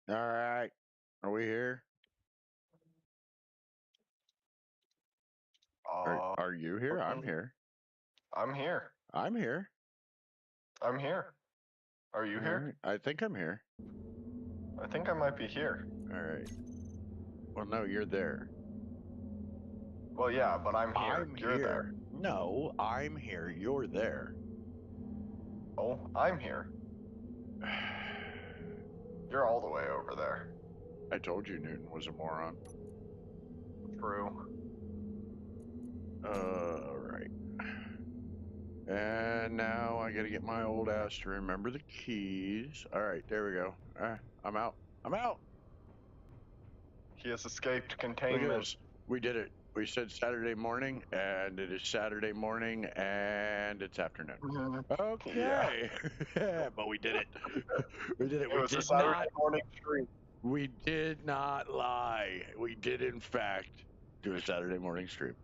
All right. Are we here? Uh, Are you here? I'm here. I'm here. I'm here. I'm here. Are you All here? right. I think I'm here. I think I might be here. All right. Well, no, you're there. Well, yeah, but I'm here. I'm You're here. there. No, I'm here. You're there. Oh, I'm here. You're all the way over there. I told you Newton was a moron. True. All right. And now I got to get my old ass to remember the keys. All right, there we go. I'm out. I'm out. He has escaped Look at containment. this. We did it. We said Saturday morning, and it is Saturday morning, and it's afternoon. Okay. But we did it. We did it. It We was a did Saturday not. morning stream. We did not lie. We did, in fact, do a Saturday morning stream.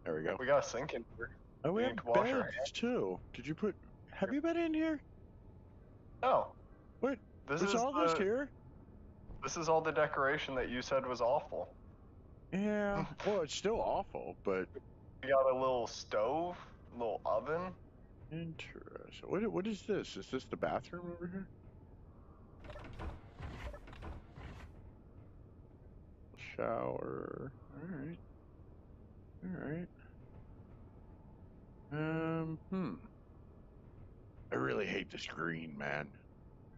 There we go. We got a sink in here. Oh, we We have need to wash our beds too. Did you put? Have you been in here? No. What? This Was is all this here? This is all the decoration that you said was awful. Yeah. Well, it's still awful, but We got a little stove, a little oven. interesting. What is this? Is this the bathroom over here? Shower. All right. All right. I really hate this green, man.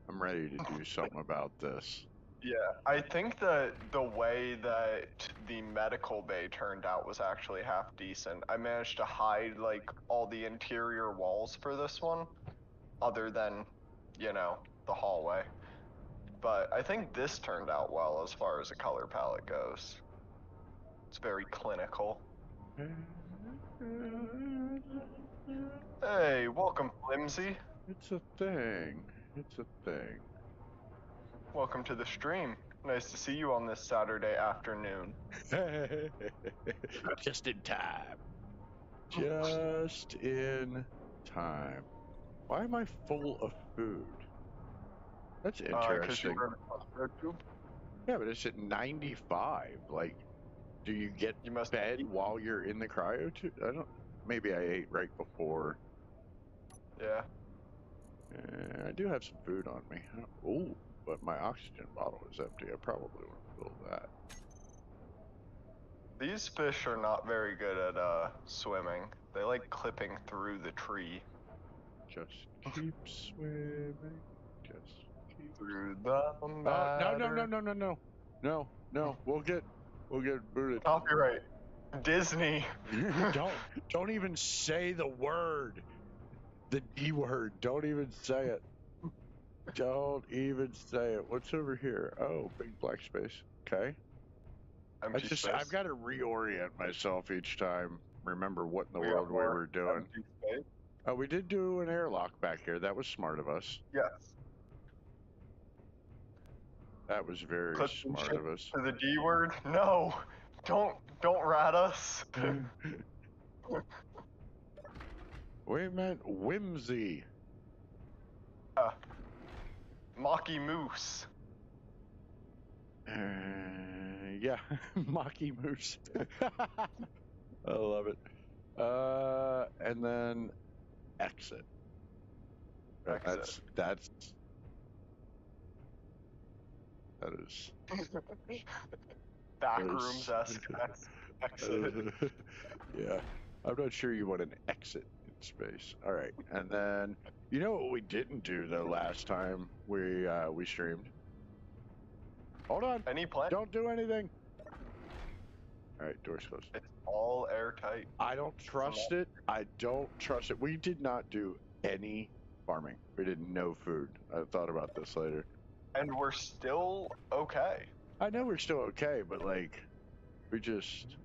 I'm ready to do something about this. Yeah, I think that the way that the medical bay turned out was actually half decent. I managed to hide like all the interior walls for this one, other than, the hallway. But I think this turned out well as far as the color palette goes. It's very clinical. Hey, welcome, Flimsy. It's a thing. It's a thing. Welcome to the stream. Nice to see you on this Saturday afternoon. Just in time. Just in time. Why am I full of food? That's interesting. You were on YouTube? Yeah, but it's at 95. Like, do you get You must fed eat. while you're in the cryo too? I don't. Maybe I ate right before. Yeah. I do have some food on me. Oh, but my oxygen bottle is empty. I probably want to fill that. These fish are not very good at swimming. They like clipping through the tree. Just keep swimming. Just keep Through the No. We'll get booted. Copyright. Disney. Don't even say the word. The D word. Don't even say it. Don't even say it. What's over here? Oh, big black space. Okay. I've got to reorient myself each time. Remember what in the world we were doing. Oh, we did do an airlock back here. That was smart of us. Yes. That was very smart of us. To the D word? No. Don't rat us. We meant whimsy. Mocky Moose. Yeah, Mocky Moose. I love it. And then exit. That is Backrooms-esque exit. Yeah, I'm not sure you want an exit in space. All right, and then you know what we didn't do the last time we streamed? Hold on. Any plan? Don't do anything. All right, doors closed. It's all airtight. I don't trust it. I don't trust it. We did not do any farming. We did no food. I thought about this later. And we're still okay. I know we're still okay, but like, we're just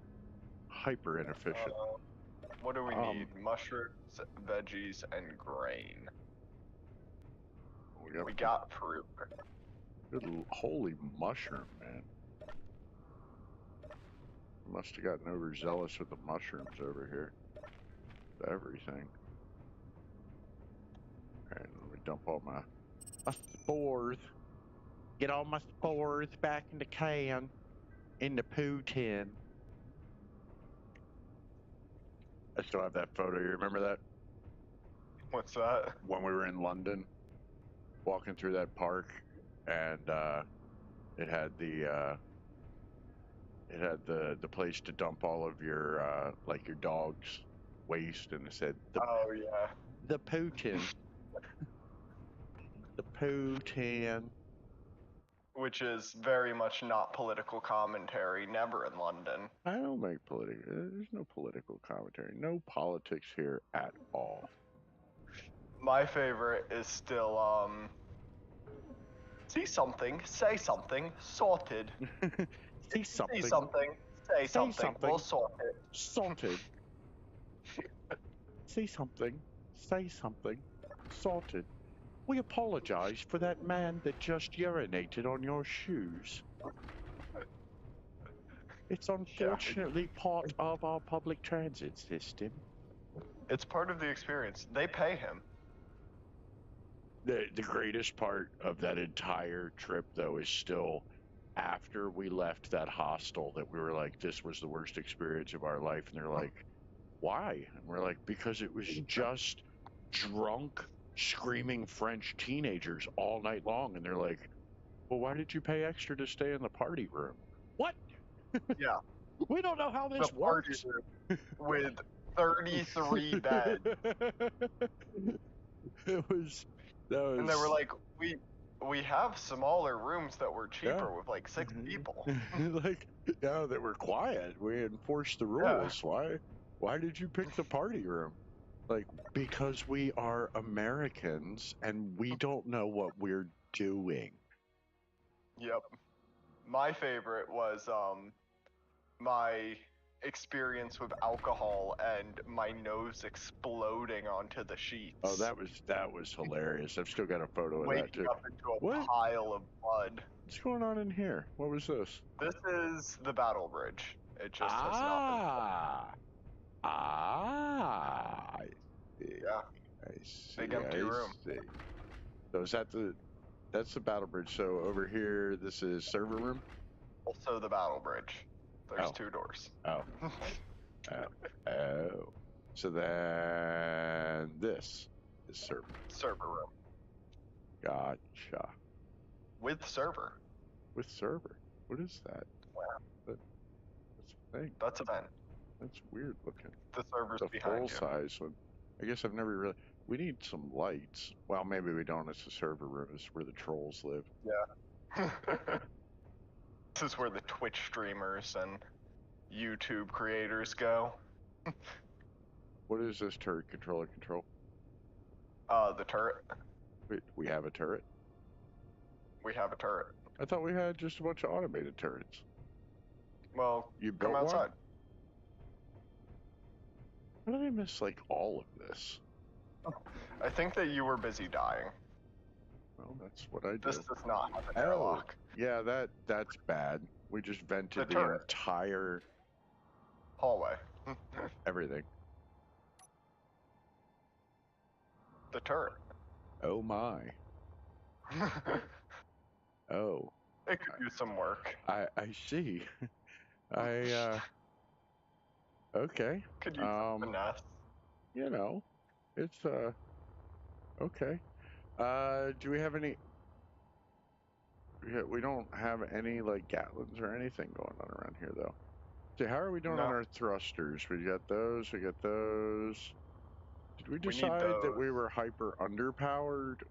hyper inefficient. What do we need? Mushrooms, veggies, and grain. We got fruit. Good, holy mushroom, man. Must have gotten overzealous with the mushrooms over here. Everything. Alright, let me dump all my spores. Get all my spores back in the can. In the poo tin. I still have that photo. You remember that? What's that? When we were in London, walking through that park, and it had the place to dump all of your like your dog's waste, and it said oh yeah, the poo tin. The poo tin. Which is very much not political commentary. Never in London. I don't make political. There's no political commentary. No politics here at all. My favorite is still see something, say something, sorted. See something. See something, say something. We'll sort it. Sorted. See something, say something, sorted. We apologize for that man that just urinated on your shoes. It's unfortunately part of our public transit system. It's part of the experience. They pay him. The greatest part of that entire trip, though, is still after we left that hostel that we were like, this was the worst experience of our life. And they're like, why? And we're like, because it was just drunk, screaming French teenagers all night long. And they're like, well, why did you pay extra to stay in the party room? What? Yeah. We don't know how this works. With 33 beds. It was. And they were like, we have smaller rooms that were cheaper with like 6 people. Like, yeah, they were quiet. We enforced the rules. Yeah. Why did you pick the party room? Like, because we are Americans and we don't know what we're doing. Yep. My favorite was my experience with alcohol and my nose exploding onto the sheets. Oh, that was hilarious. I've still got a photo of that waking too. up into a What? pile of blood. What's going on in here? What was this? This is the battle bridge. It just has not been. I see. Yeah. I see. Big empty I room. see. So is that that's the battle bridge. So over here, this is server room. Also the battle bridge. There's Oh. 2 doors. Oh. Oh. So then this is server. Server room. Gotcha. With server. With server. What is that? That's a thing. That's a vent. That's weird looking. The server's The behind full size one. I guess I've never really. We need some lights. Well, maybe we don't. It's a server room. It's where the trolls live. you. This is where the Twitch streamers and YouTube creators go. What is this turret controller control? The turret. Wait, we have a turret? We have a turret. I thought we had just a bunch of automated turrets. Well, You built come outside. one? How did I miss like all of this? I think that you were busy dying. Well, that's what I do. This does not have an airlock. Yeah, that's bad. We just vented the turret. entire Hallway. everything. The turret. Oh my. Oh. It could use some work. I see. Okay. Could use some finesse. You know, it's okay. Do we have any? We don't have any like Gatlins or anything going on around here though. So how are we doing on our thrusters? We got those. We got those. Did we decide that we were hyper underpowered,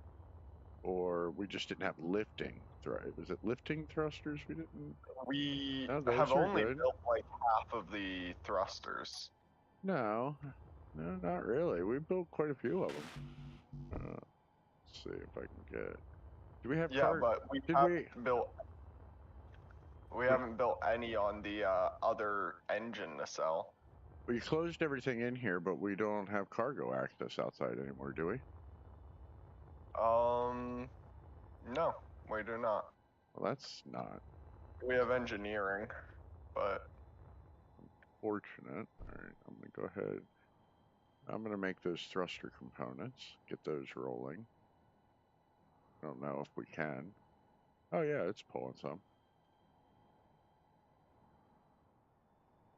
or we just didn't have lifting? Was it lifting thrusters? We didn't. We No, those have are only good. built like half of the thrusters. No, not really. We built quite a few of them. Let's see if I can get. Do we have? But we haven't built. We haven't built any on the other engine nacelle. We closed everything in here, but we don't have cargo access outside anymore, do we? No, we do not. Well, that's not We have engineering, but fortunate. All right, I'm gonna go ahead. I'm gonna make those thruster components. Get those rolling. I don't know if we can. Oh yeah, it's pulling some.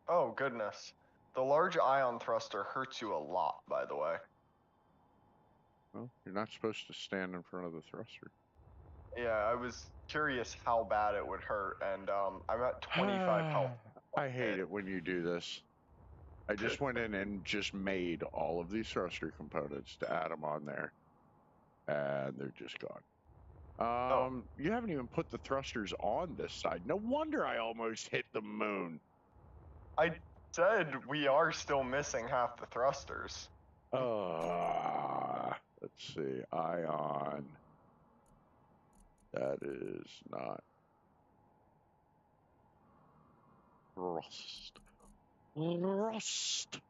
Oh goodness, the large ion thruster hurts you a lot, by the way. Well, you're not supposed to stand in front of the thruster. Yeah, I was curious how bad it would hurt, and I'm at 25 health. I hate it when you do this. I just went in and just made all of these thruster components to add them on there, and they're just gone. You haven't even put the thrusters on this side. No wonder I almost hit the moon. I said we are still missing half the thrusters. Let's see. Ion. That is not. Rust. Rust.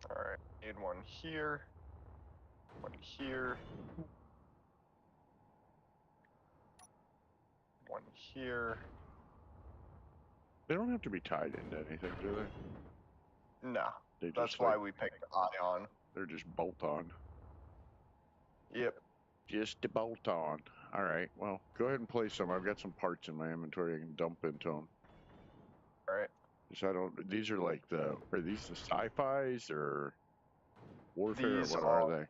Alright, need one here. One here. One here. They don't have to be tied into anything, do they? No. They That's just, why like, we picked ion. They're just bolt on. Yep. Just a bolt on. All right. Well, go ahead and place some. I've got some parts in my inventory I can dump into them. All right. So I don't. These are like the. Are these the sci-fis or warfare? These what are they?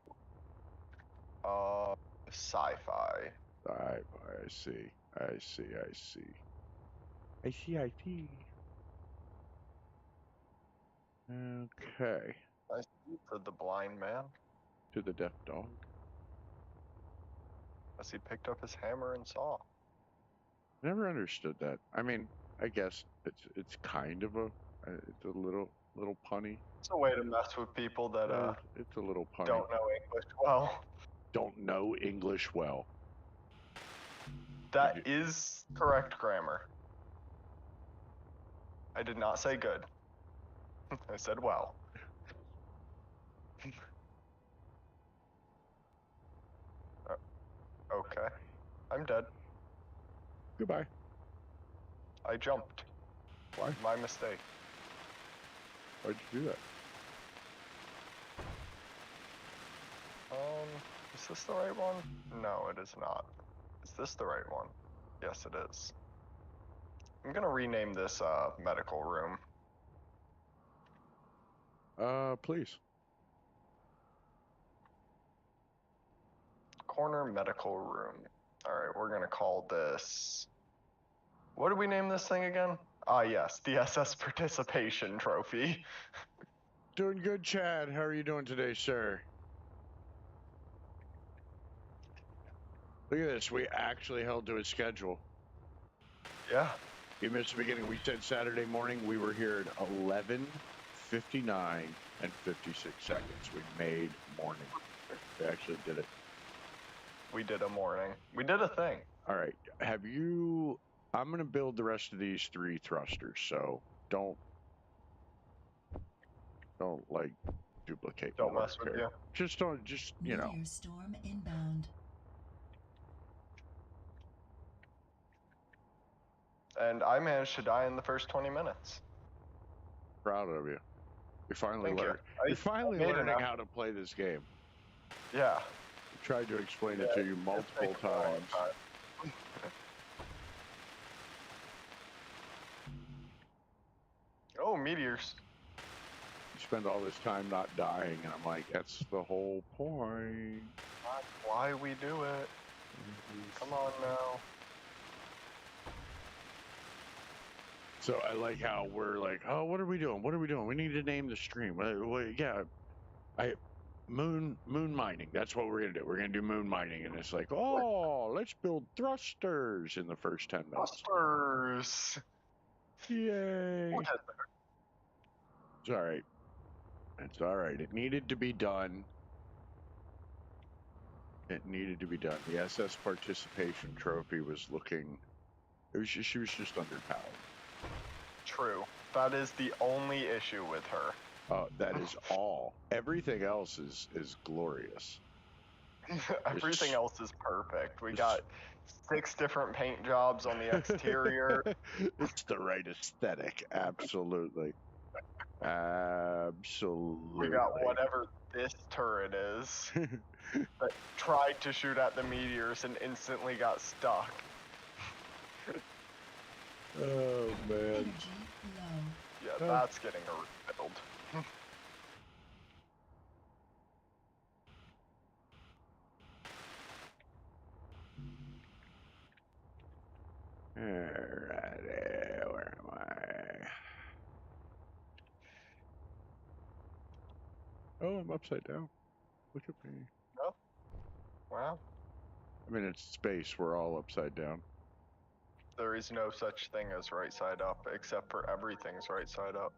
Sci-fi. Sci-fi. I see. I see. I see. I see. I see. Okay. I see for the blind man. To the deaf dog. As he picked up his hammer and saw. Never understood that. I mean, I guess it's kind of a it's a little punny. It's a way to mess with people that It's a little punny. don't know English well. don't know English well. That is correct grammar. I did not say good. I said well. Okay. I'm dead. Goodbye. I jumped. Why? My mistake. Why'd you do that? Is this the right one? No, it is not. Is this the right one? Yes, it is. I'm gonna rename this medical room. Please. Corner medical room. All right, we're gonna call this. What did we name this thing again? Ah, yes, the SS Participation Trophy. Doing good, Chad. How are you doing today, sir? Look at this. We actually held to a schedule. Yeah. You missed the beginning. We said Saturday morning. We were here at 11:59 and 56 seconds. We made morning. We actually did it. We did a morning. We did a thing. All right. Have you... I'm going to build the rest of these 3 thrusters, so don't like duplicate. Don't mess with you. Just don't, you know. Meteor storm inbound. And I managed to die in the first 20 minutes. Proud of you. You're finally Thank you. learning. You're finally made learning enough. how to play this game. Yeah. I tried to explain it to you multiple times. Oh, meteors. You spend all this time not dying, and I'm like, that's the whole point. That's why we do it. Come on now. So I like how we're like, oh, what are we doing? What are we doing? We need to name the stream. Yeah, moon mining. That's what we're gonna do. We're gonna do moon mining, and it's like, oh, let's build thrusters in the first 10 minutes. Thrusters. Yay! We'll get there. It's all right. It's all right. It needed to be done. It needed to be done. The SS Participation Trophy was looking. She was just underpowered. True. That is the only issue with her. That is all. Everything else is glorious. Everything else is perfect. We got 6 different paint jobs on the exterior. It's the right aesthetic. Absolutely. Absolutely. We got whatever this turret is that tried to shoot at the meteors and instantly got stuck. Oh, man. Energy low. Yeah, that's getting a rebuild. Alrighty, where am I? Oh, I'm upside down. Look at me. Oh. Wow. I mean, it's space. We're all upside down. There is no such thing as right side up, except for everything's right side up.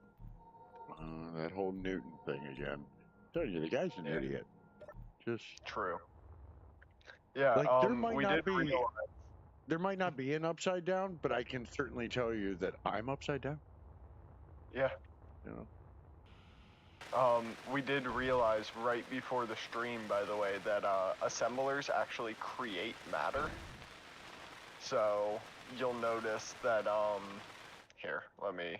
That whole Newton thing again. I tell you, the guy's an idiot. Just true. Yeah, like there might we not did be realize. there might not be an upside down, but I can certainly tell you that I'm upside down. Yeah. You know. We did realize right before the stream, by the way, that assemblers actually create matter. So you'll notice that here, let me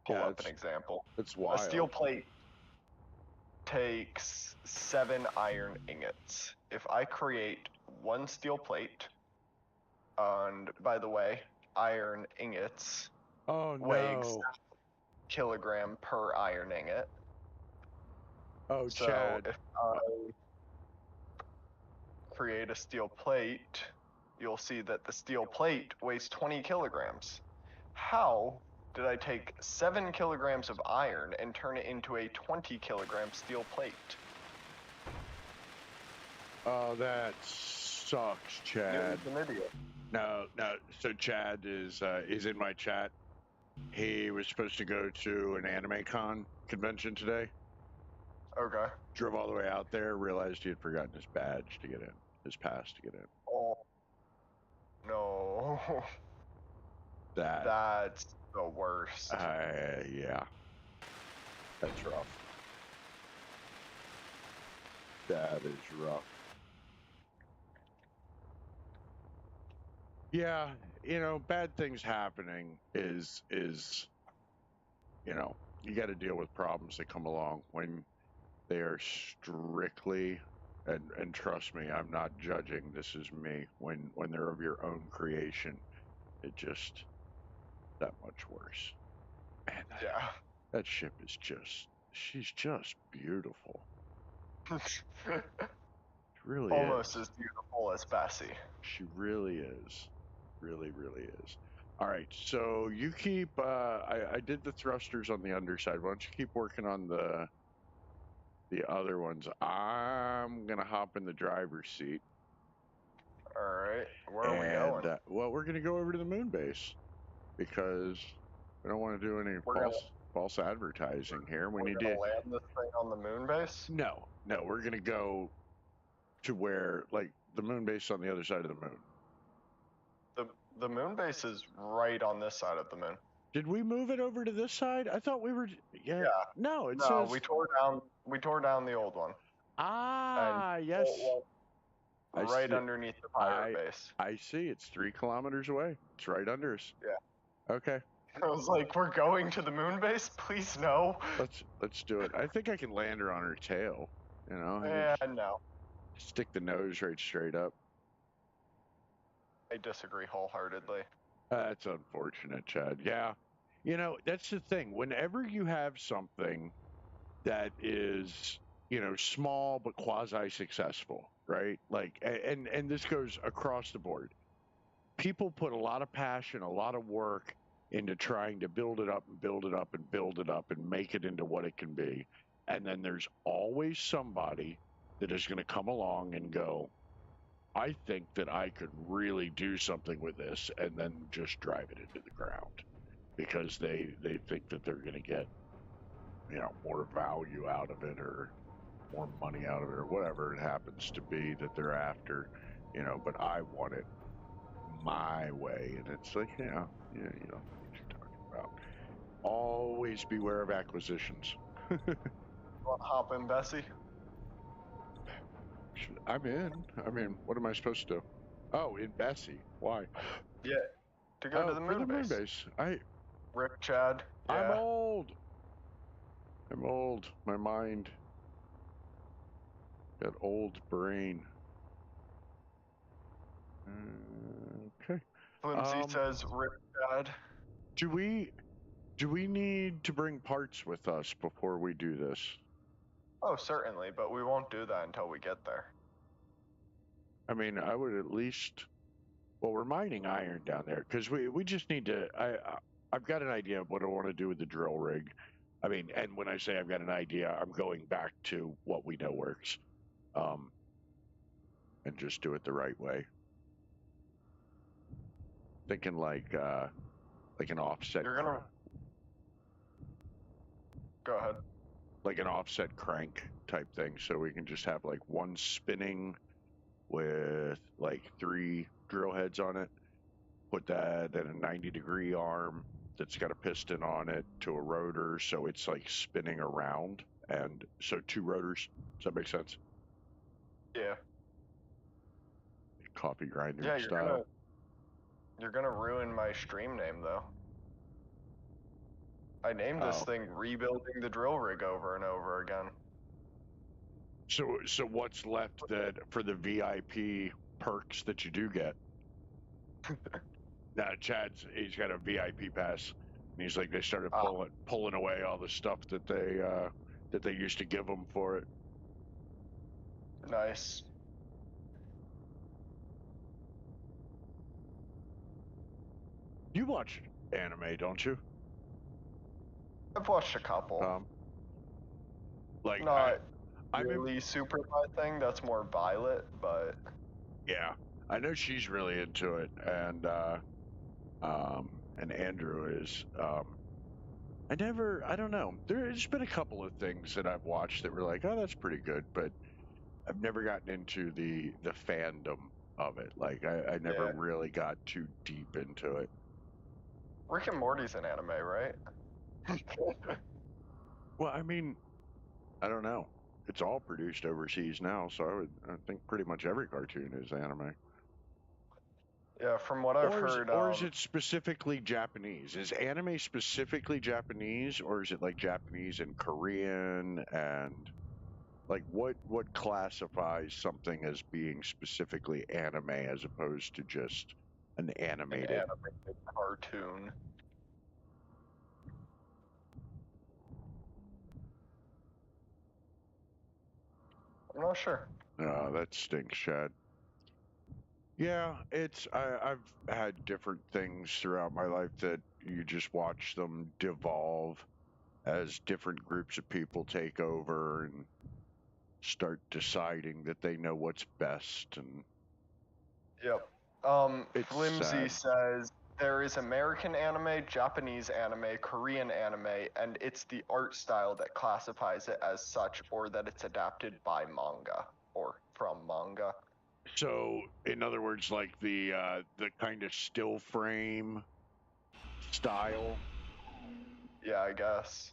pull up an example. It's wild. A steel plate takes 7 iron ingots. If I create 1 steel plate, and by the way, iron ingots weighs kilogram per iron ingot. Oh, so Chad. If I create a steel plate, you'll see that the steel plate weighs 20 kilograms. How did I take 7 kilograms of iron and turn it into a 20 kilogram steel plate? Oh, that sucks, Chad. You're an idiot. No. So Chad is in my chat. He was supposed to go to an AnimeCon convention today. Okay. Drove all the way out there, realized he had forgotten his badge to get in, his pass to get in. Oh. No. That's the worst. Yeah. That's rough. That is rough. Yeah, bad things happening is you got to deal with problems that come along when they are strictly, and trust me, I'm not judging. This is me. When they're of your own creation, it just that much worse. Man, Yeah. that ship is she's just beautiful. It really Almost is. as beautiful as Bessie. She really is. Really, really is. All right, so you keep. I did the thrusters on the underside. Why don't you keep working on the other ones? I'm gonna hop in the driver's seat. All right. Where are we going? Well, we're gonna go over to the moon base because we don't want to do any false advertising here. We need to land this thing on the moon base. No, we're gonna go to where the moon base on the other side of the moon. The moon base is right on this side of the moon. Did we move it over to this side? I thought we were. Yeah. No, it says we tore down the old one. Yes. Right underneath the pirate base. I see. It's 3 kilometers away. It's right under us. Yeah. Okay. I was like, we're going to the moon base? Please no. Let's do it. I think I can land her on her tail. Yeah, no. Stick the nose right straight up. I disagree wholeheartedly. That's unfortunate, Chad. Yeah. That's the thing. Whenever you have something that is, small but quasi-successful, right? And this goes across the board. People put a lot of passion, a lot of work into trying to build it up and build it up and build it up and make it into what it can be. And then there's always somebody that is going to come along and go, I think that I could really do something with this, and then just drive it into the ground because they think that they're going to get, more value out of it or more money out of it or whatever it happens to be that they're after, but I want it my way. And it's like, you know what you're talking about. Always beware of acquisitions. Want to hop in, Bessie? I'm in. I mean, what am I supposed to do? Oh, in Bessie. Why? Yeah, to go to the moon base. Rip Chad. Yeah. I'm old. My mind. That old brain. Okay. Flimsy says, Rip Chad. Do we need to bring parts with us before we do this? Oh, certainly, but we won't do that until we get there. I mean, I would at least. Well, we're mining iron down there because we just need to. I've got an idea of what I want to do with the drill rig. I mean, and when I say I've got an idea, I'm going back to what we know works, and just do it the right way. Thinking like an offset. You're gonna. Go ahead. Like an offset crank type thing, so we can just have one spinning with 3 drill heads on it. Put that in a 90-degree arm that's got a piston on it to a rotor, so it's spinning around, and so 2 rotors. Does that make sense? Yeah. Coffee grinder style. You're gonna ruin my stream name though. I named this thing Rebuilding the Drill Rig over and over again. So what's left for the VIP perks that you do get? Now he's got a VIP pass, and he's like, they started pulling away all the stuff that they used to give him for it. Nice. You watch anime, don't you? I've watched a couple. Not really super my thing. That's more Violet, but yeah, I know she's really into it, and Andrew is. I don't know. There's been a couple of things that I've watched that were like, oh, that's pretty good, but I've never gotten into the fandom of it. Like, I never Yeah. really got too deep into it. Rick and Morty's an anime, right? Well, I mean, I don't know. It's all produced overseas now, so I think pretty much every cartoon is anime. Yeah, from what I've heard, Or is it specifically Japanese? Is anime specifically Japanese, or is it like Japanese and Korean and like what classifies something as being specifically anime as opposed to just an an animated? animated cartoon. I'm not sure. That stinks, Chad. Yeah, I've had different things throughout my life that you just watch them devolve as different groups of people take over and start deciding that they know what's best, and Yep. it's Flimsy sad. says there is American anime, Japanese anime, Korean anime, and it's the art style that classifies it as such, or that it's adapted by manga or from manga. So, in other words, like the kind of still frame style. Yeah, I guess.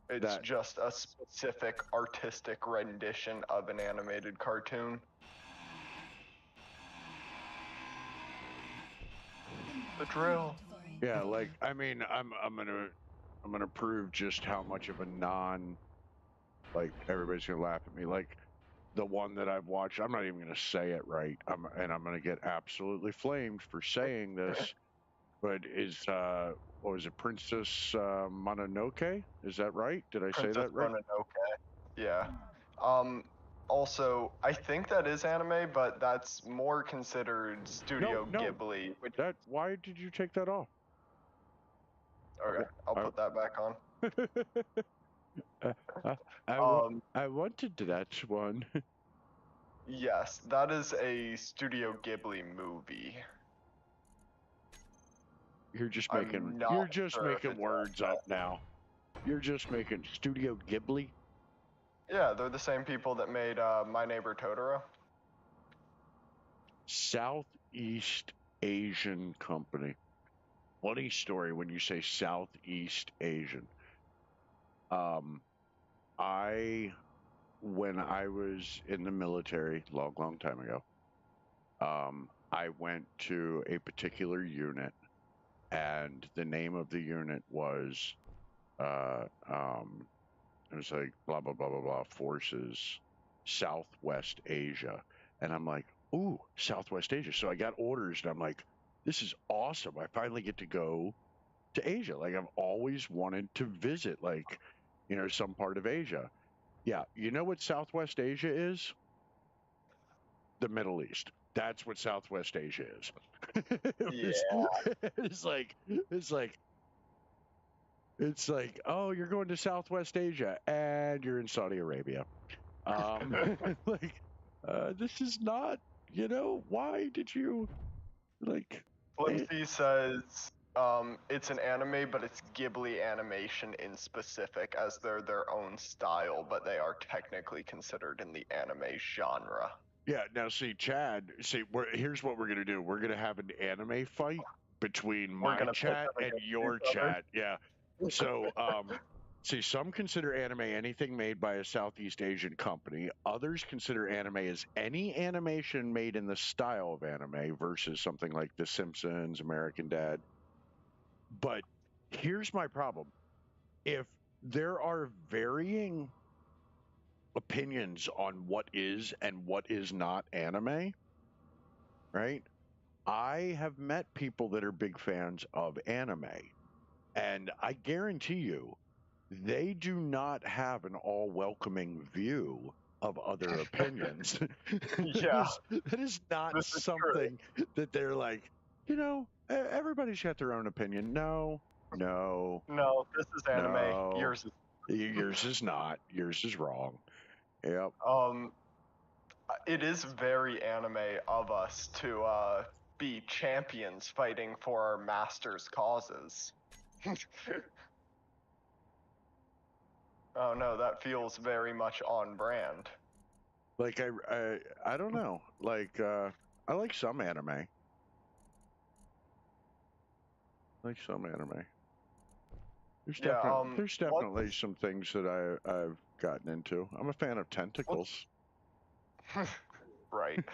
It's That just a specific artistic rendition of an animated cartoon. The drill. Yeah, like I mean, I'm gonna prove just how much of a non, like everybody's gonna laugh at me. Like the one that I've watched, I'm not even gonna say it right. I'm gonna get absolutely flamed for saying this, but is what was it, Princess Mononoke? Is that right? Did I say Princess that right? Mononoke. Yeah. Also, I think that is anime, but that's more considered Studio No. Ghibli. Which, Why did you take that off? okay, I'll I- put that back on. I wanted that one. Yes, that is a Studio Ghibli movie. You're just I'm making not sure if it's words anime. up now. You're just making Studio Ghibli. Yeah, they're the same people that made My Neighbor Totoro. Southeast Asian Company. Funny story when you say Southeast Asian. When I was in the military, long time ago, I went to a particular unit, and the name of the unit was, it was like blah blah blah blah blah forces, Southwest Asia, and I'm like, ooh, Southwest Asia. So I got orders, and I'm like, this is awesome. I finally get to go to Asia. Like I've always wanted to visit, like, some part of Asia. Yeah, you know what Southwest Asia is? The Middle East. That's what Southwest Asia is. It's like oh, you're going to Southwest Asia and you're in Saudi Arabia. Like, this is not, why did you, like, Flimsy says it's an anime, but it's Ghibli animation in specific, as they're their own style, but they are technically considered in the anime genre. yeah, now see, Chad, here's what we're going to do. We're going to have an anime fight between my chat and your chat. Yeah. So, see, some consider anime anything made by a Southeast Asian company. Others consider anime as any animation made in the style of anime versus something like The Simpsons, American Dad. But here's my problem. If there are varying opinions on what is and what is not anime, right? I have met people that are big fans of anime, and I guarantee you, they do not have an all welcoming view of other opinions. Yeah. That is not This is something that they're like, everybody's got their own opinion. No. No, this is anime. No. Yours is not. Yours is wrong. Yep. It is very anime of us to be champions fighting for our masters' causes. Oh no, that feels very much on brand. Like I don't know. Like I like some anime. I like some anime. There's Yeah, there's definitely some things that I've gotten into. I'm a fan of tentacles. Right.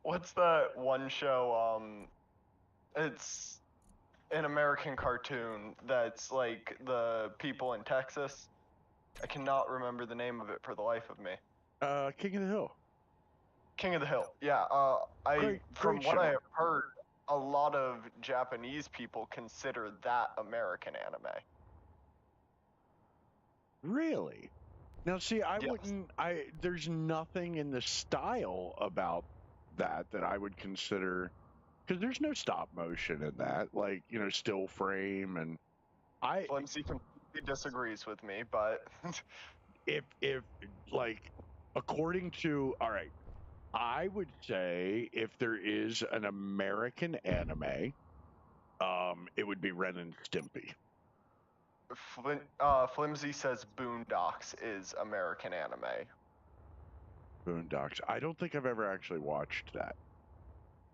What's that one show? It's an American cartoon that's like the people in Texas. I cannot remember the name of it for the life of me. King of the Hill. King of the Hill. Yeah. From Great what show. I have heard, a lot of Japanese people consider that American anime. Really? Now, see, I Yes. wouldn't. There's nothing in the style about that I would consider, because there's no stop motion in that, like still frame, and Flimsy completely disagrees with me, but if like according to, all right, I would say if there is an American anime, it would be Ren and Stimpy. Flimsy says Boondocks is American anime. Boondocks. I don't think I've ever actually watched that.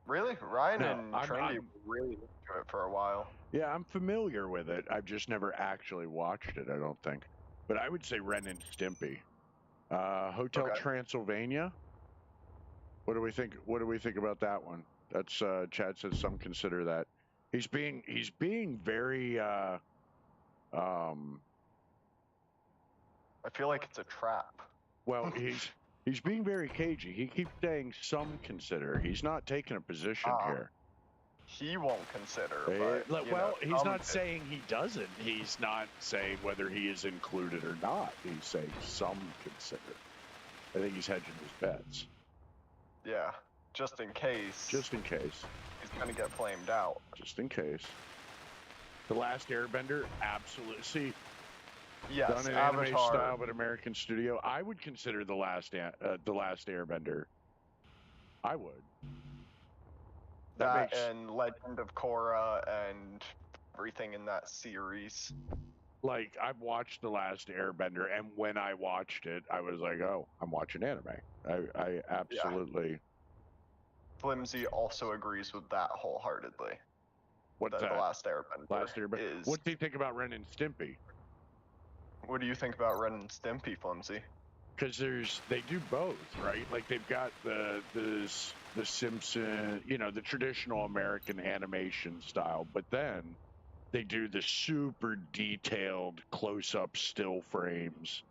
Really? Ryan No, and I'm Trendy were really into it for a while. Yeah, I'm familiar with it. I've just never actually watched it, I don't think. But I would say Ren and Stimpy. Hotel Okay. Transylvania. What do we think? What do we think about that one? That's Chad says some consider that. He's being very I feel like it's a trap. well, he's being very cagey. He keeps saying some consider. He's not taking a position here. He won't consider. But, he's not saying he doesn't. He's not saying whether he is included or not. He's saying some consider. I think he's hedging his bets. Yeah, just in case. Just in case. He's gonna get flamed out. Just in case. The Last Airbender, absolutely. See, yes, done in Avatar. anime style, but American studio. I would consider the Last Airbender. I would. That and Legend of Korra and everything in that series. Like, I've watched The Last Airbender, and when I watched it, I was like, oh, I'm watching anime. I absolutely... Yeah. Flimsy also agrees with that wholeheartedly. What's that? The Last Airbender. What do you think about Ren and Stimpy? What do you think about Ren and Stimpy, Flimsy? Because they do both, right? Like, they've got the Simpson, the traditional American animation style, but then they do the super detailed close-up still frames.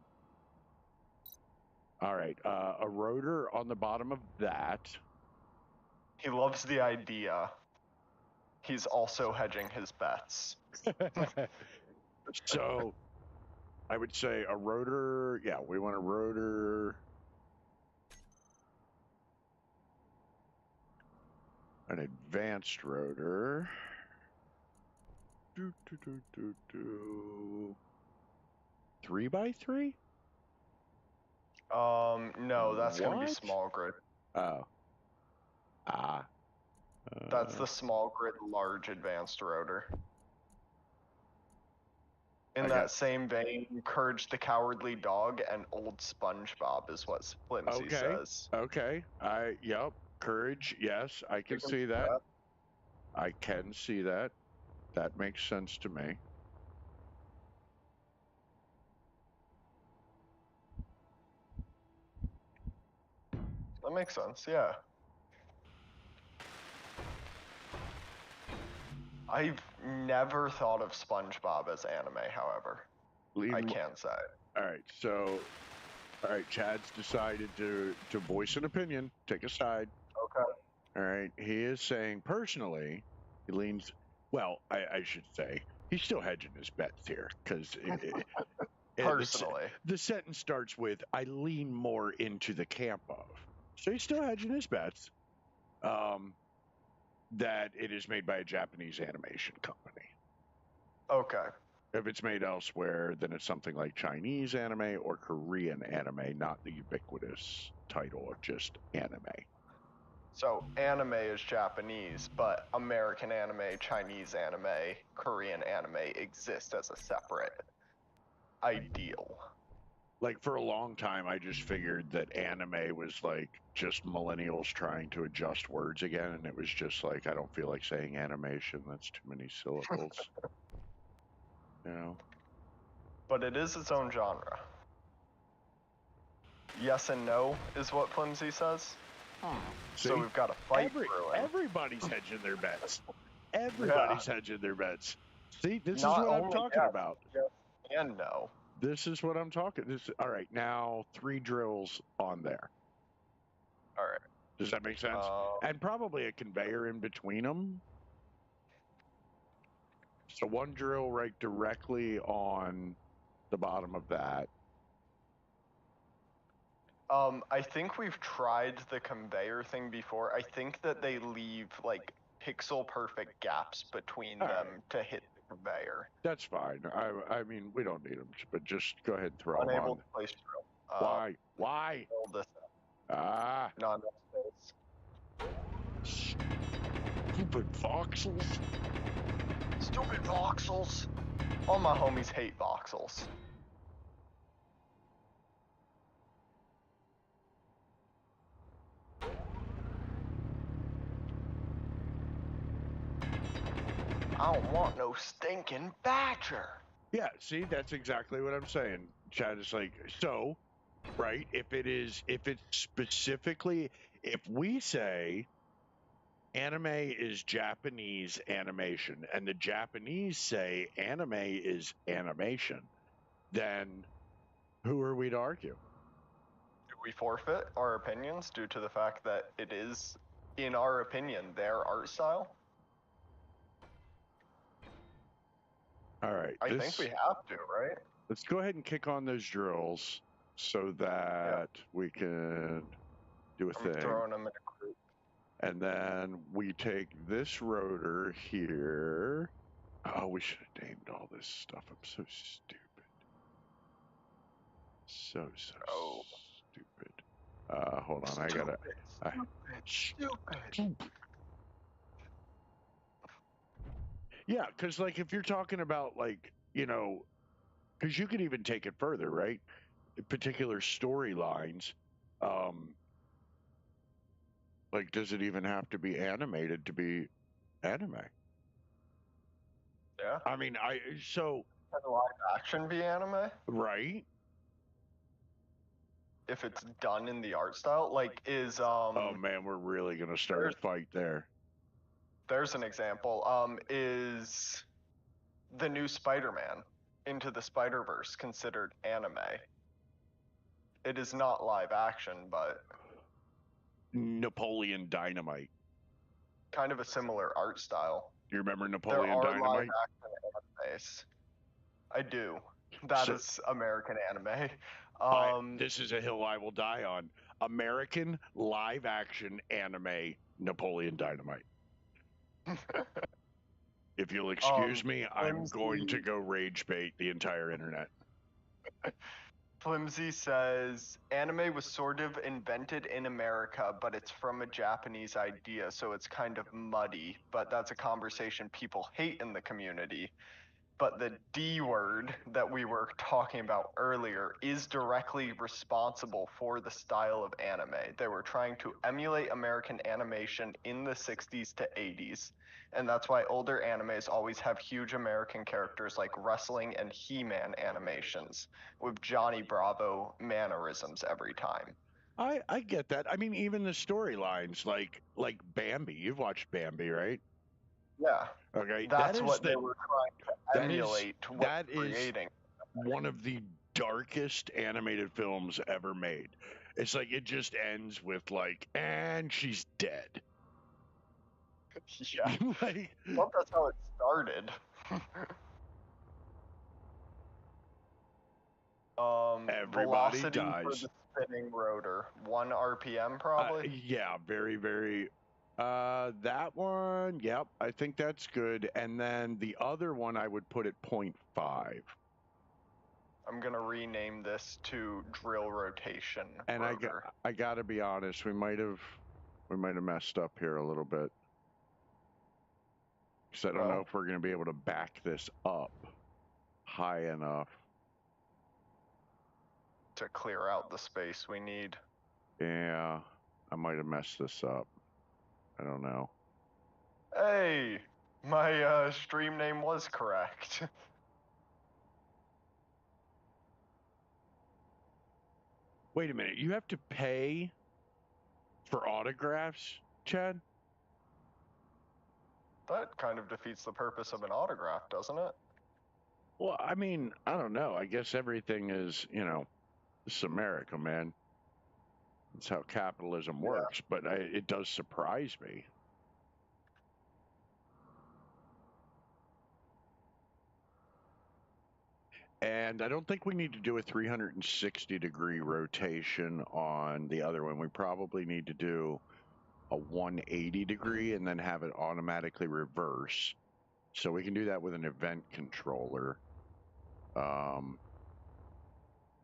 All right, a rotor on the bottom of that. He loves the idea. He's also hedging his bets. So, I would say a rotor. Yeah, we want a rotor. An advanced rotor. 3x3? No, that's gonna be small grid. Oh. That's the small grid large advanced rotor. In that same vein, Courage the Cowardly Dog and Old SpongeBob is what Flimsy says. Okay. Yep. Courage, yes, I can see that. I can see that. That makes sense to me. That makes sense, yeah. I've never thought of SpongeBob as anime, however. I can't say. All right, Chad's decided to voice an opinion, take a side. Okay. All right, he is saying personally, he leans, well, I should say, he's still hedging his bets here, because personally. The sentence starts with, I lean more into the camp of. So he's still hedging his bets. That it is made by a Japanese animation company. Okay. If it's made elsewhere, then it's something like Chinese anime or Korean anime, not the ubiquitous title of just anime. So anime is Japanese, but American anime, Chinese anime, Korean anime exist as a separate ideal. Like for a long time, I just figured that anime was like just millennials trying to adjust words again, and it was just like I don't feel like saying animation. That's too many syllables. You know. But it is its own genre. Yes and no is what Flimsy says. See? So we've got a fight brewing. Everybody's hedging their bets. Everybody's hedging their bets. See, this Not is what I'm only talking yes, about. yes and no. This is what I'm talking. All right. Now 3 drills on there. All right. Does that make sense? And probably a conveyor in between them. So 1 drill right directly on the bottom of that. I think we've tried the conveyor thing before. I think that they leave like pixel perfect gaps between All them right. to hit the conveyor. That's fine. I mean, we don't need them, but just go ahead and throw them Unable on. to place drill. Why? Why? Build this Ah, not enough space. stupid voxels. Stupid voxels. All my homies hate voxels. I don't want no stinking badger. Yeah, see, that's exactly what I'm saying. Chad is like, so, right? If it's specifically, if we say anime is Japanese animation and the Japanese say anime is animation, then who are we to argue? Do we forfeit our opinions due to the fact that it is, in our opinion, their art style? All right. I think we have to, right? Let's go ahead and kick on those drills so that we can do a I'm thing. throwing them in a group. And then we take this rotor here. Oh, we should have named all this stuff. I'm so stupid. So Oh. stupid. Hold on. I gotta. Stupid. Yeah, because like if you're talking about like, you know, because you could even take it further, right? Particular storylines. Like, does it even have to be animated to be anime? Yeah. I mean, Can live action be anime? right? If it's done in the art style, like is Oh man, we're really gonna start a fight there. There's an example. Is the new Spider-Man Into the Spider-Verse considered anime? It is not live action, but Napoleon Dynamite. kind of a similar art style. You remember There Napoleon are Dynamite? live action animes. I do. That is American anime. This is a hill I will die on. American live action anime Napoleon Dynamite. If you'll excuse me, I'm going to go rage bait the entire internet. Flimsy says anime was sort of invented in America, but it's from a Japanese idea, so it's kind of muddy. But that's a conversation people hate in the community. But the D word that we were talking about earlier is directly responsible for the style of anime. They were trying to emulate American animation in the 60s to 80s. And that's why older animes always have huge American characters like wrestling and He-Man animations with Johnny Bravo mannerisms every time. I get that. I mean, even the storylines, like Bambi. You've watched Bambi, right? Yeah. Okay. That's what they were trying to emulate. That is one of the darkest animated films ever made. It's like it just ends with like, and she's dead. Yeah. Like, well, that's how it started. Everybody velocity dies. for the spinning rotor, 1 RPM probably. Yeah, very, very. That one, yep, I think that's good. And then the other one, I would put at 0.5. I'm gonna rename this to drill rotation. And rotor. I gotta be honest, we might have We might have messed up here a little bit. Because I don't know if we're going to be able to back this up high enough. To clear out the space we need. Yeah, I might have messed this up. I don't know. Hey, my stream name was correct. Wait a minute, you have to pay for autographs, Chad? That kind of defeats the purpose of an autograph, doesn't it? Well, I mean, I don't know. I guess everything is, you know, this is America, man. That's how capitalism works, but it does surprise me. And I don't think we need to do a 360-degree rotation on the other one. We probably need to do a 180-degree and then have it automatically reverse. So we can do that with an event controller.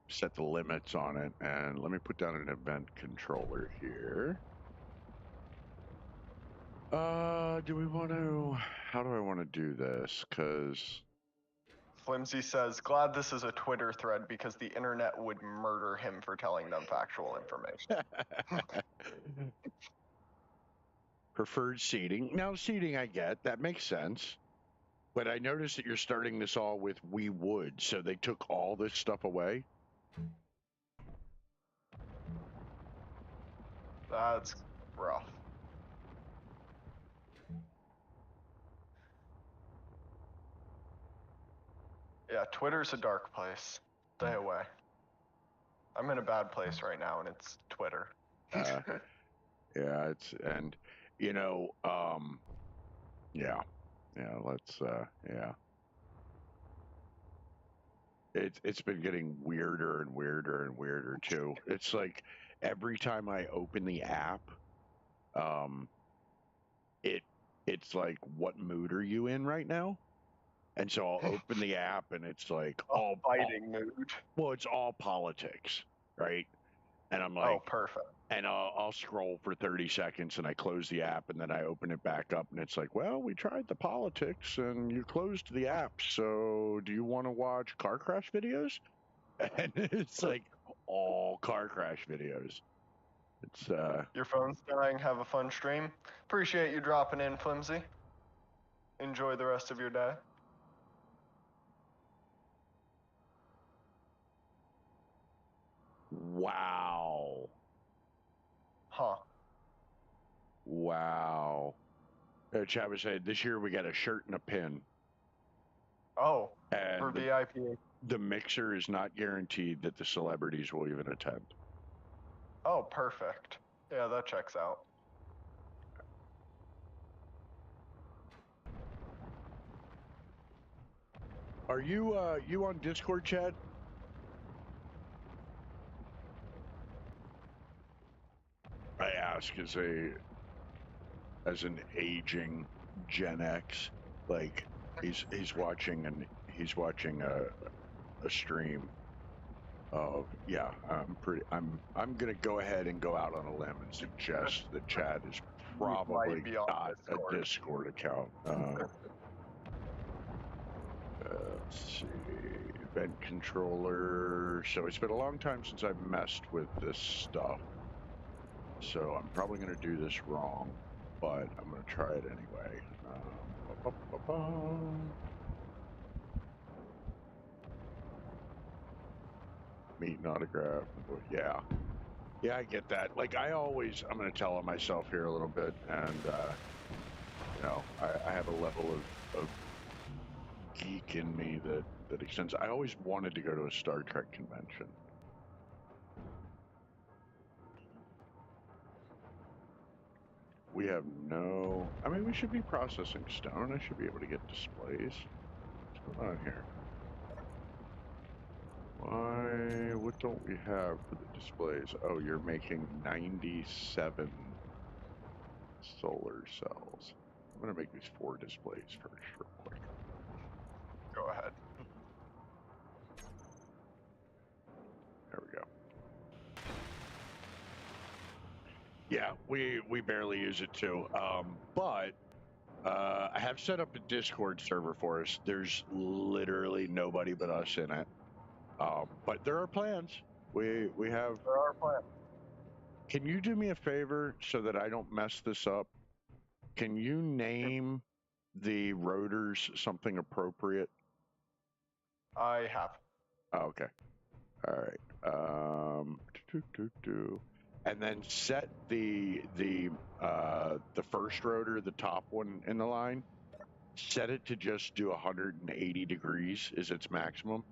Set the limits on it, and let me put down an event controller here. Do we want to, how do I want to do this? Because Flimsy says, glad this is a Twitter thread because the internet would murder him for telling them factual information. preferred seating. Now, seating I get, that makes sense. But I noticed that you're starting this all with we would, so they took all this stuff away. That's rough. Yeah, Twitter's a dark place. Stay away. I'm in a bad place right now, and it's Twitter. Yeah, it's, and, you know, yeah, let's, yeah. It's been getting weirder and weirder and weirder too. It's like every time I open the app, it's like, what mood are you in right now? And so I'll open the app and it's like all fighting mood. Well, it's all politics, right? And I'm like, oh, perfect. And I'll scroll for 30 seconds and I close the app and then I open it back up and it's like, well, we tried the politics and you closed the app. So do you want to watch car crash videos? And it's like all car crash videos. It's Your phone's dying. Have a fun stream. Appreciate you dropping in, Flimsy. Enjoy the rest of your day. Wow. Huh. Wow. Chad was saying this year we got a shirt and a pin. Oh, and for VIP. The mixer is not guaranteed that the celebrities will even attend. Oh, perfect. Yeah, that checks out. Are you you on Discord, Chad? I ask as an aging Gen X, like he's watching a stream of, yeah, I'm gonna go ahead and go out on a limb and suggest that Chad is probably got a Discord account. Let's see, event controller. So it's been a long time since I've messed with this stuff. So I'm probably going to do this wrong, but I'm going to try it anyway. Meet and autograph. Yeah. Yeah, I get that. Like, I'm going to tell on myself here a little bit. And, you know, I have a level of geek in me that extends. I always wanted to go to a Star Trek convention. We have no, I mean, we should be processing stone. I should be able to get displays. What's going on here? Why, what don't we have for the displays? Oh, you're making 97 solar cells. I'm going to make these 4 displays first real quick. Go ahead. There we go. Yeah, we barely use it too. But I have set up a Discord server for us. There's literally nobody but us in it. But there are plans. We have. There are plans. Can you do me a favor so that I don't mess this up? Can you name the rotors something appropriate? I have. Oh, okay. All right. And then set the first rotor, the top one in the line. Set it to just do 180 degrees is its maximum.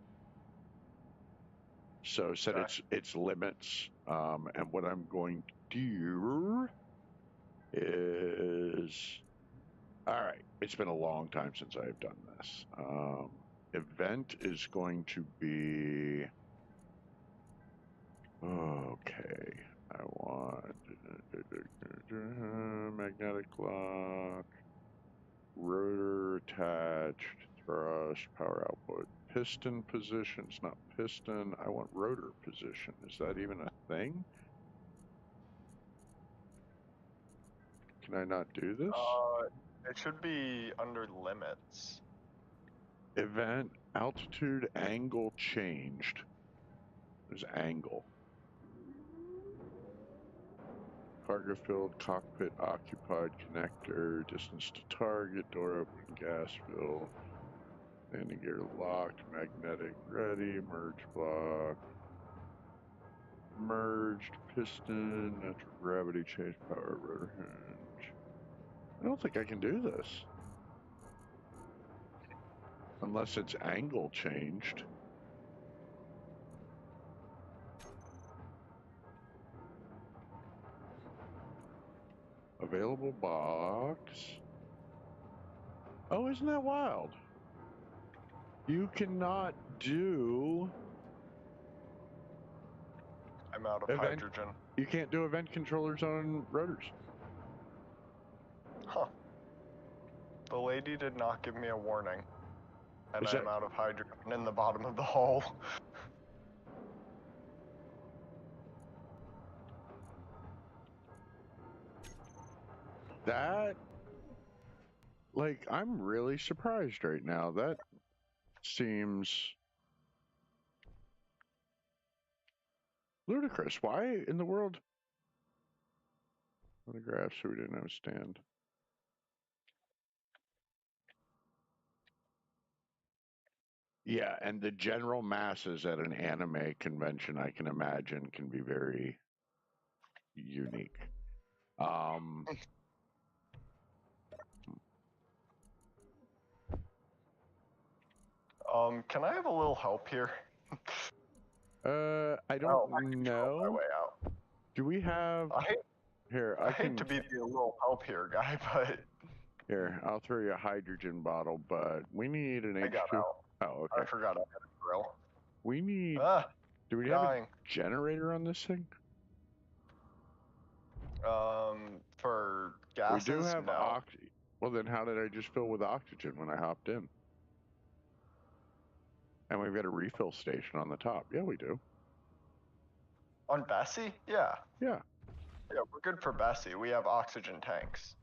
So set its limits. And what I'm going to do is, all right. It's been a long time since I've done this. Event is going to be. Okay, I want magnetic lock, rotor attached, thrust, power output, piston positions, not piston. I want rotor position. Is that even a thing? Can I not do this? It should be under limits. Event altitude angle changed. There's angle. Cargo filled, cockpit occupied, connector, distance to target, door open, gas fill, landing gear locked, magnetic ready, merge block, merged, piston, natural gravity change, power rotor hinge. I don't think I can do this. Unless it's angle changed. Available box. Oh, isn't that wild? You cannot do. I'm out of Event- hydrogen. You can't do event controllers on rotors. Huh. The lady did not give me a warning. And Is I'm that- out of hydrogen in the bottom of the hull. That, like, I'm really surprised right now. That seems ludicrous. Why in the world? Photographs so we didn't understand. Yeah, and the general masses at an anime convention, I can imagine, can be very unique. Can I have a little help here? I don't Oh, I can control my know. way out. Do we have I hate, here? I hate to be the little help here guy, but Here, I'll throw you a hydrogen bottle, but we need an I got H2. out. Oh, I okay. forgot I had a grill. We need. Ah, Do we have a dying. generator on this thing? For gases, We do have no. oxygen. Well, then how did I just fill with oxygen when I hopped in? And we've got a refill station on the top. Yeah, we do. On Bessie? Yeah. Yeah. Yeah, we're good for Bessie. We have oxygen tanks.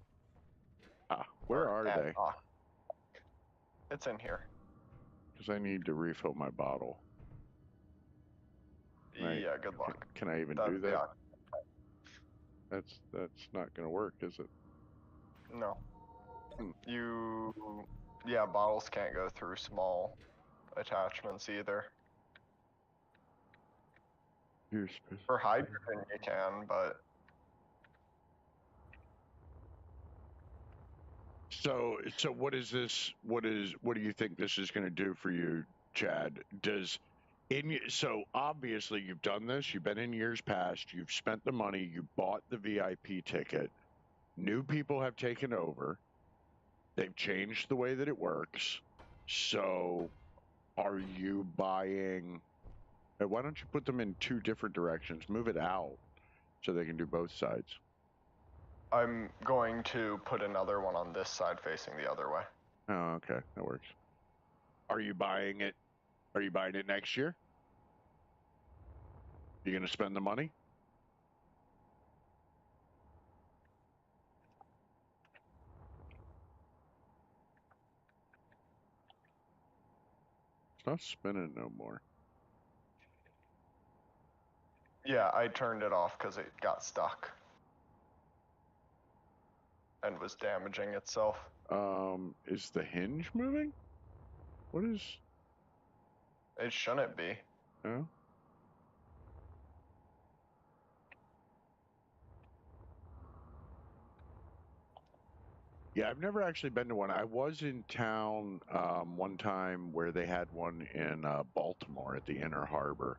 Ah, where are they? It's in here. Because I need to refill my bottle. Right. Yeah, good luck. Can I even That's do the that? oxygen tank. That's not going to work, is it? No. Hmm. Yeah, bottles can't go through small attachments either. Here's For hydrogen you can, but So what is this? What do you think this is going to do for you, Chad? So obviously you've done this. You've been in years past. You've spent the money. You bought the VIP ticket. New people have taken over. They've changed the way that it works. So, are you buying? Why don't you put them in two different directions? Move it out so they can do both sides. I'm going to put another one on this side facing the other way. Oh, okay, that works. Are you buying it? Are you buying it next year? You going to spend the money? not spinning no more. Yeah, I turned it off because it got stuck. And was damaging itself. Is the hinge moving? What is... It shouldn't be. Oh? Yeah, I've never actually been to one. I was in town one time where they had one in Baltimore at the Inner Harbor,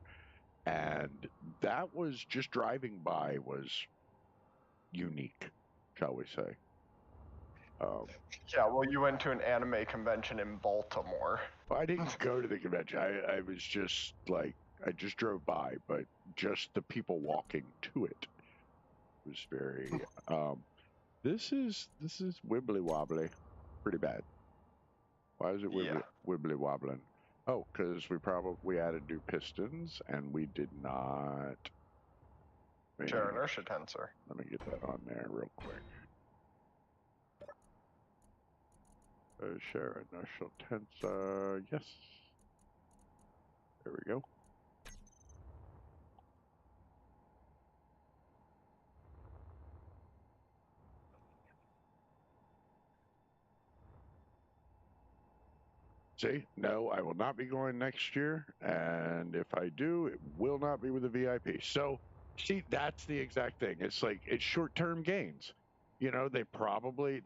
and that was just driving by was unique, shall we say. Yeah, well, you went to an anime convention in Baltimore. I didn't go to the convention. I was just like, I just drove by, but just the people walking to it was very. This is wibbly wobbly, pretty bad. Why is it wibbly wobbling? Oh, because we added new pistons and we did not. Share inertia tensor. Let me get that on there real quick. Share inertial tensor. Yes. There we go. See, no, I will not be going next year, and if I do, it will not be with a VIP. So, see, that's the exact thing. It's like, it's short-term gains. You know, they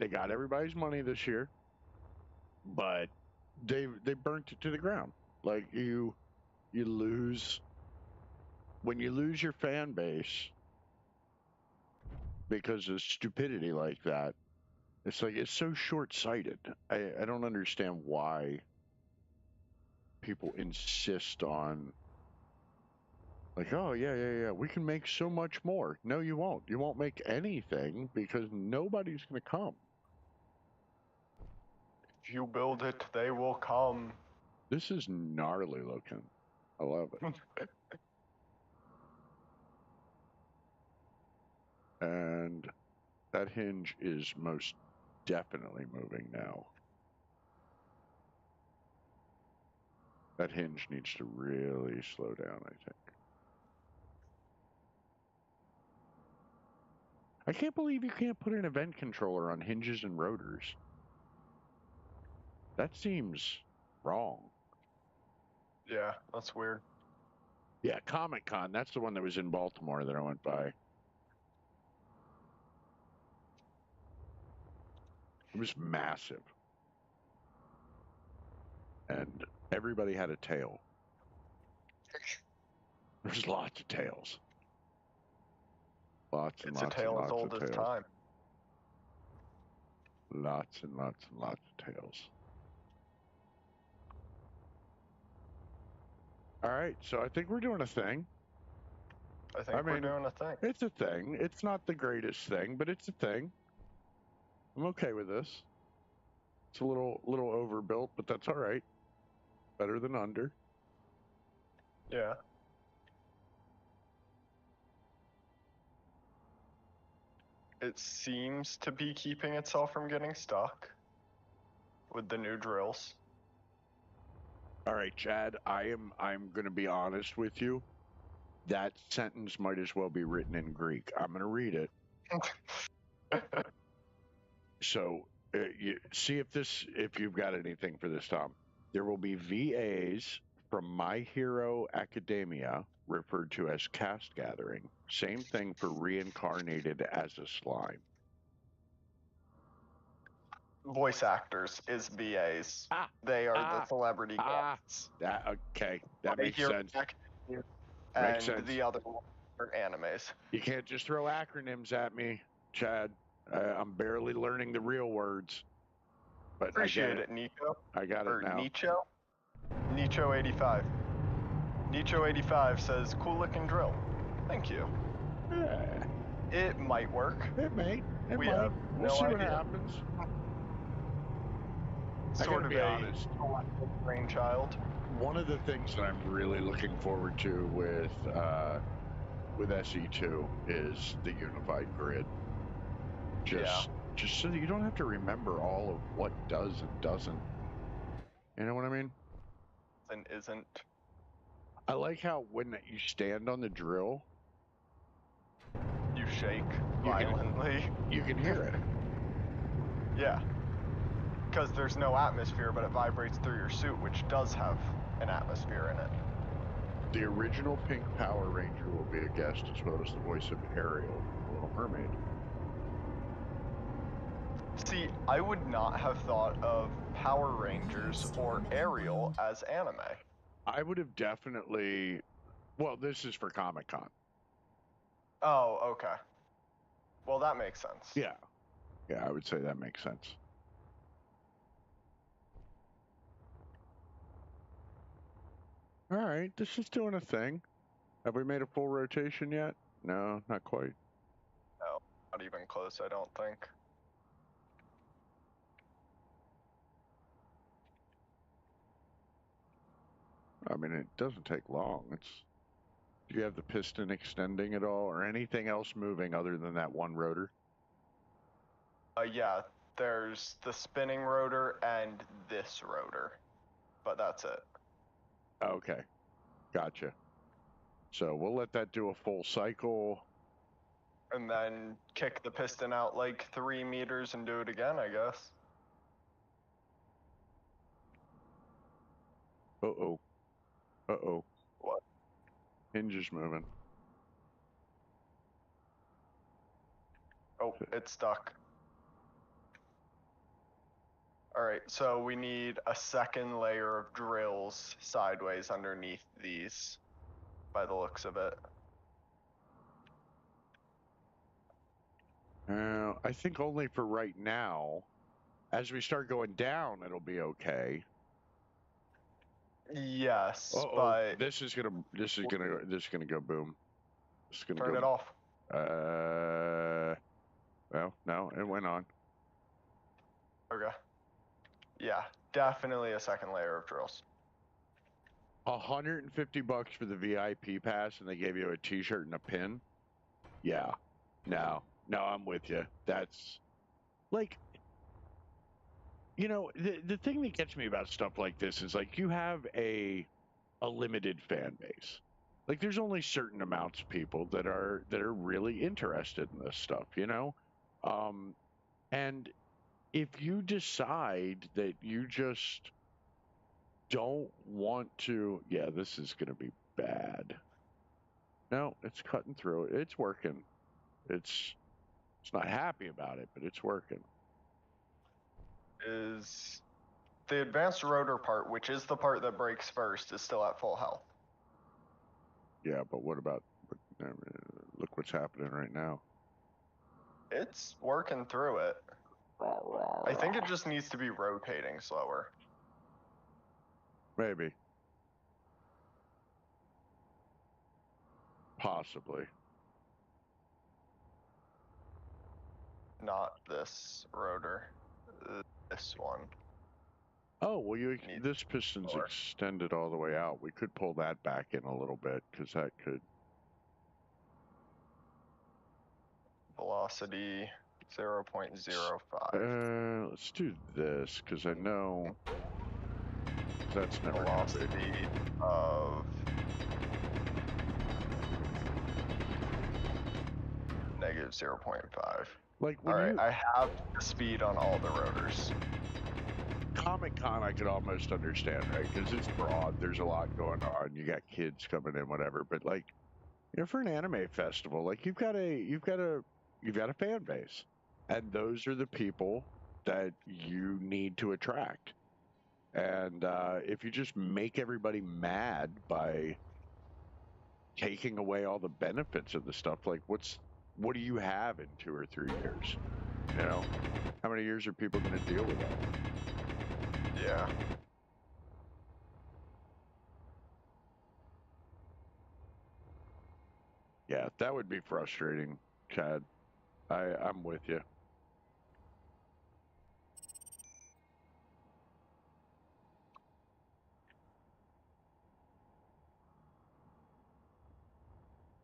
got everybody's money this year, but they burnt it to the ground. Like, you lose, when you lose your fan base because of stupidity like that, it's like, it's so short-sighted. I don't understand why people insist on, like, oh yeah, we can make so much more. No, you won't. You won't make anything because nobody's going to come. If you build it, they will come. This is gnarly looking. I love it. And that hinge is most definitely moving now. That hinge needs to really slow down, I think. I can't believe you can't put an event controller on hinges and rotors. That seems wrong. Yeah, that's weird. Yeah, Comic-Con, that's the one that was in Baltimore that I went by. It was massive. And everybody had a tail. There's lots of tails. Lots and It's lots a tale and as lots old of as tails. time. Lots and lots and lots of tails. All right, so I think we're doing a thing. I think we're doing a thing. It's a thing. It's not the greatest thing, but it's a thing. I'm okay with this. It's a little overbuilt, but that's all right. Better than under. Yeah. It seems to be keeping itself from getting stuck with the new drills. All right, Chad, I'm going to be honest with you. That sentence might as well be written in Greek. I'm going to read it. So, see if you've got anything for this, Tom. There will be VAs from My Hero Academia, referred to as Cast Gathering. Same thing for Reincarnated as a Slime. Voice actors is VAs. They are the celebrity guests. Okay, that makes sense. And Makes sense. the other one are animes. You can't just throw acronyms at me, Chad. I'm barely learning the real words. But Appreciate it, Nicho. I got it now. Nicho85. Nicho85 says, cool looking drill. Thank you. Yeah. It might work. It may. We might. have We'll no see what idea. happens. Sort of be honest. brainchild. One of the things that I'm really looking forward to with SE2 is the unified grid. Just so that you don't have to remember all of what does and doesn't. You know what I mean? and isn't. I like how when you stand on the drill, You shake You can- violently. you can hear it. Yeah. Because there's no atmosphere, but it vibrates through your suit, which does have an atmosphere in it. The original Pink Power Ranger will be a guest, as well as the voice of Ariel, Little Mermaid. See, I would not have thought of Power Rangers or Ariel as anime. I would have definitely. Well, this is for Comic-Con. Oh, okay. Well, that makes sense. Yeah. Yeah, I would say that makes sense. All right, this is doing a thing. Have we made a full rotation yet? No, not quite. No, not even close, I don't think. I mean, it doesn't take long. Do you have the piston extending at all, or anything else moving other than that one rotor? Yeah, there's the spinning rotor and this rotor, but that's it. Okay, gotcha. So we'll let that do a full cycle. And then kick the piston out like 3 meters and do it again, I guess. Uh-oh. Uh-oh. What? Hinge is moving. Oh, it's stuck. Alright, so we need a second layer of drills sideways underneath these, by the looks of it. I think only for right now. As we start going down, it'll be okay. Yes, Uh-oh. but This is gonna go boom. This is gonna turn go. it off. Well, no, it went on. Okay. Yeah, definitely a second layer of drills. $150 for the VIP pass, and they gave you a T-shirt and a pin. Yeah, no, I'm with you. That's like, the thing that gets me about stuff like this is like you have a limited fan base. Like there's only certain amounts of people that are really interested in this stuff, and if you decide that you just don't want to, yeah, this is going to be bad. No, it's cutting through it. It's working. It's not happy about it, but it's working. Is the advanced rotor part, which is the part that breaks first, is still at full health. Yeah, but what about? Look what's happening right now. It's working through it. I think it just needs to be rotating slower. Maybe. Possibly. Not this rotor. This one. Oh, well, Needs this piston's more. extended all the way out. We could pull that back in a little bit, because that could... Velocity 0.05. Let's do this, because I know that's never going to be. Velocity of negative 0.5. Like, when Alright, I have the speed on all the rotors. Comic-Con, I could almost understand, right? Because it's broad. There's a lot going on. You got kids coming in, whatever. But like, for an anime festival, like you've got a fan base, and those are the people that you need to attract. And if you just make everybody mad by taking away all the benefits of the stuff, like what do you have in 2 or 3 years? How many years are people going to deal with that? Yeah. Yeah, that would be frustrating, Chad. I'm with you.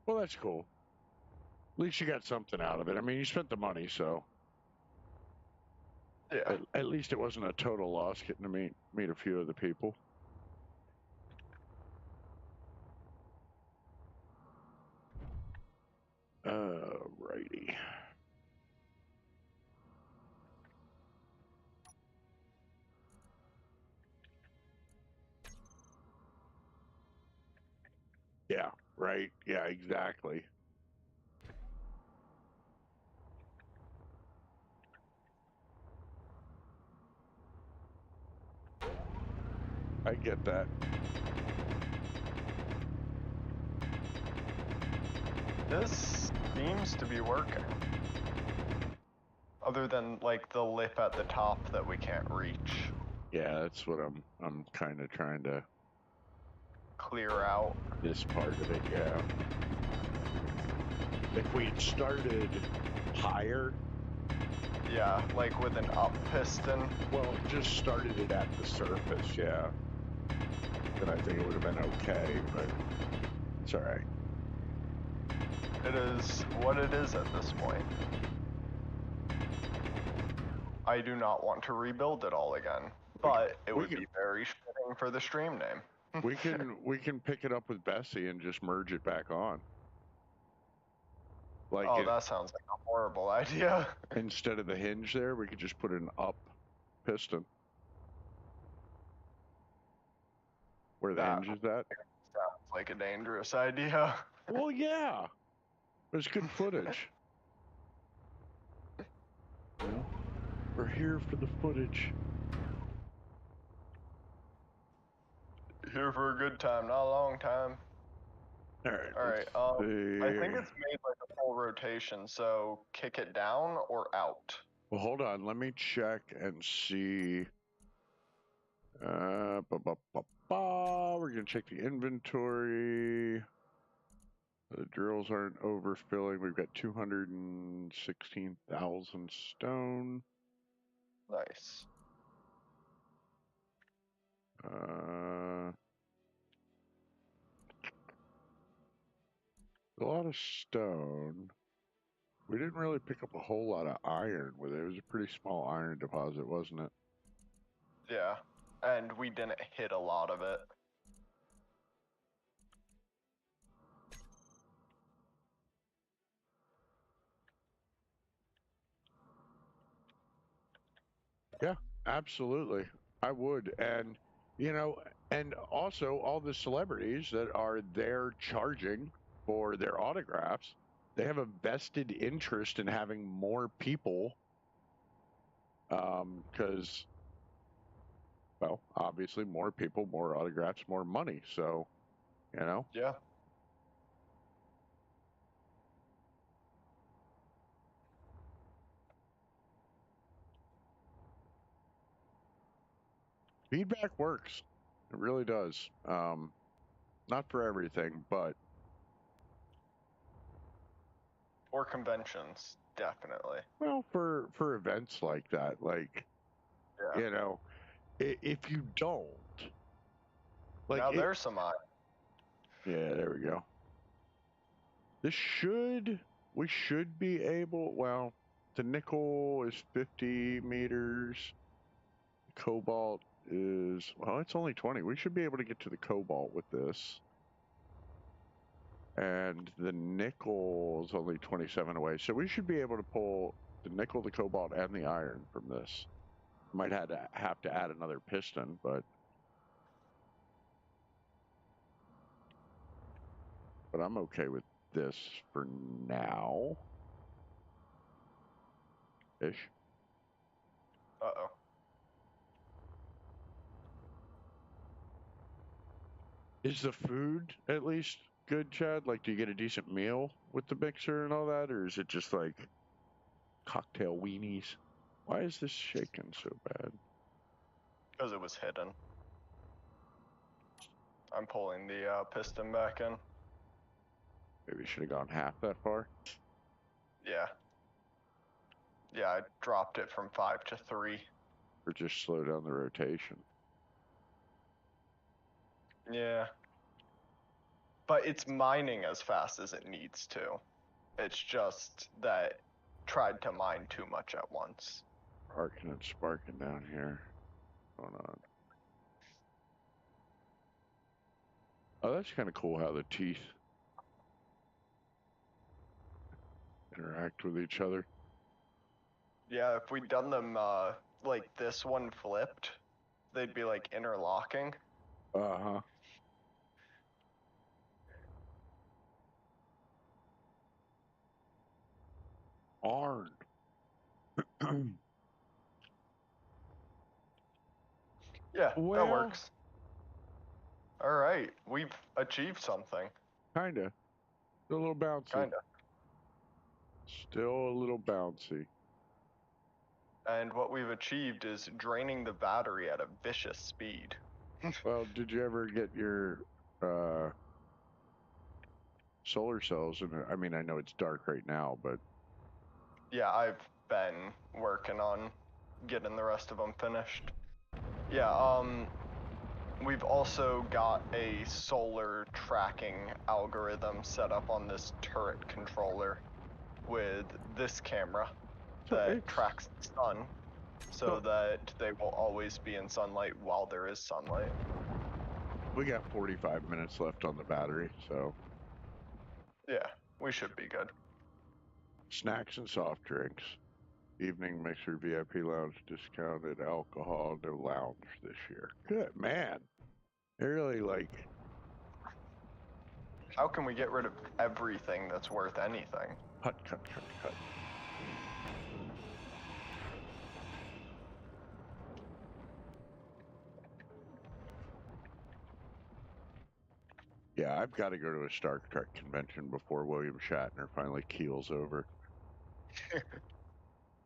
Well, that's cool. At least you got something out of it. I mean, you spent the money, so Yeah. at least it wasn't a total loss getting to meet a few of the people. Alrighty. Yeah, right. Yeah, exactly. I get that. This seems to be working. Other than like the lip at the top that we can't reach. Yeah, that's what I'm kind of trying to Clear out. this part of it, yeah. If we had started higher, Yeah, like with an up piston. well, just started it at the surface, yeah. Then I think it would have been okay, but it's all right. It is what it is at this point. I do not want to rebuild it all again, but it would be very fitting for the stream name. We can pick it up with Bessie and just merge it back on. Like Oh, that sounds like a horrible idea. instead of the hinge there, we could just put an up piston. Where the hinge is at? Sounds like a dangerous idea. Well, yeah. There's good footage. You know? We're here for the footage. Here for a good time, not a long time. All right. All right. I think it's made like a full rotation, so kick it down or out. Well, hold on. Let me check and see. We're gonna check the inventory. The drills aren't overfilling. We've got 216,000 stone. Nice. A lot of stone. We didn't really pick up a whole lot of iron with it. It was a pretty small iron deposit, wasn't it? Yeah, and we didn't hit a lot of it. Yeah, absolutely. I would. And, you know, and also all the celebrities that are there charging for their autographs, they have a vested interest in having more people. Because, well, obviously, more people, more autographs, more money. So, you know. Yeah. Feedback works. It really does. Not for everything, but Or conventions, definitely. well, for events like that, like Yeah. you know, if you don't, like Now there's some yeah, there we go. We should be able. Well, the nickel is 50 meters. Cobalt is well, it's only 20. We should be able to get to the cobalt with this. And the nickel is only 27 away. So we should be able to pull the nickel, the cobalt, and the iron from this. Might have to add another piston, but I'm okay with this for now. Ish. Uh-oh. Is the food at least good, Chad? Like, do you get a decent meal with the mixer and all that, or is it just like cocktail weenies? Why is this shaking so bad? Because it was hidden. I'm pulling the piston back in. Maybe should have gone half that far. Yeah. Yeah, I dropped it from 5 to 3. Or just slow down the rotation. Yeah. But it's mining as fast as it needs to. It's just that tried to mine too much at once. Arcing and sparking down here. What's going on? Oh, that's kind of cool how the teeth interact with each other. Yeah, if we'd done them like this one flipped, they'd be like interlocking. Uh-huh. Arn. Yeah, that Well- works. All right, we've achieved something. Kinda. Still a little bouncy. Kinda. Still a little bouncy. And what we've achieved is draining the battery at a vicious speed. Well, did you ever get your solar cells? And I mean, I know it's dark right now, but Yeah, I've been working on getting the rest of them finished. Yeah, we've also got a solar tracking algorithm set up on this turret controller with this camera So that it's- tracks the sun so So- that they will always be in sunlight while there is sunlight. we got 45 minutes left on the battery, so Yeah, we should be good. snacks and soft drinks. Evening Mixer VIP Lounge discounted alcohol, no lounge this year. Good man. They really like How can we get rid of everything that's worth anything? cut. Yeah, I've got to go to a Star Trek convention before William Shatner finally keels over.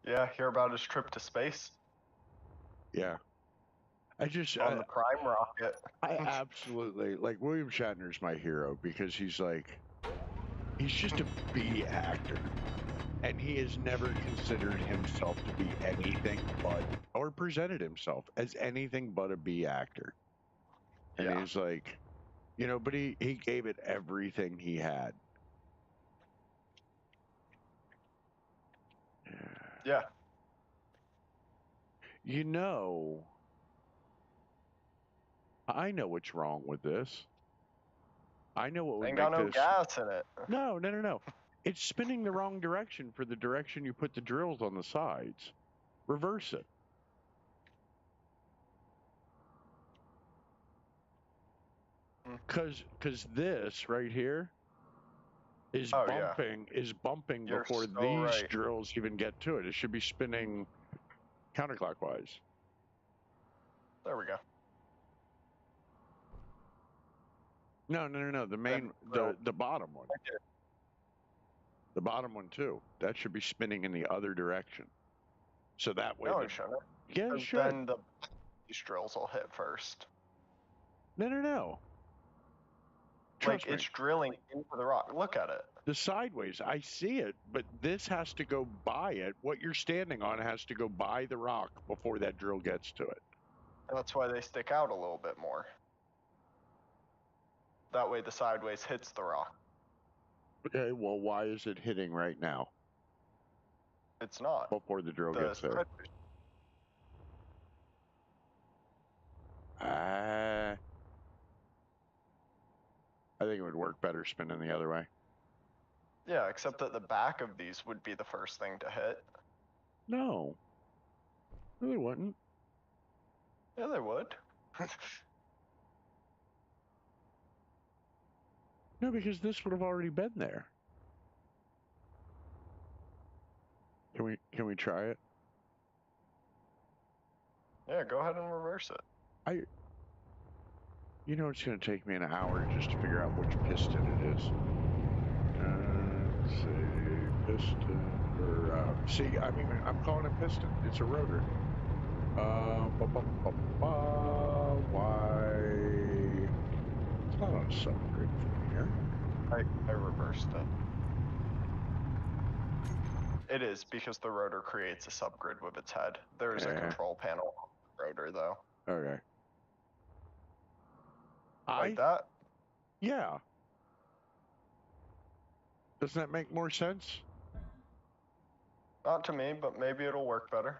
Yeah, hear about his trip to space Yeah. I just, on the Prime rocket. I absolutely, like, William Shatner's my hero because he's just a B actor. And he has never considered himself to be anything but, or presented himself as anything but a B actor. And Yeah. he's like, but he gave it everything he had. Yeah. I know what's wrong with this. I know what would Ain't make got no this. gas in it. No. It's spinning the wrong direction for the direction you put the drills on the sides. Reverse it. Cause this right here is Oh, yeah. bumping You're before so these right. drills even get to it. It should be spinning counterclockwise. There we go. No. The main, well, the bottom one. Right there. The bottom one too. That should be spinning in the other direction. So that way. No, it shouldn't. Yeah, it 'Cause should. then these drills will hit first. No. Like Trust me. it's drilling into the rock. Look at it. The sideways, I see it, but this has to go by it. What you're standing on has to go by the rock before that drill gets to it. That's why they stick out a little bit more. That way the sideways hits the rock. Okay, well, why is it hitting right now It's not. before the drill The gets there? spread- I think it would work better spinning the other way. Yeah, except that the back of these would be the first thing to hit. No. Really wouldn't. Yeah, they would. No, because this would have already been there. Can we try it? Yeah, go ahead and reverse it. It's going to take me an hour just to figure out which piston it is. Let's see, piston, or, I'm calling it piston. It's a rotor. Why? It's not on a subgrid from here. I reversed it. It is because the rotor creates a subgrid with its head. There is a Okay. control panel on the rotor, though. Okay. Like that? Yeah. Doesn't that make more sense? Not to me, but maybe it'll work better.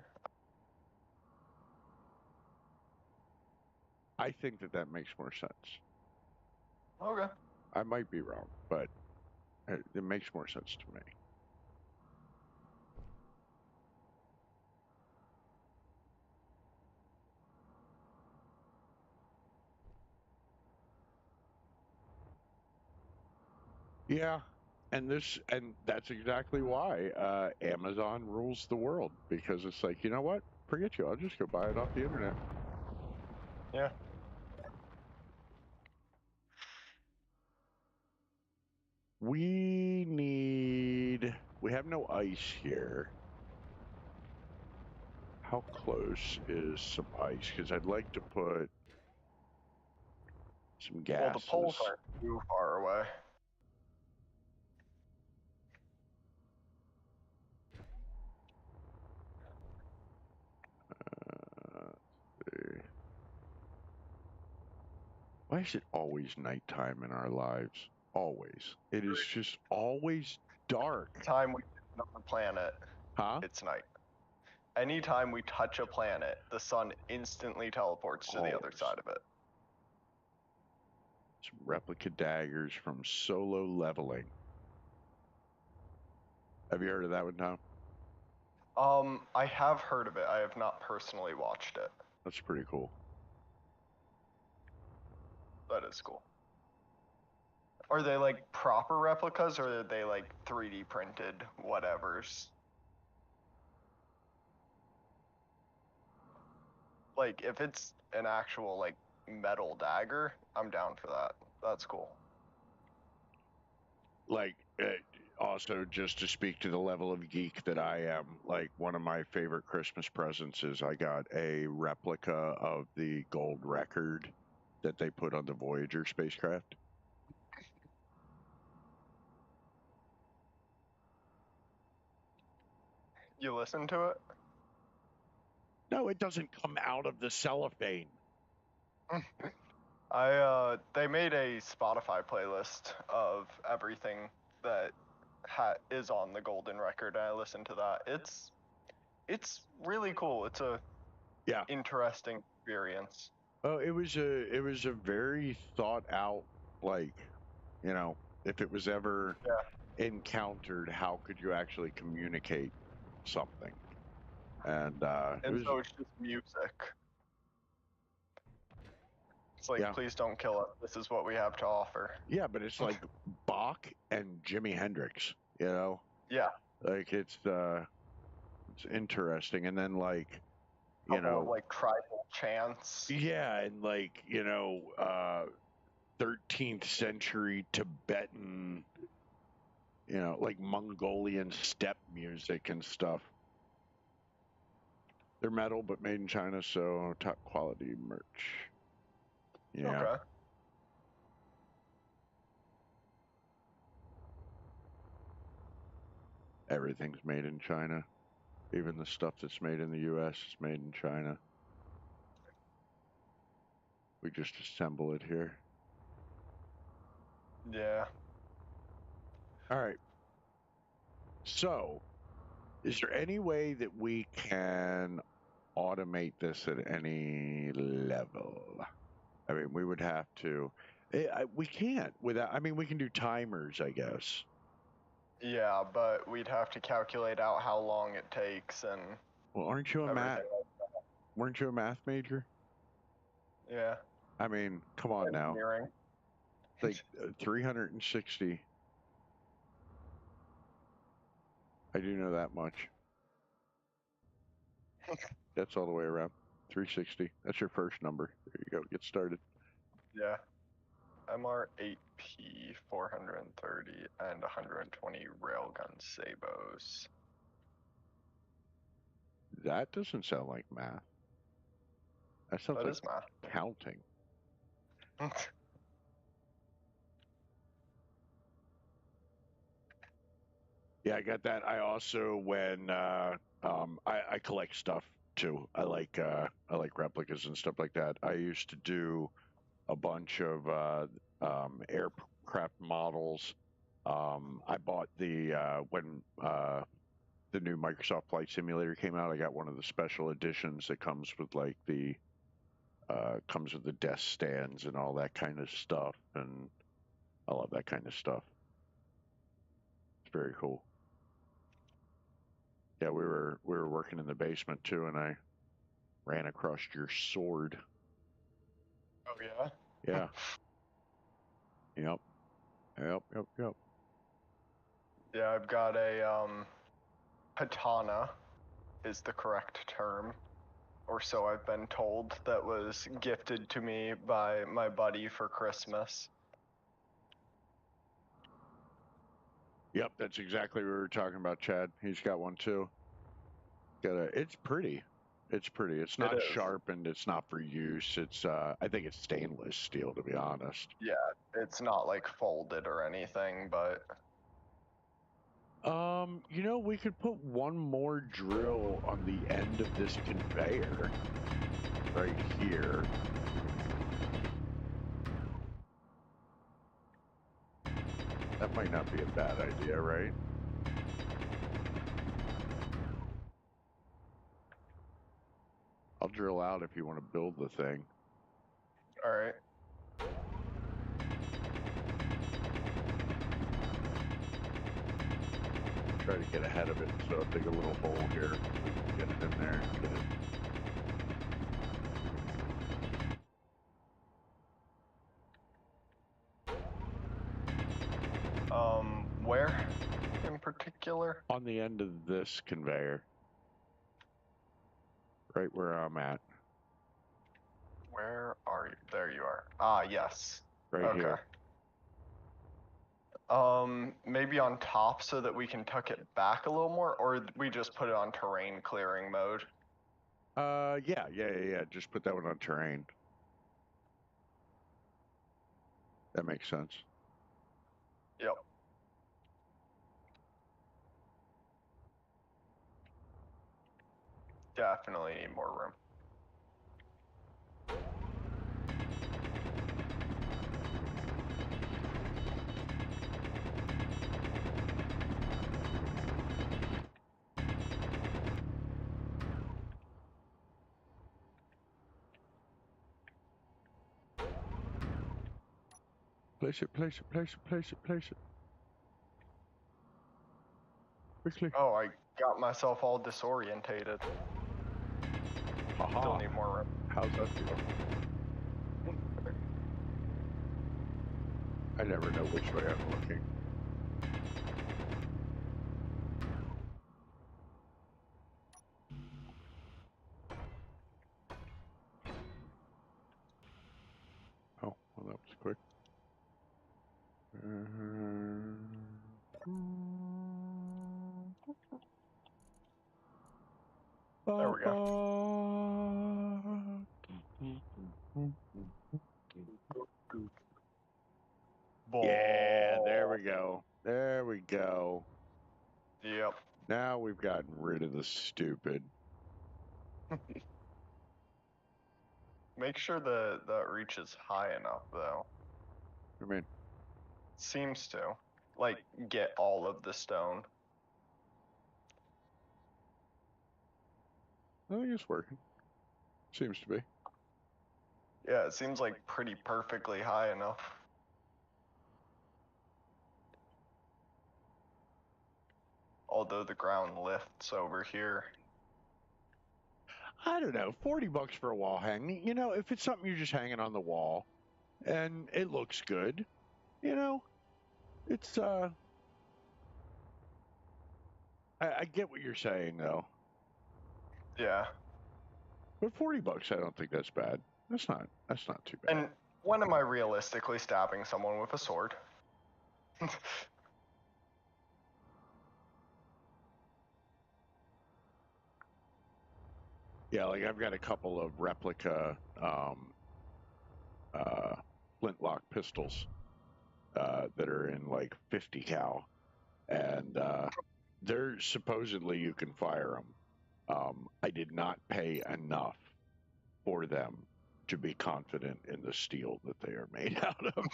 I think that makes more sense. Okay. I might be wrong, but it makes more sense to me. Yeah, and that's exactly why Amazon rules the world, because it's like, you know what? Forget you. I'll just go buy it off the internet. Yeah. We have no ice here. How close is some ice? Because I'd like to put some Well, gases. the poles aren't too far away. See. Why is it always nighttime in our lives? Always. It is just always dark. Time we get on the planet, Huh? it's night. Anytime we touch a planet, the sun instantly teleports to the other Always. side of it. Some replica daggers from Solo Leveling. Have you heard of that one, Tom? I have heard of it. I have not personally watched it. That's pretty cool. That is cool. Are they like proper replicas, or are they like 3D printed whatevers? Like, if it's an actual like metal dagger, I'm down for that. That's cool. Like, also, just to speak to the level of geek that I am, like, one of my favorite Christmas presents is I got a replica of the gold record that they put on the Voyager spacecraft. You listen to it? No, it doesn't come out of the cellophane. They made a Spotify playlist of everything that is on the golden record, and I listened to that. It's really cool. It's a Yeah. interesting experience. Oh, it was a very thought out, like, you know, if it was ever encountered, how could you actually communicate something? And it And was, so it's just music. It's like, yeah. please don't kill us. This is what we have to offer. Yeah, but it's like Bach and Jimi Hendrix, you know? Yeah. Like it's interesting. And then like, you Couple of know, like tribal chants. yeah, and like, 13th century Tibetan, like Mongolian steppe music and stuff. They're metal but made in China, so top quality merch. Yeah. Okay. Everything's made in China. Even the stuff that's made in the US is made in China. We just assemble it here. Yeah. All right. So, is there any way that we can automate this at any level? I mean, we would have to. We can't without. I mean, we can do timers, I guess. Yeah, but we'd have to calculate out how long it takes and Well, aren't you a math? everything. Weren't you a math major? Yeah. I mean, come on now. Engineering. Like 360. I do know that much. That's all the way around. 360. That's your first number. There you go. Get started. Yeah. MR8P 430 and 120 railgun sabos. That doesn't sound like math. That sounds That like is math. counting. Yeah, I got that. I also I collect stuff too. I like replicas and stuff like that. I used to do a bunch of aircraft models. I bought when the new Microsoft Flight Simulator came out. I got one of the special editions that comes with like comes with the desk stands and all that kind of stuff, and I love that kind of stuff. It's very cool. Yeah, we were working in the basement too, and I ran across your sword. Oh yeah. Yeah. Yep. Yep. Yep. Yep. Yeah, I've got a katana is the correct term, or so I've been told, that was gifted to me by my buddy for Christmas. Yep, that's exactly what we were talking about, Chad. He's got one too. It's pretty. It's pretty. It's not is. sharpened. It's not for use. It's I think it's stainless steel, to be honest. Yeah, it's not like folded or anything, but You know, we could put one more drill on the end of this conveyor right here. That might not be a bad idea, right? I'll drill out if you want to build the thing. all right. Try to get ahead of it, so I'll dig a little hole here so we can get it in there. Get it. Where in particular? On the end of this conveyor. Right where I'm at. Where are you? There you are. Ah, yes. Right Okay. here. Maybe on top so that we can tuck it back a little more, or we just put it on terrain clearing mode? Yeah. Just put that one on terrain. That makes sense. Yep. Definitely need more room. Place it. Quickly. Oh, I got myself all disorientated. Still Haha. need more room. How's that feel? I never know which way I'm looking. Oh, well, that was quick. There we go. Yeah, there we go. There we go. Yep. Now we've gotten rid of the stupid. Make sure that reaches high enough, though. I mean, Seems to. Like, get all of the stone. I think it's working. Seems to be. Yeah, it seems like pretty perfectly high enough. Although the ground lifts over here. I don't know, $40 for a wall hang. You know, if it's something you're just hanging on the wall and it looks good, you know, it's I get what you're saying though. Yeah. But $40, I don't think that's bad. That's not too bad. And when am I realistically stabbing someone with a sword? Yeah, like I've got a couple of replica flintlock pistols that are in like 50 cal, and they're supposedly you can fire them. I did not pay enough for them to be confident in the steel that they are made out of.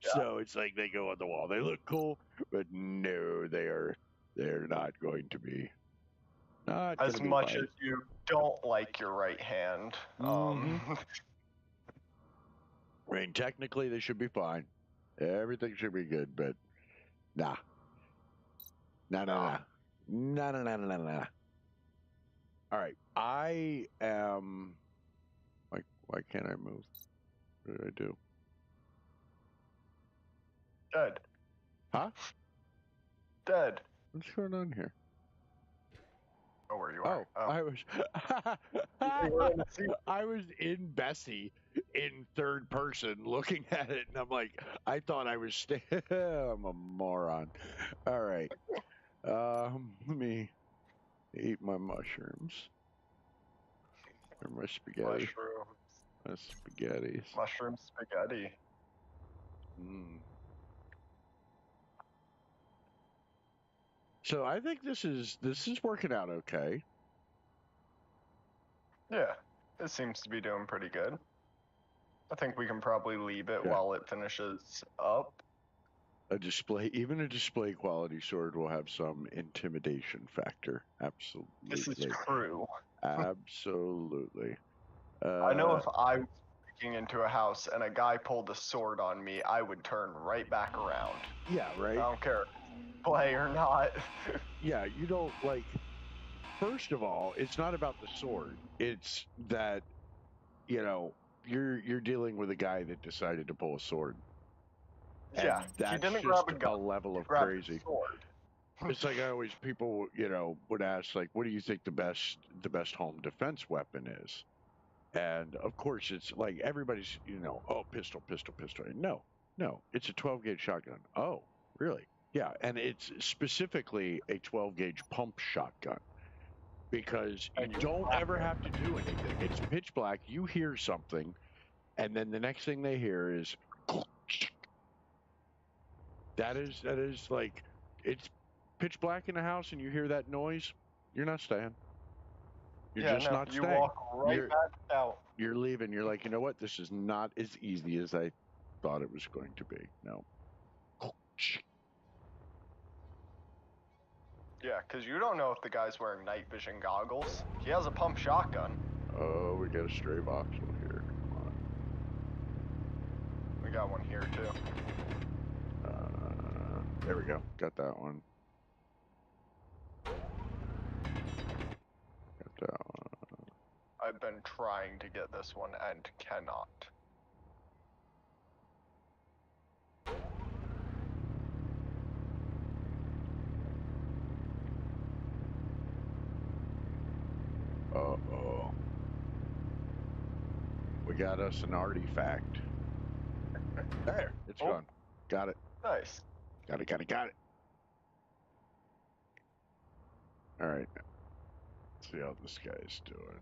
So it's like they go on the wall. They look cool, but no, they're not going to be. Not As gonna be much fine. as you don't like your right hand. I mean, technically they should be fine. Everything should be good, but nah. Nah. All right, I am. Like, why can't I move? What did I do? Good. Huh? Dead. What's going on here? Oh, where you Oh, are. I was You were in a seat. I was in Bessie in third person looking at it, and I'm like, I thought I was I'm a moron. All right. Let me eat my mushrooms or my spaghetti. My spaghettis. Mushroom spaghetti. Mm. So I think this is working out okay. Yeah, it seems to be doing pretty good. I think we can probably leave it Yeah. while it finishes up. Even a display quality sword will have some intimidation factor. Absolutely. This is true. Absolutely. I know if I was breaking into a house and a guy pulled a sword on me, I would turn right back around. Yeah, I right? don't care if it's play or not. Yeah, you don't like. First of all, it's not about the sword. It's that you're dealing with a guy that decided to pull a sword. Yeah, And he that's didn't grab just a gun. a level He of grabbed a crazy. sword. It's like people would ask, like, what do you think the best home defense weapon is? And of course, it's like everybody's, oh, pistol, pistol, pistol. And no, it's a 12 gauge shotgun. Oh, really? Yeah. And it's specifically a 12 gauge pump shotgun because you And you don't crack ever it. have to do anything. It's pitch black. You hear something, and then the next thing they hear is that is like, it's pitch black in the house and you hear that noise, you're not staying. You're Yeah, just no, not you staying. walk right back out. You're leaving. You're like, you know what? This is not as easy as I thought it was going to be. No. Yeah, because you don't know if the guy's wearing night vision goggles. He has a pump shotgun. Oh, we got a stray voxel here. Come on. We got one here, too. There we go. Got that one. Got that one. I've been trying to get this one and cannot. Uh-oh. We got us an artifact. There. It's gone. Got it. Nice. Got it. All right. Let's see how this guy's doing.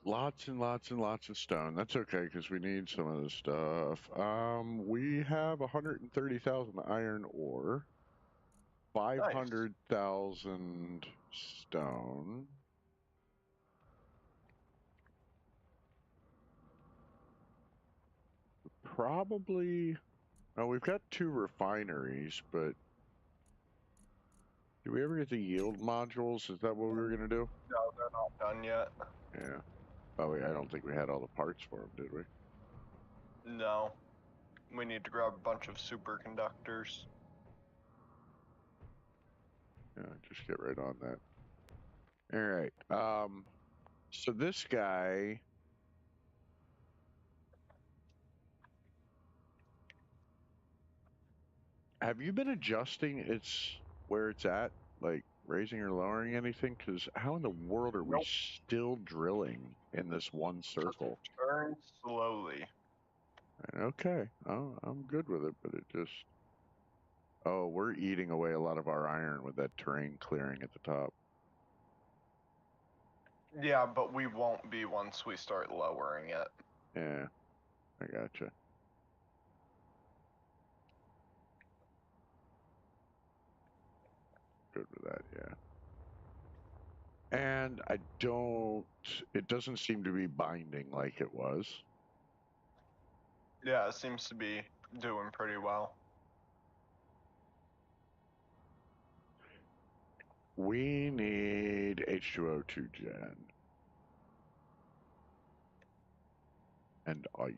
Lots and lots and lots of stone. That's okay because we need some of this stuff. We have 130,000 iron ore, 500,000 stone. Probably. Oh, we've got 2 refineries, but did we ever get the yield modules? Is that what we were gonna do? No, they're not done yet. Yeah. Oh, I don't think we had all the parts for them, did we? No. We need to grab a bunch of superconductors. Yeah, just get right on that. All right. So this guy. Have you been adjusting where it's at, like raising or lowering anything? Because how in the world are we Nope. still drilling in this one circle? Turn slowly. Okay, oh, I'm good with it, but it just. Oh, we're eating away a lot of our iron with that terrain clearing at the top. Yeah, but we won't be once we start lowering it. Yeah, I gotcha. Good with that, yeah. And it doesn't seem to be binding like it was. Yeah, it seems to be doing pretty well. We need H2O2 gen. And ice.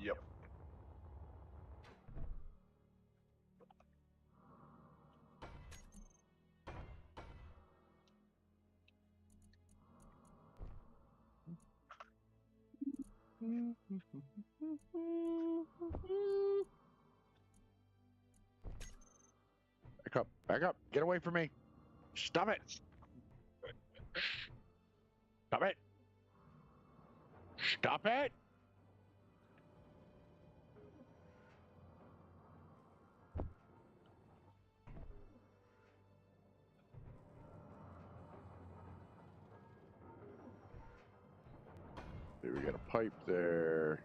Yep. Back up. Back up. Get away from me. Stop it. Stop it. Stop it. Okay, we got a pipe there.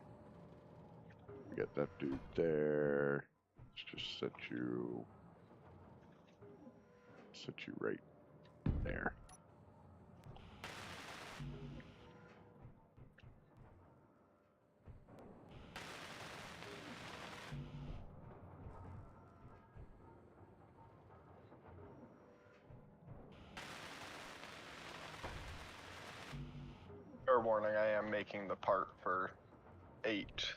We got that dude there. Let's just set you right there. Fair warning, I am making the part for 8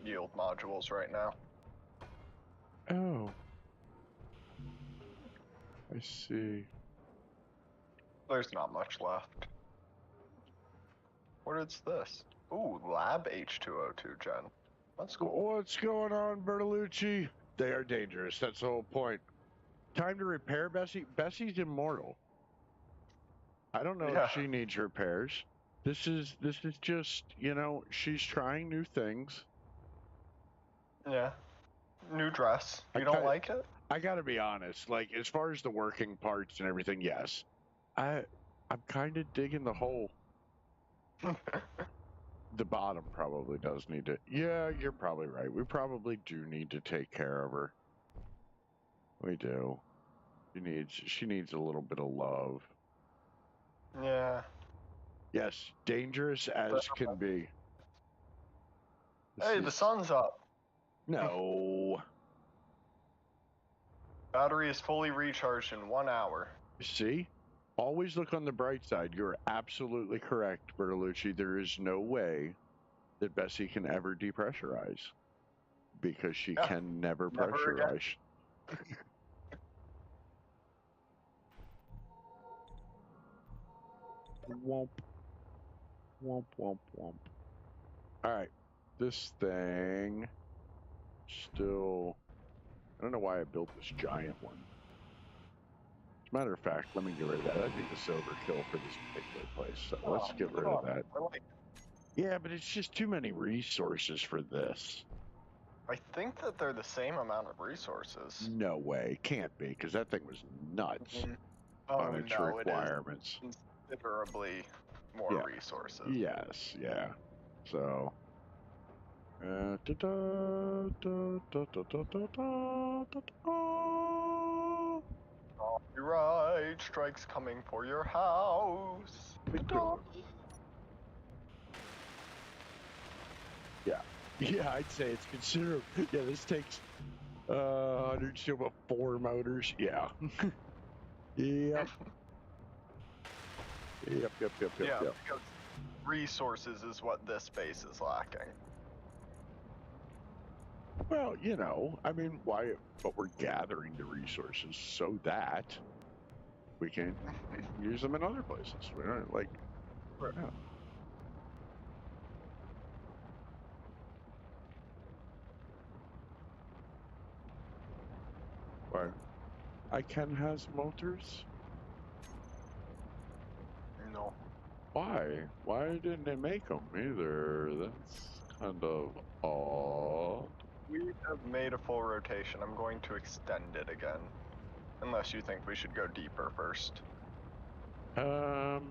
yield modules right now. Oh. I see. There's not much left. What is this? Ooh, Lab H2O2 gen. That's cool. What's going on, Bertolucci? They are dangerous. That's the whole point. Time to repair Bessie. Bessie's immortal. I don't know if she needs repairs. This is just, you know, she's trying new things. Yeah. New dress. You don't like it? I gotta be honest, like, as far as the working parts and everything, yes. I'm kind of digging the hole. The bottom probably does need to. Yeah, you're probably right. We probably do need to take care of her. We do. She needs a little bit of love. Yeah. Yes, dangerous as can be. Hey, the sun's up. No. Battery is fully recharged in 1 hour. See? Always look on the bright side. You're absolutely correct, Bertolucci. There is no way that Bessie can ever depressurize. Because she can never pressurize. Womp. Womp, womp, womp. Alright. This thing still... I don't know why I built this giant one. As a matter of fact, let me get rid of that. I think it's overkill for this particular place. So let's get rid of that. Yeah, but it's just too many resources for this. I think that they're the same amount of resources. No way. Can't be, because that thing was nuts on its requirements. It is considerably more resources. Yes, yeah. So... Copyright strikes coming for your house. Yeah, I'd say it's considerable. Yeah, this takes 104 motors. Yeah. Yep. Yep. Yeah, because resources is what this base is lacking. Well, you know, I mean, why? But we're gathering the resources so that we can use them in other places. We're not like, yeah. Why? ICANN has motors? No. Why? Why didn't they make them either? That's kind of odd. We have made a full rotation. I'm going to extend it again. Unless you think we should go deeper first. No,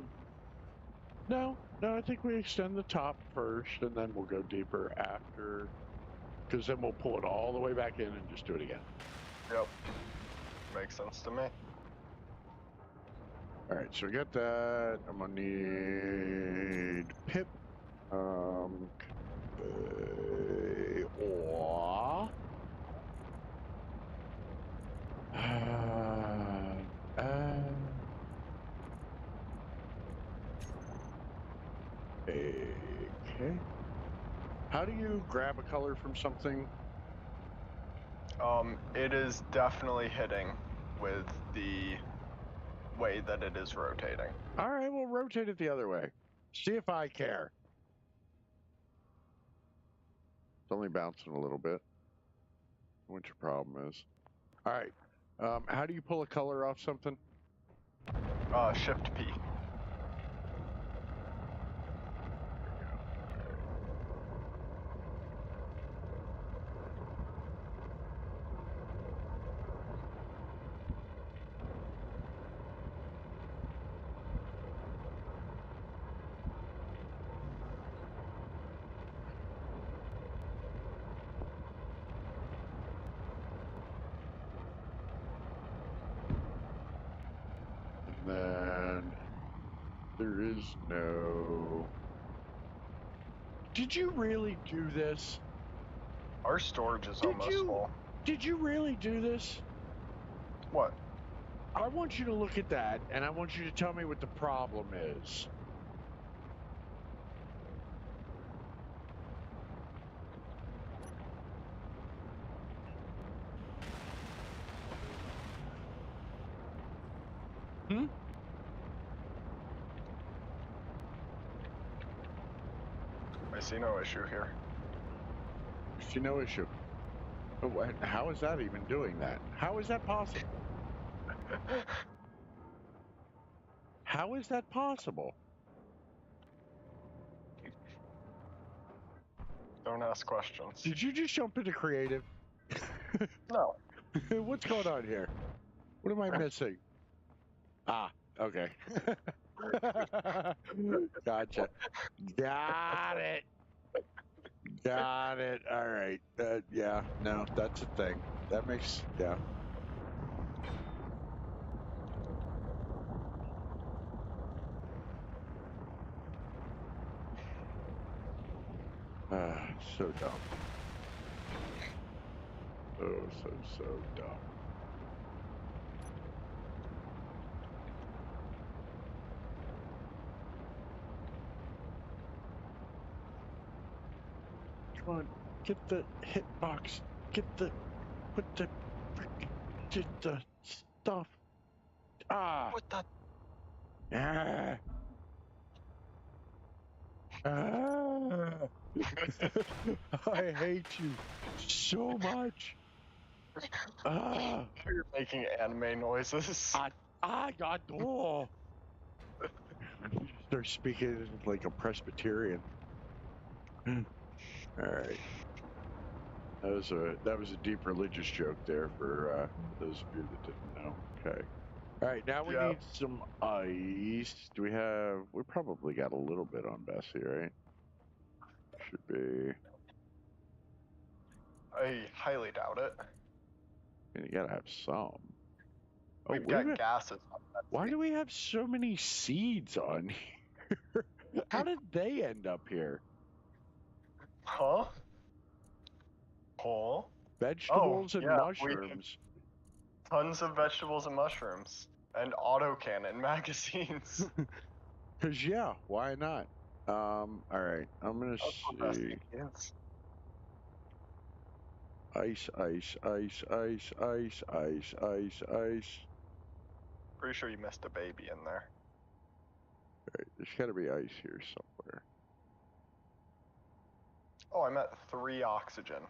I think we extend the top first and then we'll go deeper after. Because then we'll pull it all the way back in and just do it again. Yep. Makes sense to me. Alright, so we got that. I'm gonna need Pip. Okay. How do you grab a color from something? It is definitely hitting with the way that it is rotating. All right, we'll rotate it the other way. See if I care. only bouncing a little bit. What your problem is. All right. How do you pull a color off something? Shift P. And then there is no. Did you really do this? Our storage is Did almost you- full. Did you really do this? What? I want you to look at that, and I want you to tell me what the problem is. Hmm? I see no issue here. See no issue. Oh, how is that even doing that? How is that possible? How is that possible? Don't ask questions. Did you just jump into creative? No. What's going on here? What am I missing? Ah, okay. Gotcha. Got it. Got it. All right. Yeah, no, that's a thing. That makes, yeah. So dumb. So dumb. Come on, get the hitbox. Get the stuff. Ah. What the? Ah. Ah. I hate you so much. Ah. You're making anime noises. I got oh. Start speaking like a Presbyterian. All right. That was a deep religious joke there for those of you that didn't know. Okay. All right, now we Yeah. need some ice. Do we have? We probably got a little bit on Bessie, right? Should be. I highly doubt it. I mean, you gotta have some. Oh, We've wait a got minute. gases. Why do we have so many seeds on here? How did they end up here? Huh? Huh? Vegetables and yeah, mushrooms. Tons of vegetables and mushrooms. And autocannon magazines. Cause yeah, why not? All right, I'm gonna That's what best see. is. Ice, ice, ice, ice, ice, ice, ice, ice. Pretty sure you missed a baby in there. Alright, there's gotta be ice here somewhere. Oh, I'm at 3 oxygen.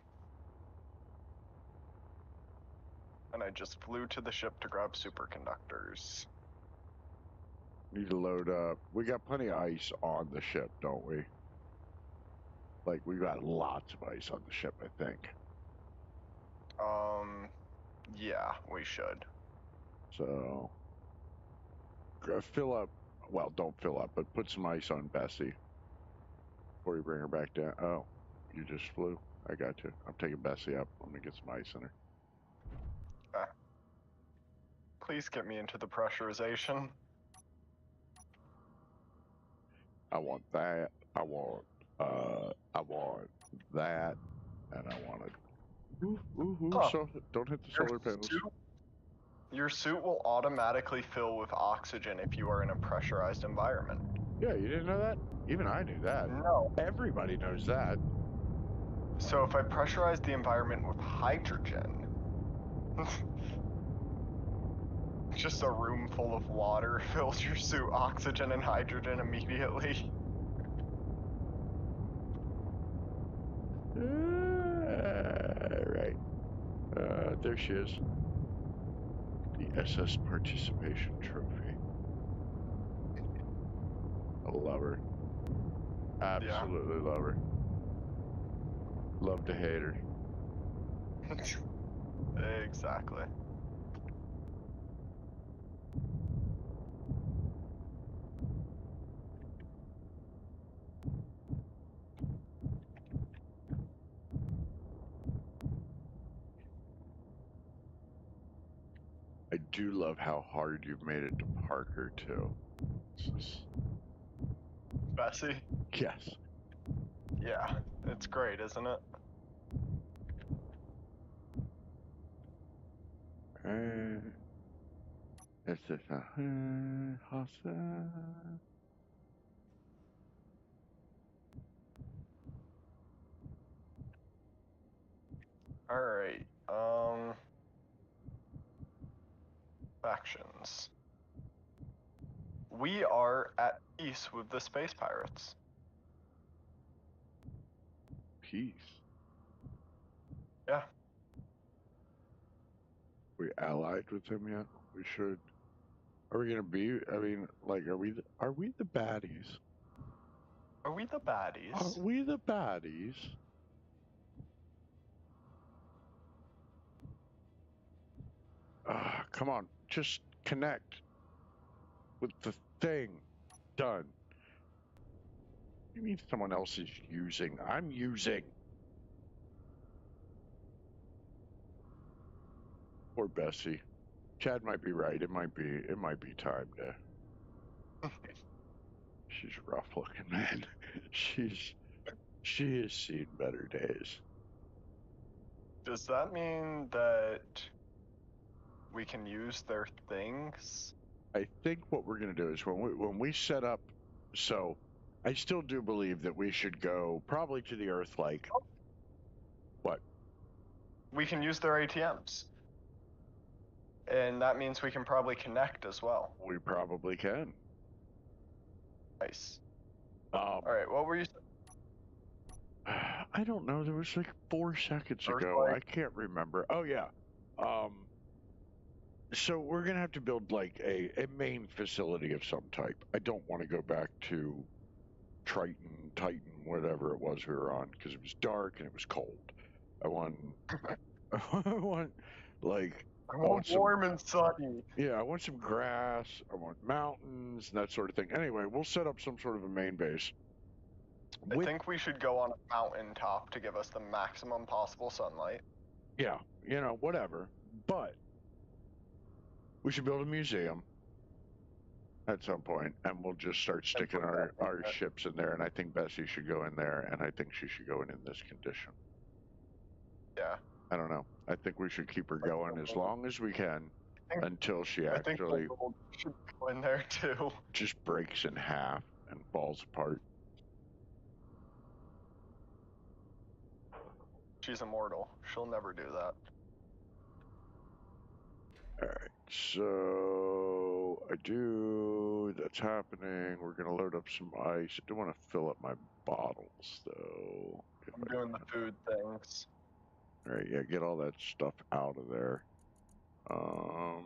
And I just flew to the ship to grab superconductors. Need to load up. We got plenty of ice on the ship, don't we? Like, we got lots of ice on the ship, I think. Yeah, we should. So, fill up. Well, don't fill up, but put some ice on Bessie before you bring her back down. Oh, you just flew. I got you. I'm taking Bessie up. I'm gonna get some ice in her. Please get me into the pressurization. I want that. I want that, and I want it. Huh. So don't hit the solar panels. Your suit will automatically fill with oxygen if you are in a pressurized environment. Yeah, you didn't know that? Even I knew that. No. Everybody knows that. So if I pressurize the environment with hydrogen, just a room full of water fills your suit oxygen and hydrogen immediately. There she is. The SS Participation Trophy. I love her. Absolutely love her. Love to hate her. Exactly. I do love how hard you've made it to Parker, too. Bessie? Yes. Yeah, it's great, isn't it? It's just a Hassan. Alright, factions. We are at peace with the space pirates. Peace. Yeah. We allied with him yet? We should. Are we gonna be? I mean, like, are we the baddies? Are we the Are baddies? we the baddies? Come on, just connect with the thing. Done. You mean someone else is using? I'm using. Poor Bessie. Chad might be right. It might be time to. She's rough looking, man. She has seen better days. Does that mean that we can use their things? I think what we're gonna do is when we set up. So, I still do believe that we should go probably to the Earth. Like, what? We can use their ATMs. And that means we can probably connect as well. We probably can. Nice. Alright, what were you I don't know. There was like 4 seconds Earth ago. like- I can't remember. Oh yeah. So we're gonna have to build like a main facility of some type. I don't want to go back to Titan, whatever it was we were on, because it was dark and it was cold. I want, I want like, I want warm and sunny. yeah, I want some grass. I want mountains and that sort of thing. Anyway, we'll set up some sort of a main base. I think we should go on a mountaintop to give us the maximum possible sunlight. Yeah, whatever. But we should build a museum at some point, and we'll just start sticking our ships in there. And I think Bessie should go in there, and I think she should go in this condition. Yeah. I don't know. I think we should keep her going as long as we can until she I think actually the gold should go in there too. just breaks in half and falls apart. She's immortal. She'll never do that. Alright, so that's happening. We're gonna load up some ice. I do want to fill up my bottles though. I'm doing the food things. Alright, yeah, get all that stuff out of there. Oh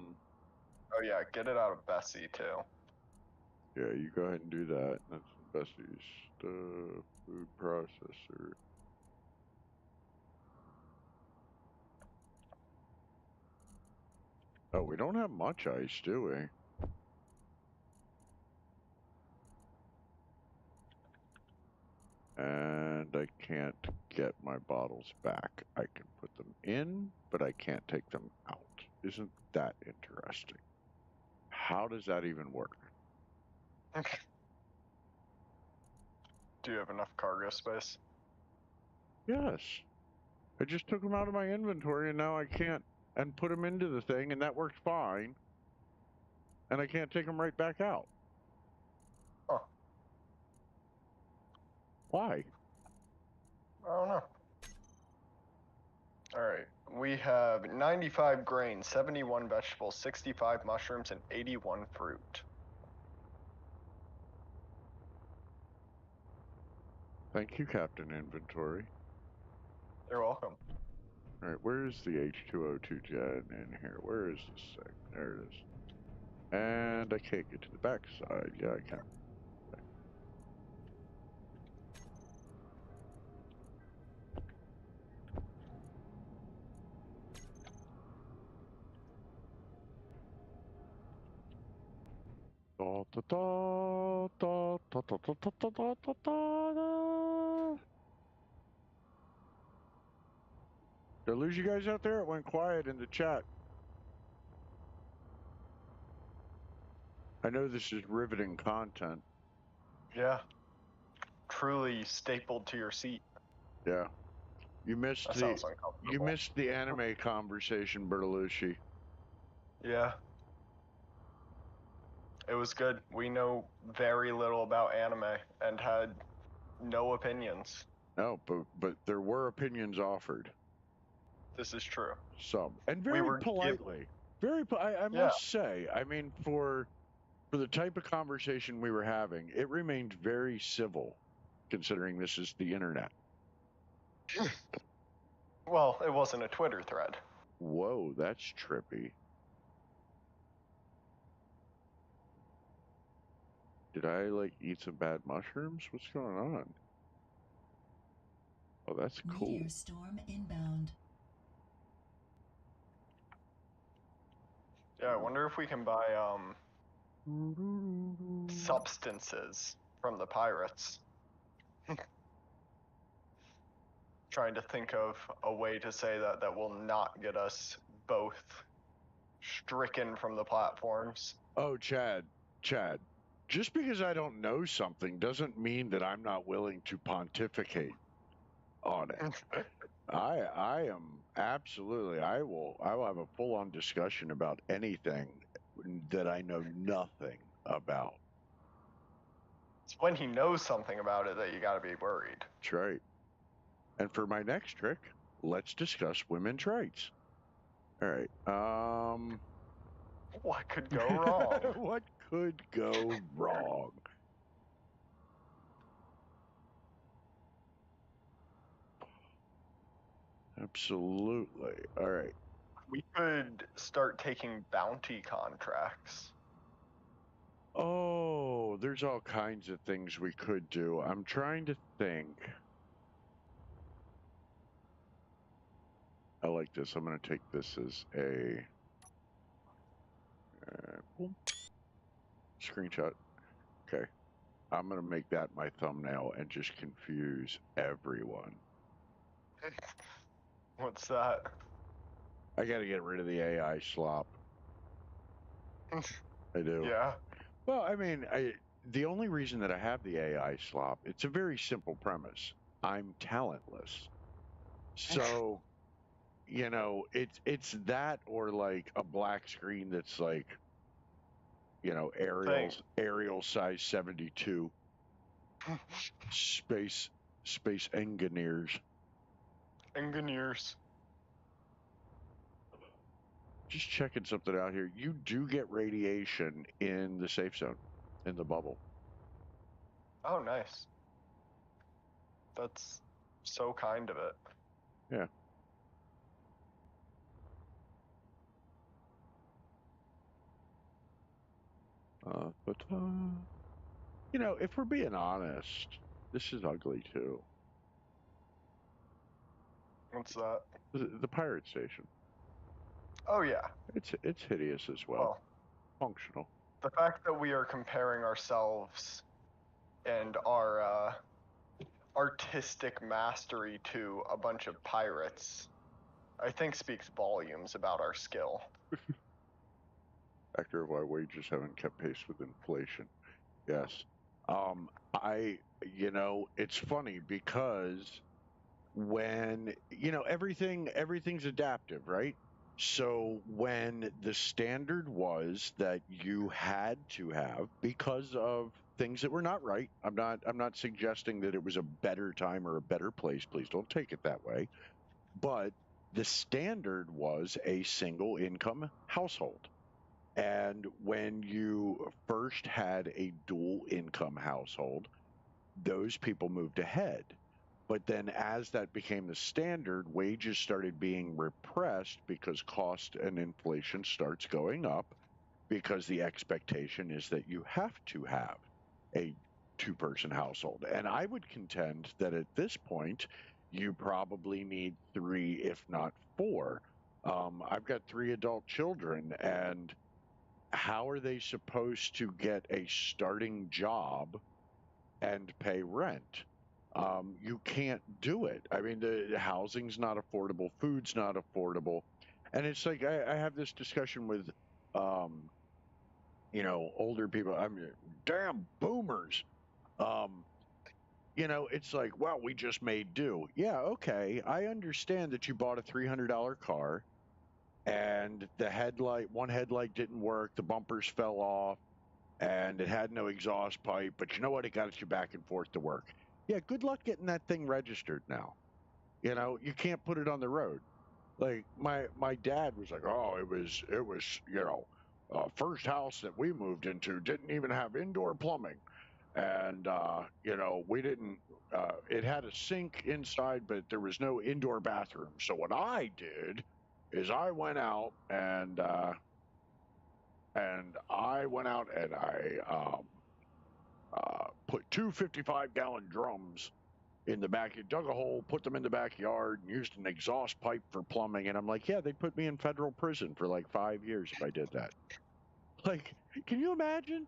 yeah, get it out of Bessie too. Yeah, you go ahead and do that. That's Bessie's stuff, food processor. Oh, we don't have much ice, do we? And I can't get my bottles back. I can put them in, but I can't take them out. Isn't that interesting? How does that even work? Do you have enough cargo space? Yes. I just took them out of my inventory and now I can't, and put them into the thing, and that worked fine. And I can't take them right back out. Huh. Why? I don't know. Alright, we have 95 grain, 71 vegetables, 65 mushrooms, and 81 fruit. Thank you, Captain Inventory. You're welcome. All right, where's the H2O2 gen in here? Where is this thing? There it is. And I can't get to the back side. Yeah, I can. Da, da, da, da, da, da, da, da, da, da, da, da. Did I lose you guys out there? It went quiet in the chat. I know this is riveting content. Yeah. Truly stapled to your seat. Yeah. You missed That the sounds uncomfortable. you missed the anime conversation, Bertolucci. Yeah. It was good. We know very little about anime and had no opinions. No, but there were opinions offered. This is true. Some, and We very were politely. I Yeah. must say, I mean, for the type of conversation we were having, it remained very civil, considering this is the internet. Well, it wasn't a Twitter thread. Whoa, that's trippy. Did I like eat some bad mushrooms? What's going on? Oh, that's cool. Meteor storm inbound. Yeah, I wonder if we can buy substances from the pirates. Trying to think of a way to say that will not get us both stricken from the platforms. Oh, Chad, just because I don't know something doesn't mean that I'm not willing to pontificate on it. I am absolutely. I will have a full on discussion about anything that I know nothing about. It's when he knows something about it that you gotta be worried. That's right. And for my next trick, let's discuss women's rights. All right. What could go wrong? What could go wrong? Absolutely. All right. We could start taking bounty contracts. Oh, there's all kinds of things we could do. I'm trying to think. I like this. I'm going to take this as a boom, screenshot. Okay. I'm going to make that my thumbnail and just confuse everyone. What's that? I got to get rid of the AI slop. I do. Yeah. Well, I mean, the only reason that I have the AI slop, it's a very simple premise. I'm talentless. So, you know, it's that or like a black screen that's like, you know, Arial size 72 space engineers. Engineers. Just checking something out here. You do get radiation in the safe zone, in the bubble. Oh, nice. That's so kind of it. Yeah. But you know, if we're being honest, this is ugly too. What's that? The pirate station. Oh yeah. It's hideous as well. Well, Functional. the fact that we are comparing ourselves and our artistic mastery to a bunch of pirates, I think speaks volumes about our skill. Factor of why wages haven't kept pace with inflation. Yes. You know, it's funny because when, you know, everything's adaptive, right? So when the standard was that you had to have, because of things that were not right, I'm not suggesting that it was a better time or a better place, please don't take it that way, but the standard was a single income household. And when you first had a dual income household, those people moved ahead. But then as that became the standard, wages started being repressed because cost and inflation starts going up because the expectation is that you have to have a two-person household. And I would contend that at this point, you probably need three, if not four. I've got three adult children, and how are they supposed to get a starting job and pay rent? You can't do it. I mean, the housing's not affordable, food's not affordable. And it's like I have this discussion with, older people. I mean, damn boomers. It's like, well, we just made do. Yeah, okay. I understand that you bought a $300 car and one headlight didn't work, the bumpers fell off, and it had no exhaust pipe, but you know what? It got you back and forth to work. Yeah, good luck getting that thing registered now. You can't put it on the road. Like my dad was like, oh, it was first house that we moved into didn't even have indoor plumbing, and we didn't. It had a sink inside, but there was no indoor bathroom. So what I did is I went out and I put two 55-gallon drums in the back. Dug a hole, put them in the backyard, and used an exhaust pipe for plumbing. And I'm like, yeah, they'd put me in federal prison for like 5 years if I did that. Like, can you imagine?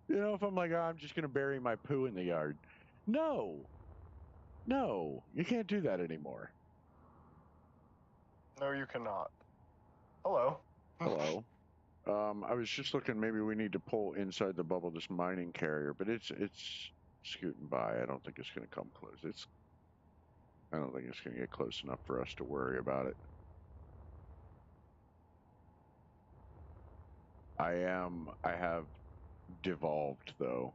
If I'm like, oh, I'm just going to bury my poo in the yard. No, you can't do that anymore. No, you cannot. Hello. Hello. I was just looking, maybe we need to pull inside the bubble this mining carrier, but it's scooting by. I don't think it's going to come close. I don't think it's going to get close enough for us to worry about it. I have devolved, though,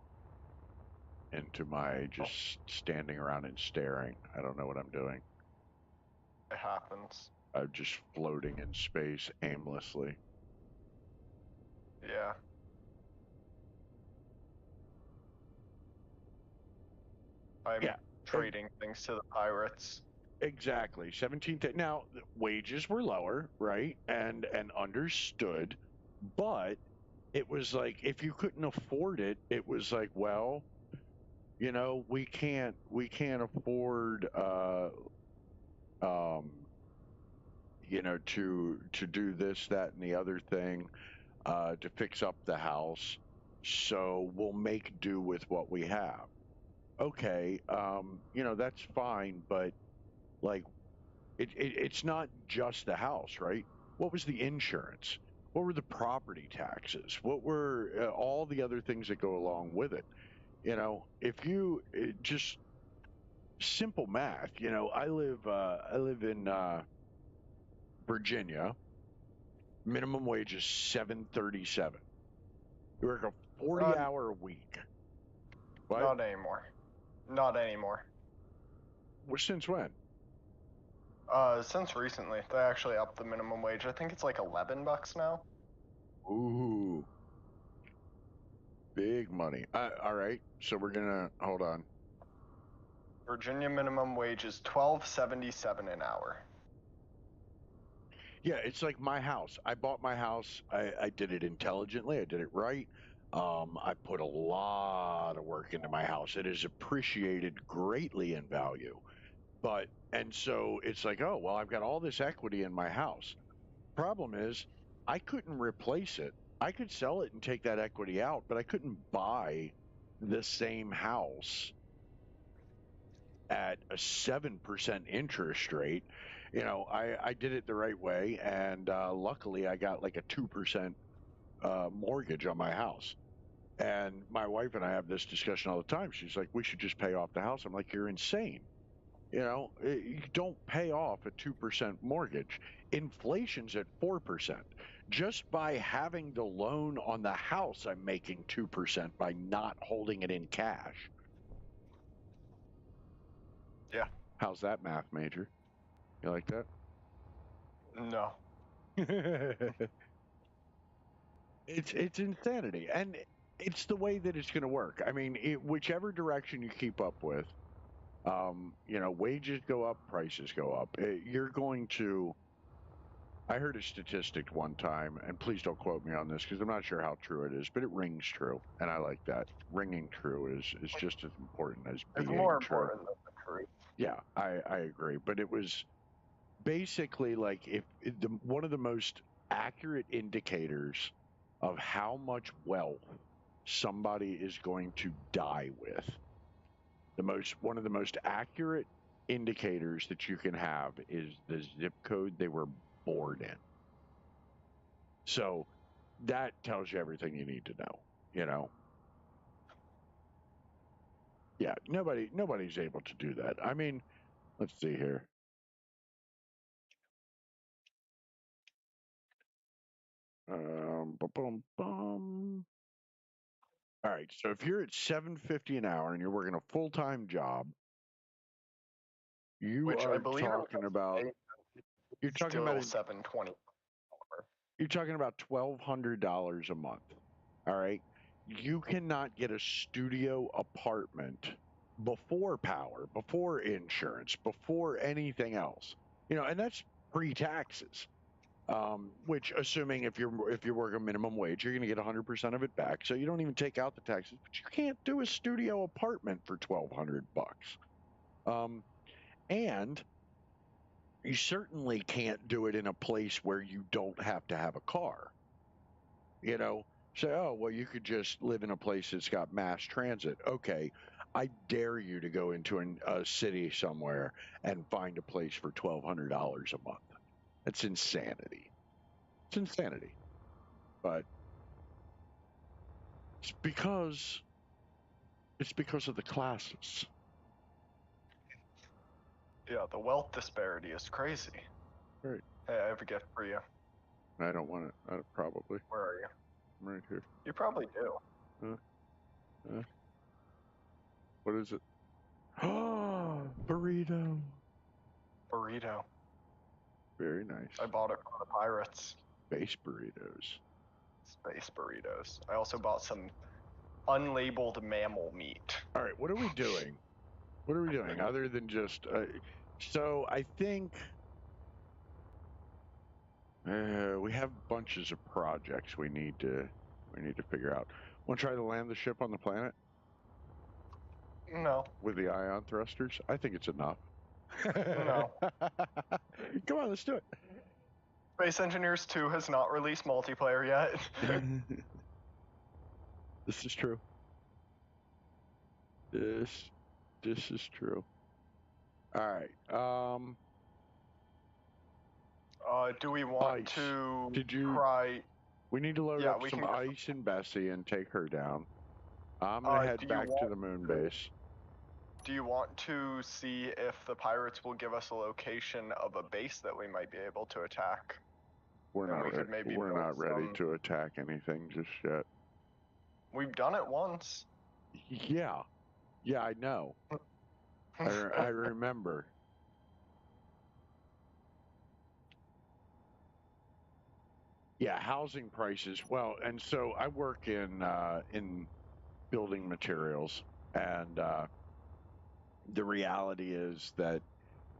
into my just standing around and staring. I don't know what I'm doing. It happens. I'm just floating in space aimlessly. Yeah. I'm trading things to the pirates. Exactly. 17th. Now, wages were lower, right? And understood, but it was like if you couldn't afford it, it was like, well, we can't afford to do this, that, and the other thing to fix up the house. So we'll make do with what we have. Okay, that's fine, but like it's not just the house, right? What was the insurance? What were the property taxes? What were all the other things that go along with it? If you just simple math, I live in Virginia. Minimum wage is $7.37. You work a 40-hour week. What? Not anymore. Not anymore. Well, since when? Since recently, they actually upped the minimum wage. I think it's like $11 now. Ooh, big money. All right, so we're gonna hold on. Virginia minimum wage is $12.77 an hour. Yeah, it's like my house. I bought my house. I did it intelligently. I did it right. I put a lot of work into my house. It is appreciated greatly in value. And so it's like, oh, well, I've got all this equity in my house. Problem is, I couldn't replace it. I could sell it and take that equity out, but I couldn't buy the same house at a 7% interest rate. I did it the right way, and luckily I got like a 2% mortgage on my house. And my wife and I have this discussion all the time. She's like, we should just pay off the house. I'm like, you're insane. You don't pay off a 2% mortgage. Inflation's at 4%. Just by having the loan on the house, I'm making 2% by not holding it in cash. Yeah. How's that math, Major? You like that? No. It's insanity, and it's the way that it's going to work. I mean, whichever direction you keep up with, You know, wages go up, prices go up. You're going to. I heard a statistic one time, and please don't quote me on this because I'm not sure how true it is, but it rings true, and I like that. Ringing true is just as important as It's being more true. important than the truth. Yeah, I agree. But it was basically like one of the most accurate indicators of how much wealth somebody is going to die with. One of the most accurate indicators that you can have is the zip code they were born in. So that tells you everything you need to know, you know. Yeah, nobody's able to do that. I mean, let's see here. Boom, boom. All right, so if you're at $7.50 an hour and you're working a full-time job, you Which I are believe talking about you're talking about still $7.20. you're talking about $1,200 a month. All right, you cannot get a studio apartment before power, before insurance, before anything else. You know, and that's pre-taxes. Which, assuming if you're working minimum wage, you're going to get 100% of it back. So you don't even take out the taxes. But you can't do a studio apartment for $1,200. And you certainly can't do it in a place where you don't have to have a car. You know, say, oh, well, you could just live in a place that's got mass transit. Okay, I dare you to go into a city somewhere and find a place for $1,200 a month. That's insanity. It's insanity. But it's because of the classes. Yeah, the wealth disparity is crazy. Right. Hey, I have a gift for you. I don't want it. Probably. Where are you? I'm right here. You probably do. What is it? Burrito. Burrito. Very nice. I bought it from the pirates. Space burritos. Space burritos. I also bought some unlabeled mammal meat. All right, what are we doing? What are we doing other than just? So I think we have bunches of projects we need to figure out. Want to try to land the ship on the planet No. with the ion thrusters? I think it's enough. No. Come on, let's do it. Space Engineers 2 has not released multiplayer yet. This is true. This is true. All right. Do we want Ice. to Did you- try? We need to load Yeah, up we some can go- ice in Bessie and take her down. I'm gonna head do you back to want the moon to- base. Do you want to see if the pirates will give us a location of a base that we might be able to attack? We're Then not we could ready. maybe We're build not ready some- to attack anything just yet. We've done it once. Yeah, I know. I remember. Yeah, housing prices. Well, and so I work in building materials, and the reality is that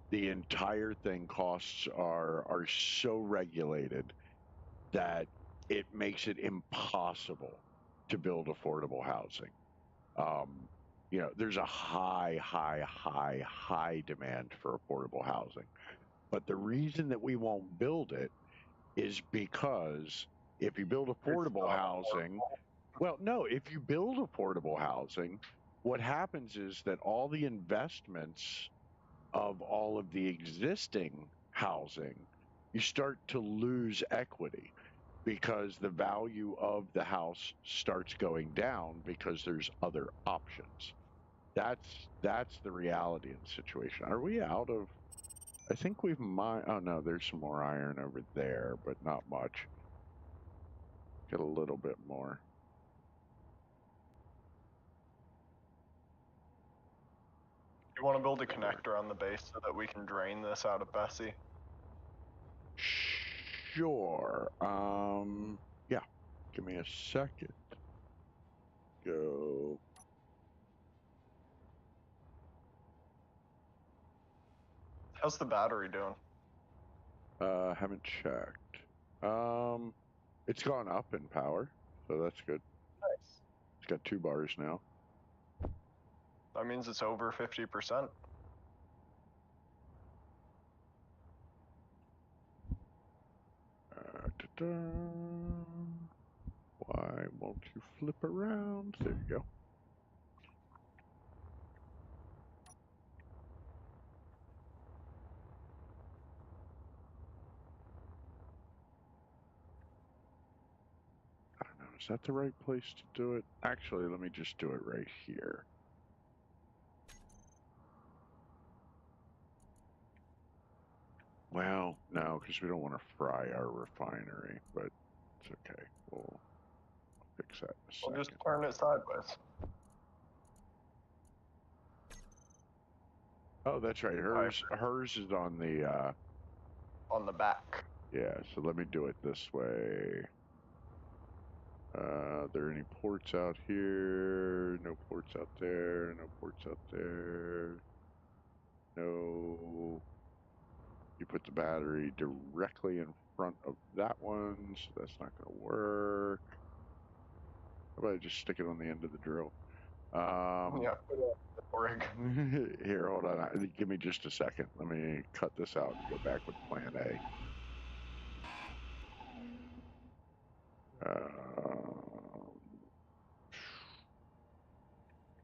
the entire thing costs are so regulated that it makes it impossible to build affordable housing. You know, there's a high demand for affordable housing. But the reason that we won't build it is because if you build affordable housing, well, no, if you build affordable housing, what happens is that all the investments of all of the existing housing, you start to lose equity because the value of the house starts going down because there's other options. That's the reality of the situation. Are we out of? I think we've Oh no, there's some more iron over there, but not much. Get a little bit more. You want to build a connector on the base so that we can drain this out of Bessie? Sure. Yeah. Give me a second. Go. How's the battery doing? Haven't checked. It's gone up in power, so that's good. Nice. It's got 2 bars now. That means it's over 50%. Ta-da. Why won't you flip around? There you go. I don't know, is that the right place to do it? Actually, let me just do it right here. Well, no, because we don't want to fry our refinery, but it's okay. We'll fix that in a second. We'll just turn it sideways. Oh, that's right. Hers is on the On the back. yeah, so let me do it this way. There any ports out here? No ports out there. No ports out there. No. You put the battery directly in front of that one, so that's not going to work. How about I just stick it on the end of the drill? Yeah, put it on the rig. Here, hold on. Give me just a second. Let me cut this out and go back with plan A.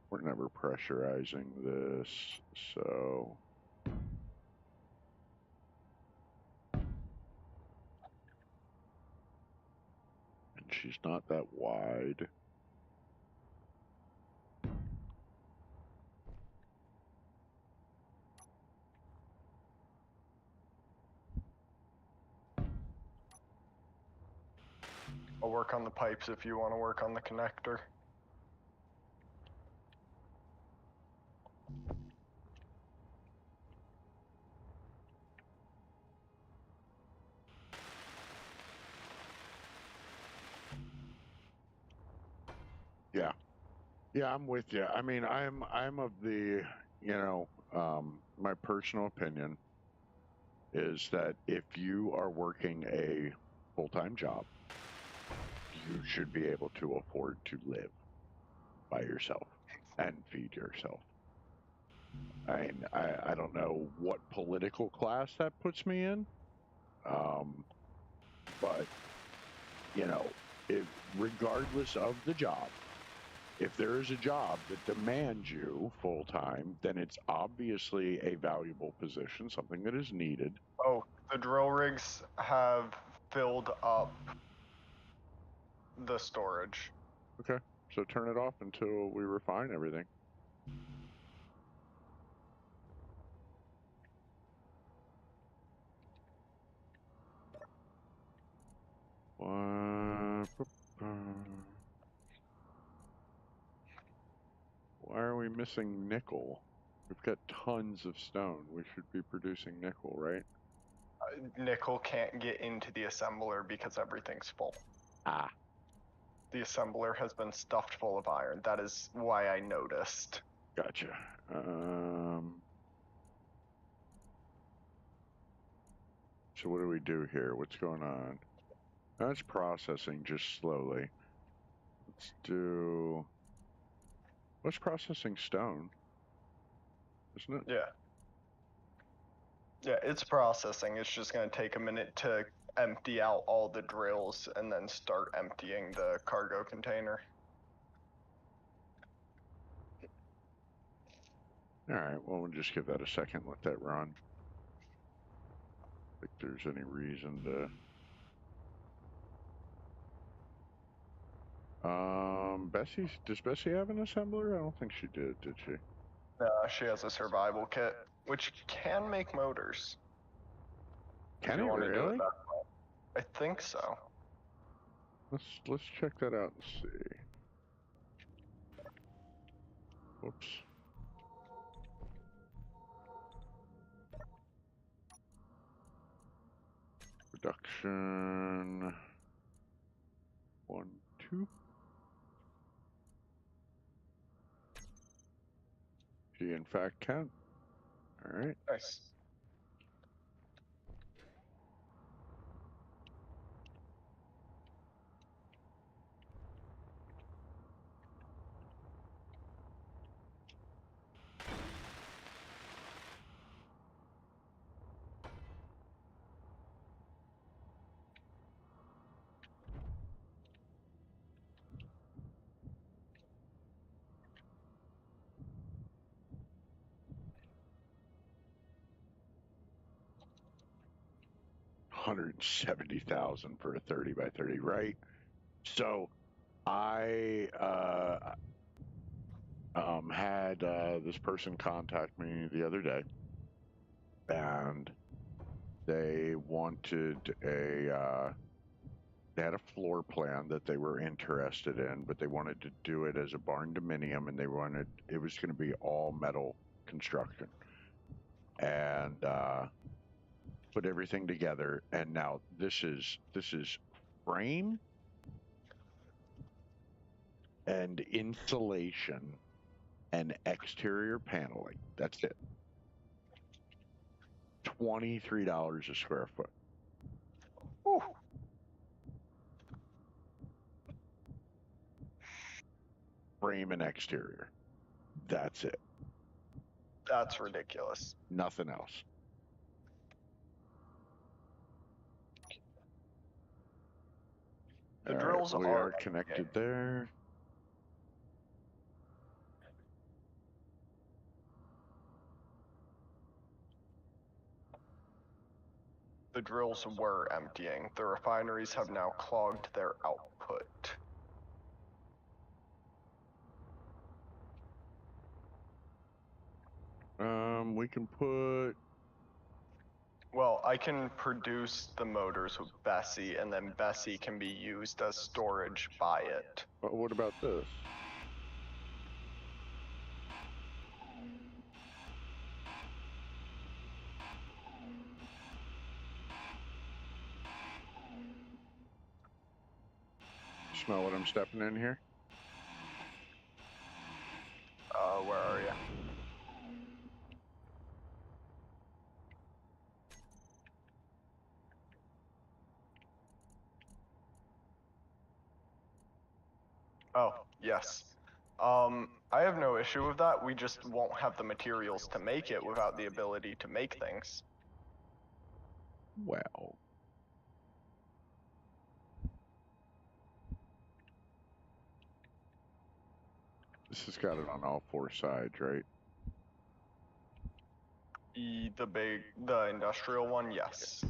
We're never pressurizing this, so... And she's not that wide. I'll work on the pipes if you want to work on the connector. Yeah. Yeah, I'm with you. I mean, I'm of the, my personal opinion is that if you are working a full-time job, you should be able to afford to live by yourself and feed yourself. I mean, I don't know what political class that puts me in, but, regardless of the job, if there is a job that demands you full-time, then it's obviously a valuable position, something that is needed. Oh, the drill rigs have filled up the storage. Okay, so turn it off until we refine everything. Why are we missing nickel? We've got tons of stone. We should be producing nickel, right? Nickel can't get into the assembler because everything's full. Ah. The assembler has been stuffed full of iron. That is why I noticed. Gotcha. So what do we do here? What's going on? That's processing just slowly. Let's do... What's processing stone? Isn't it? Yeah. Yeah, it's processing. It's just going to take a minute to empty out all the drills and then start emptying the cargo container. Alright, well, we'll just give that a second, let that run. If there's any reason to... does Bessie have an assembler? I don't think she did she? She has a survival kit, which can make motors. Can it really? I think so. Let's check that out and see. Whoops. Production 1, 2. She in fact can. All right. Nice. $170,000 for a 30 by 30, right? So I had this person contact me the other day, and they wanted they had a floor plan that they were interested in, but they wanted to do it as a barn dominium, and it was going to be all metal construction, and put everything together. And now this is frame and insulation and exterior paneling. That's it. $23 a square foot. Whew. Frame and exterior. That's it. That's ridiculous. Nothing else. The All right, drills we are are connected there. The drills were emptying. The refineries have now clogged their output. We can put. Well, I can produce the motors with Bessie, and then Bessie can be used as storage by it. But what about this? Smell what I'm stepping in here? Where are you? Oh, yes. I have no issue with that. We just won't have the materials to make it without the ability to make things. Well. This has got it on all four sides, right? The industrial one, yes.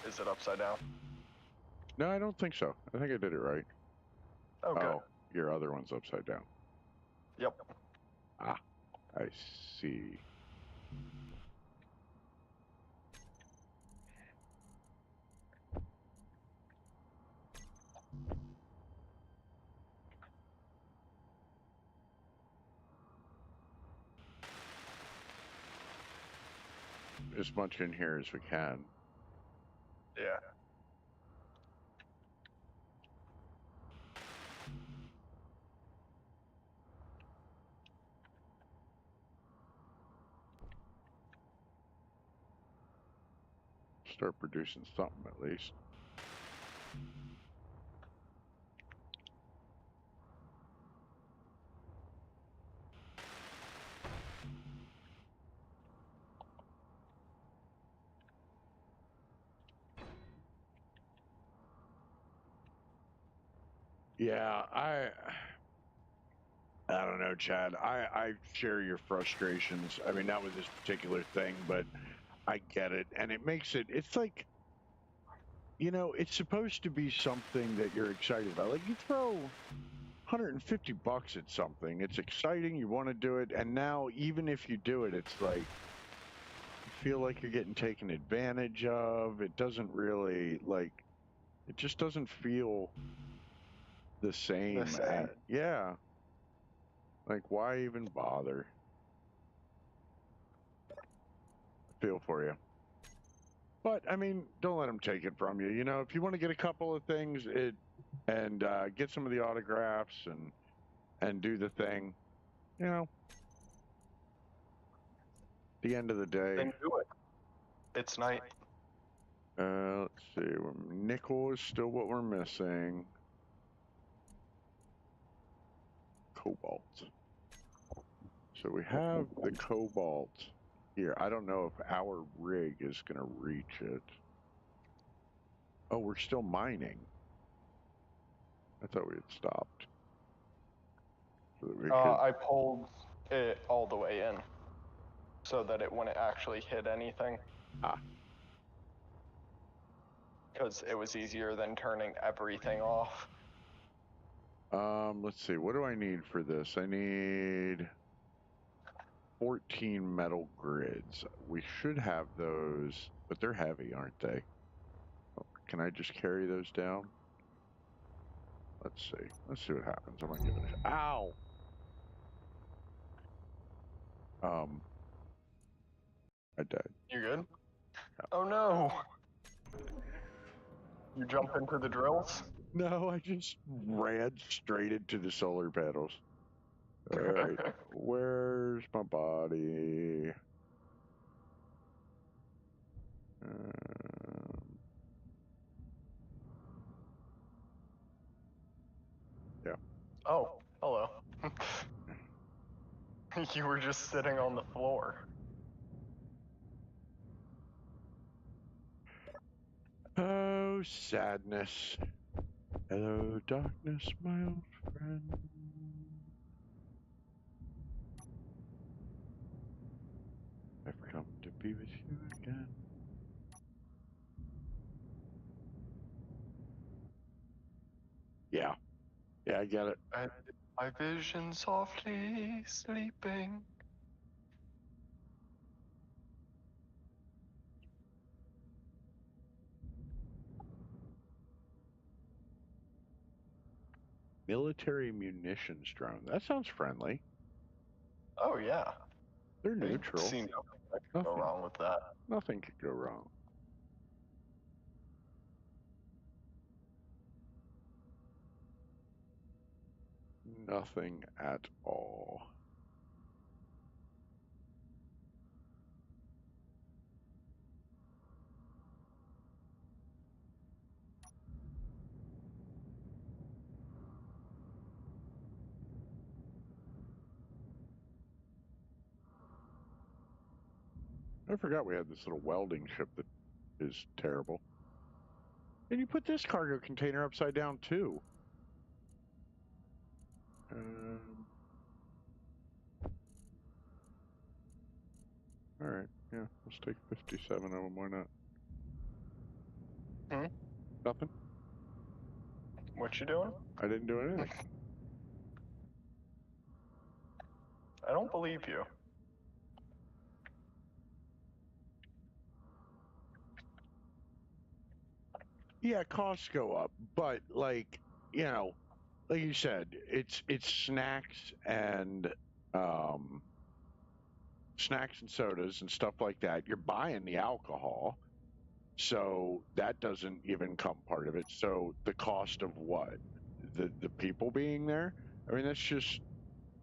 Is it upside down? No, I don't think so. I think I did it right. Oh, good. Oh, your other one's upside down. Yep. Ah, I see. As much in here as we can. Yeah. Start producing something at least. Yeah, I don't know, Chad. I share your frustrations. I mean, not with this particular thing, but I get it. And it makes it's like, you know, it's supposed to be something that you're excited about. Like, you throw $150 at something, it's exciting, you want to do it. And now, even if you do it, it's like, you feel like you're getting taken advantage of. It doesn't really, like, it just doesn't feel the same. And, yeah. Like, why even bother? I feel for you. But, I mean, don't let them take it from you. You know, if you want to get a couple of things and get some of the autographs and do the thing, you know, at the end of the day. Then do it. It's night. Let's see. Nickel is still what we're missing. Cobalt. So we have the cobalt here. I don't know if our rig is going to reach it. Oh, we're still mining. I thought we had stopped. So that we could... I pulled it all the way in so that it wouldn't actually hit anything. Ah. Because it was easier than turning everything off. Let's see. What do I need for this? I need 14 metal grids. We should have those, but they're heavy, aren't they? Oh, can I just carry those down? Let's see. Let's see what happens. I'm gonna give it a ow. I died. You good? Oh no! You jump into the drills? No, I just ran straight into the solar panels. All right, where's my body? Yeah. Oh, hello. You were just sitting on the floor. Oh, sadness. Hello, darkness, my old friend. I've come to be with you again. Yeah. Yeah, I get it. I vision softly sleeping. Military munitions drone. That sounds friendly. Oh yeah. They're I neutral. see nothing that could go Nothing. wrong with that. Nothing could go wrong. Nothing at all. I forgot we had this little welding ship that is terrible. And you put this cargo container upside down too. All right, yeah, let's take 57 of them. Why not? Hmm? Nothing. What you doing? I didn't do anything. I don't believe you. Yeah, costs go up, but like like you said, it's snacks and sodas and stuff like that. You're buying the alcohol, so that doesn't even come part of it. So the cost of what? The people being there? I mean, that's just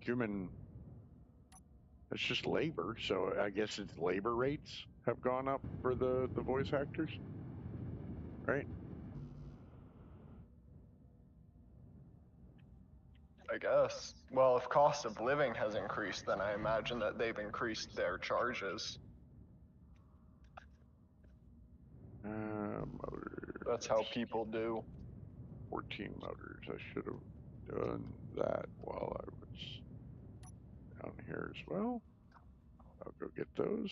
human. That's just labor. So I guess it's labor rates have gone up for the voice actors, right? I guess. Well, if cost of living has increased, then I imagine that they've increased their charges. Motor. That's how people do. 14 motors. I should have done that while I was down here as well. I'll go get those.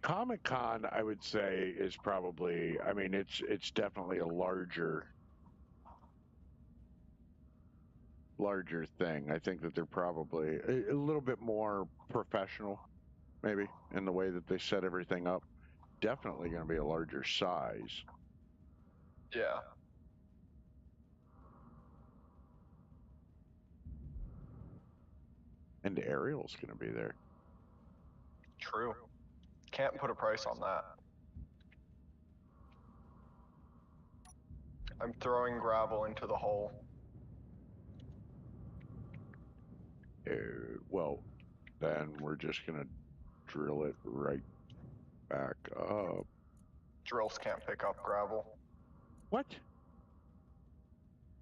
Comic Con, I would say, is probably. I mean, it's definitely a larger thing. I think that they're probably a little bit more professional, maybe in the way that they set everything up. Definitely going to be a larger size. Yeah. And Ariel's going to be there. True. Can't put a price on that. I'm throwing gravel into the hole. Well, then we're just going to drill it right back up. Drills can't pick up gravel. What?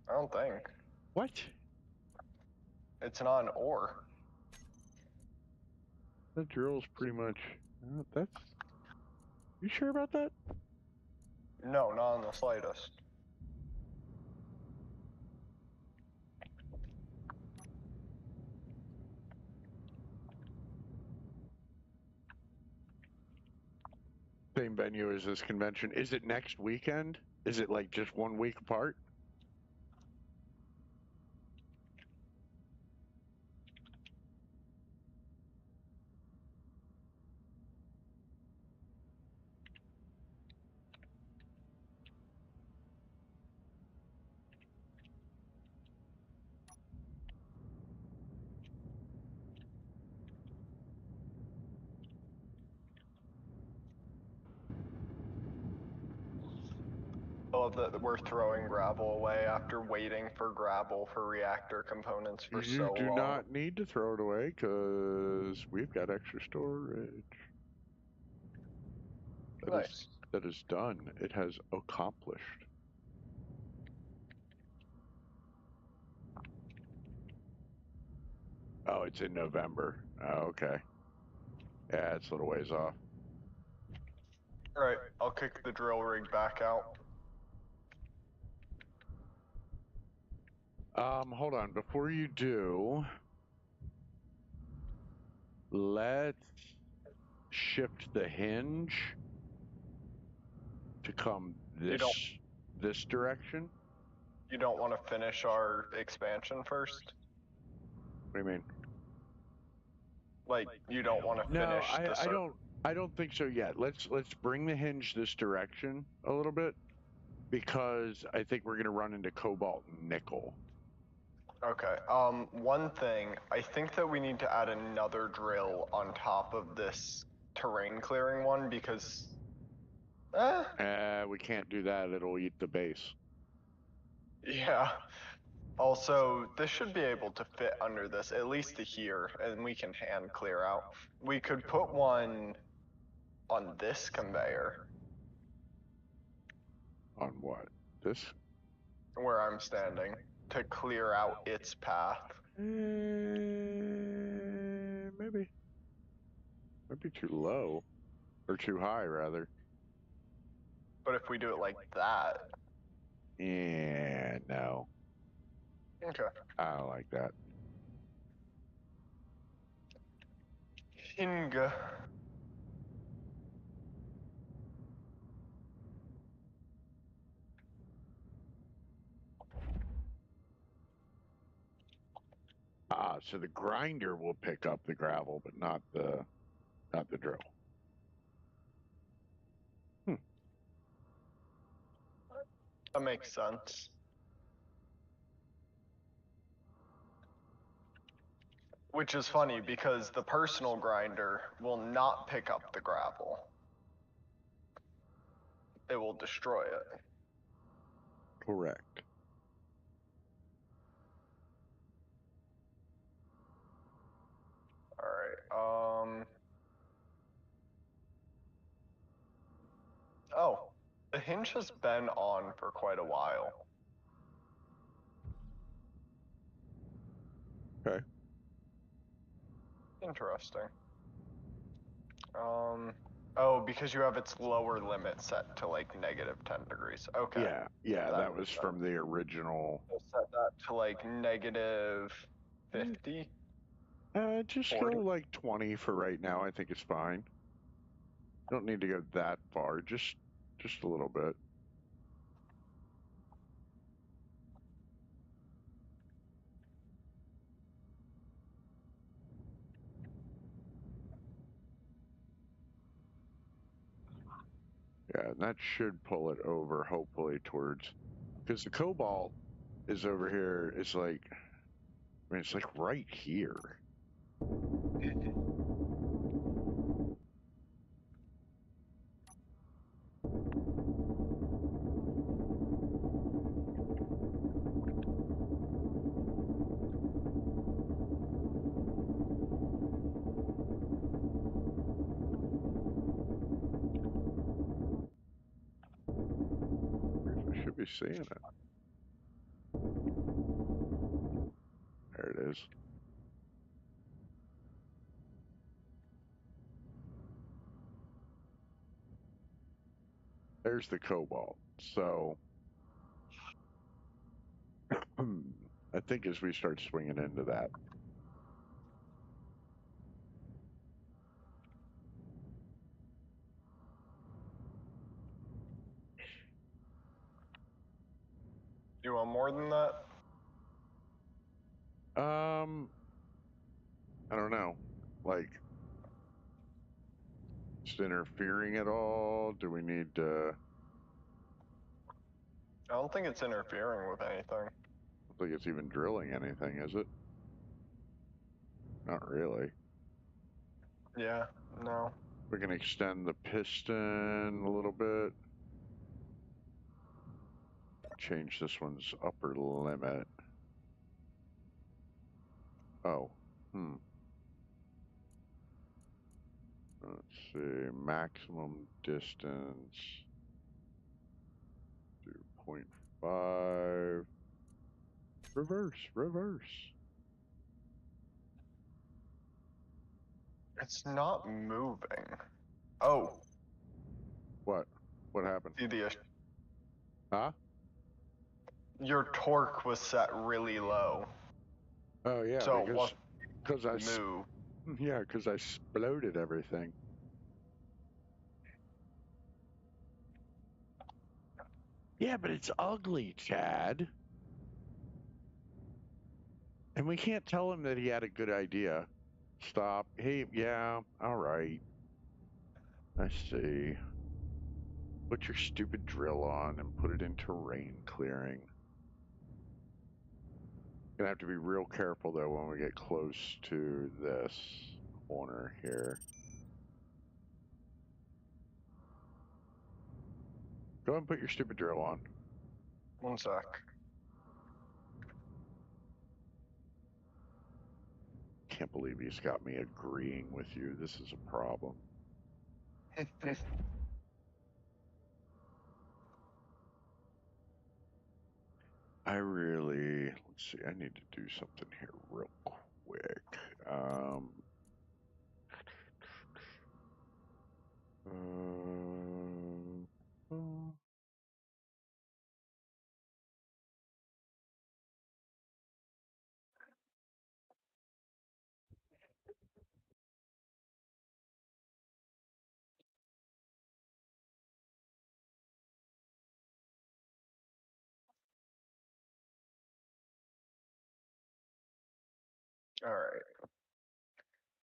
I don't think. What? It's not an ore. The drill's pretty much. That's. You sure about that? No, not in the slightest. Same venue as this convention. Is it next weekend? Is it like just 1 week apart? I love that we're throwing gravel away after waiting for gravel for reactor components for You so do long. not need to throw it away because we've got extra storage. Nice. That is done. It has accomplished. Oh, it's in November. Oh, okay. Yeah, it's a little ways off. Alright, I'll kick the drill rig back out. Hold on. Before you do, let's shift the hinge to come this direction. You don't want to finish our expansion first? What do you mean? Like, you don't want to No, finish the I don't think so yet. Let's bring the hinge this direction a little bit because I think we're gonna run into cobalt and nickel. Okay. One thing, I think that we need to add another drill on top of this terrain clearing one because We can't do that. It'll eat the base. yeah. Also, this should be able to fit under this, at least to here, and we can hand clear out. We could put one on this conveyor On what? This? where I'm standing to clear out its path. Maybe. Might be too low. Or too high, rather. But if we do it like that. Yeah, no. Okay. I don't like that. Hinga. So the grinder will pick up the gravel, but not the drill. That makes sense. Which is funny because the personal grinder will not pick up the gravel. It will destroy it. Correct. Alright, oh, the hinge has been on for quite a while. Okay. Interesting. Oh, because you have its lower limit set to like -10 degrees. Okay. Yeah, that was makes sense. from the original. We'll set that to like -50. Just 40. go like 20 for right now. I think it's fine. Don't need to go that far. Just a little bit. Yeah, and that should pull it over, hopefully, towards, because the cobalt is over here. It's like, I mean, it's like right here. I should be seeing it. There it is. There's the cobalt. So I think as we start swinging into that, You want more than that? I don't know. Like, just interfering at all? Do we need to? I don't think it's interfering with anything. I don't think it's even drilling anything, is it? Not really. Yeah, no. We can extend the piston a little bit. Change this one's upper limit. Oh, let's see. Maximum distance. Do 0.5. Reverse. It's not moving. Oh, What? What happened? see the Huh? your torque was set really low, Oh yeah, so it wasn't because I move. yeah, because I exploded everything. Yeah, but it's ugly, Chad. And we can't tell him that he had a good idea. Stop. Hey, yeah, all right. I see. Put your stupid drill on and put it in terrain clearing. Gonna have to be real careful though when we get close to this corner here. Go ahead and put your stupid drill on. One sec. Can't believe he's got me agreeing with you. This is a problem. Let's see, I need to do something here real quick. Uh, All right.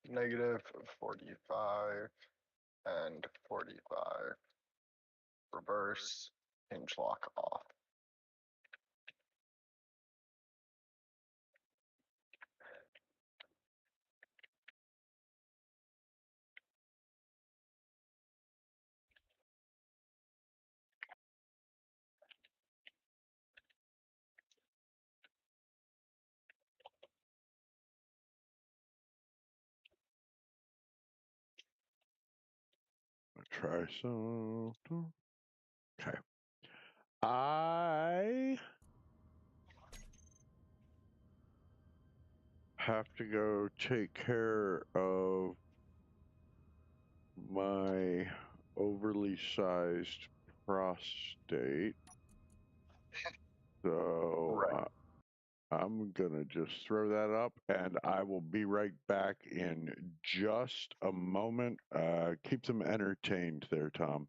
Negative 45 and 45. Reverse. Hinge lock off. try some. Okay. I have to go take care of my overly sized prostate. So Right. I'm gonna just throw that up and I will be right back in just a moment. Keep them entertained there, Tom.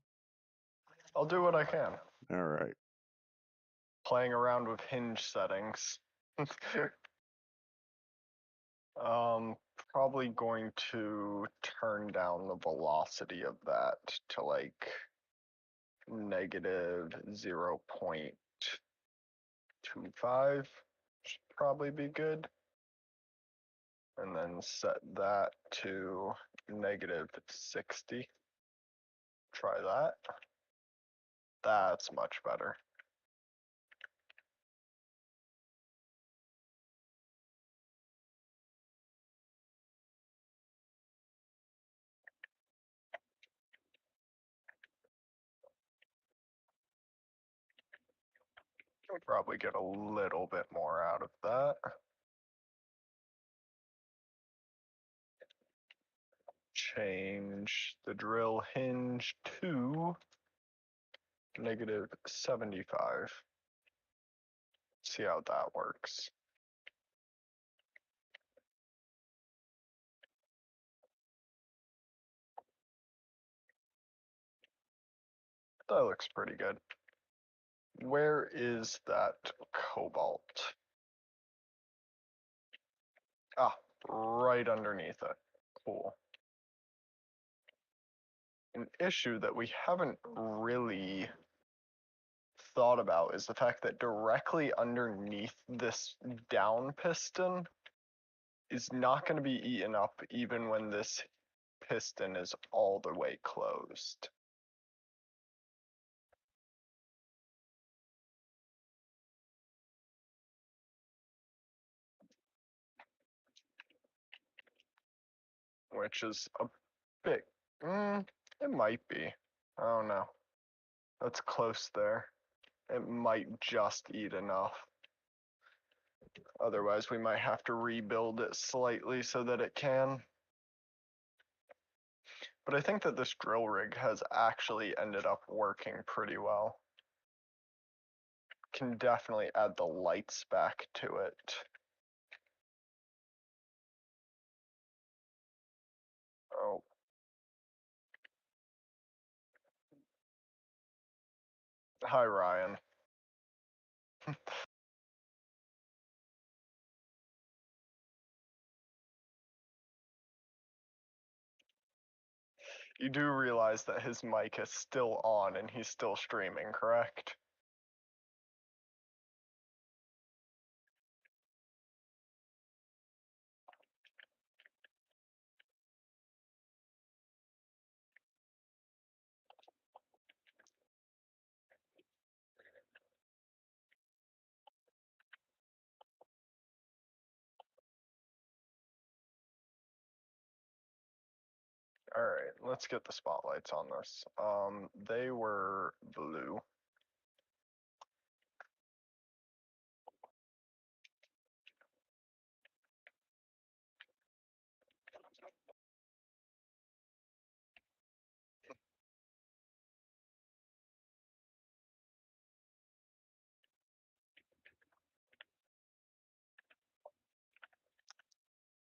I'll do what I can. All right. Playing around with hinge settings. Probably going to turn down the velocity of that to like negative 0.25. Should probably be good. And then set that to negative 60. Try that. That's much better. You'll probably get a little bit more out of that. Change the drill hinge to negative 75. See how that works. That looks pretty good. Where is that cobalt? Ah, right underneath it. Cool. An issue that we haven't really thought about is the fact that directly underneath this down piston is not going to be eaten up even when this piston is all the way closed. Which is a bit, it might be. I don't know. That's close there. It might just eat enough. Otherwise, we might have to rebuild it slightly so that it can. But I think that this drill rig has actually ended up working pretty well. Can definitely add the lights back to it. Oh. Hi, Ryan. You do realize that his mic is still on and he's still streaming, correct? All right, let's get the spotlights on this. They were blue.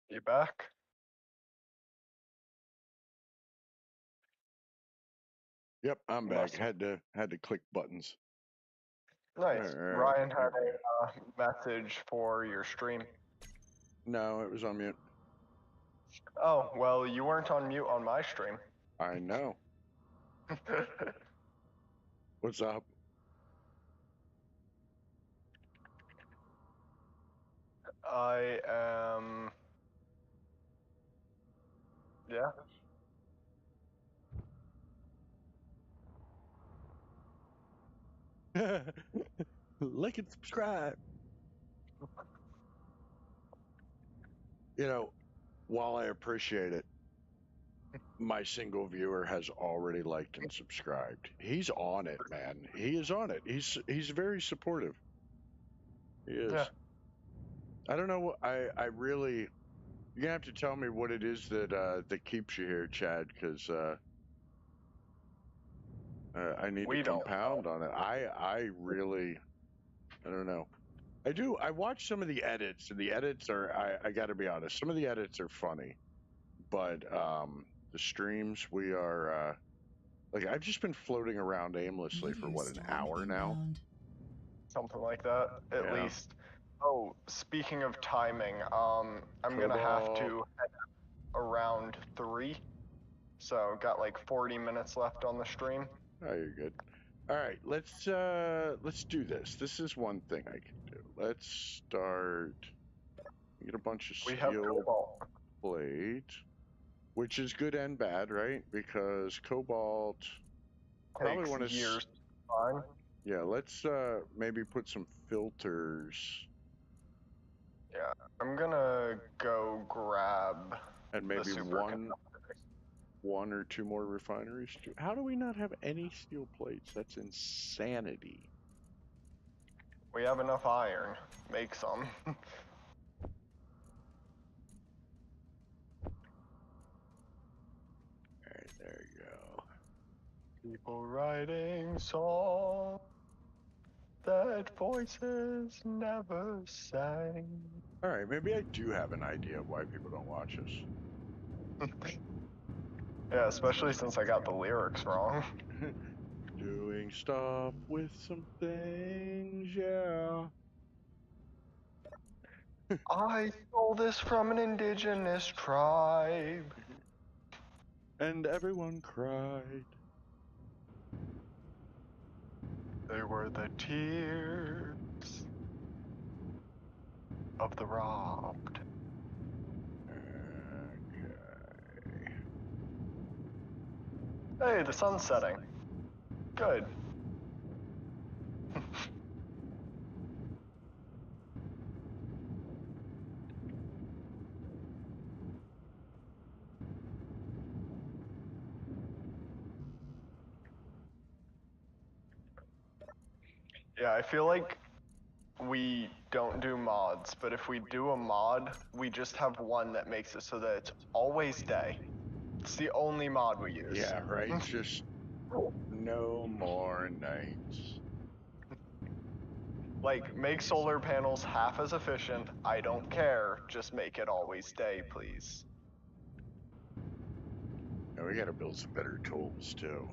You back? Yep, I'm back. Must- Had to click buttons. Nice. All right, Ryan had there we a message for your stream. No, it was on mute. Oh, well, you weren't on mute on my stream. I know. What's up? I am. Yeah. Like and subscribe. You know, while I appreciate it, my single viewer has already liked and subscribed. He's on it, man. He is on it. He's very supportive. He is. Yeah. I don't know. I really. You're gonna have to tell me what it is that keeps you here, Chad, because I need We to don't compound on it. I really. I don't know. I do. I watch some of the edits, and the edits are. I got to be honest. Some of the edits are funny, but the streams we are. Like I've just been floating around aimlessly for Meteor what, an storm hour now? inbound. Something like that, at Yeah. least. Oh, speaking of timing, I'm gonna have to head around 3. So got like 40 minutes left on the stream. Oh, you're good. All right, let's do this. This is one thing I can do. Let's start. Get a bunch of We have steel cobalt. plate, which is good and bad, right? Because cobalt probably Takes want to. years to find. Yeah, let's maybe put some filters. Yeah, I'm gonna go grab And the maybe superconductors. one or two more refineries. How do we not have any steel plates? That's insanity. We have enough iron. Make some. All right, there you go. People writing songs that voices never sang. All right, maybe I do have an idea of why people don't watch us. Yeah, especially since I got the lyrics wrong. Doing building stuff with some things, yeah. I stole this from an indigenous tribe. And everyone cried. They were the tears of the robbed. Okay. Hey, the sun's setting. Good. Yeah, I feel like we don't do mods, but if we do a mod, we just have one that makes it so that it's always day. It's the only mod we use. Yeah, right? Just no more nights. Like, make solar panels half as efficient. I don't care. Just make it always day, please. Yeah, we gotta build some better tools too.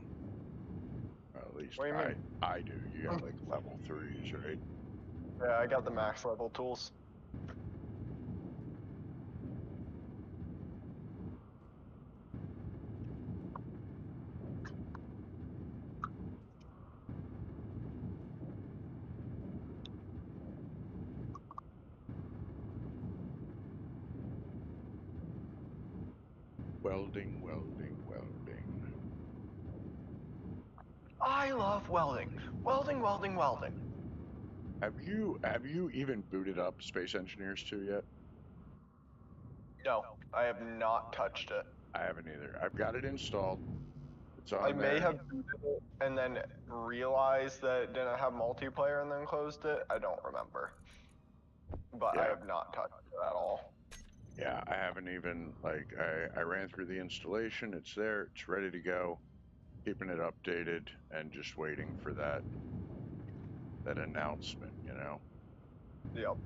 At least What do you mean? I do. You got like level 3s, right? Yeah, I got the max level tools. Welding, welding, welding. I love welding. Welding, welding, welding. Have you even booted up Space Engineers 2 yet? No, I have not touched it. I haven't either. I've got it installed. It's on I may there. have booted it and then realized that it didn't have multiplayer and then closed it. I don't remember. But I Yeah. have not touched it at all. Yeah, I haven't even like I ran through the installation. It's there. It's ready to go. Keeping it updated and just waiting for that announcement. Yep.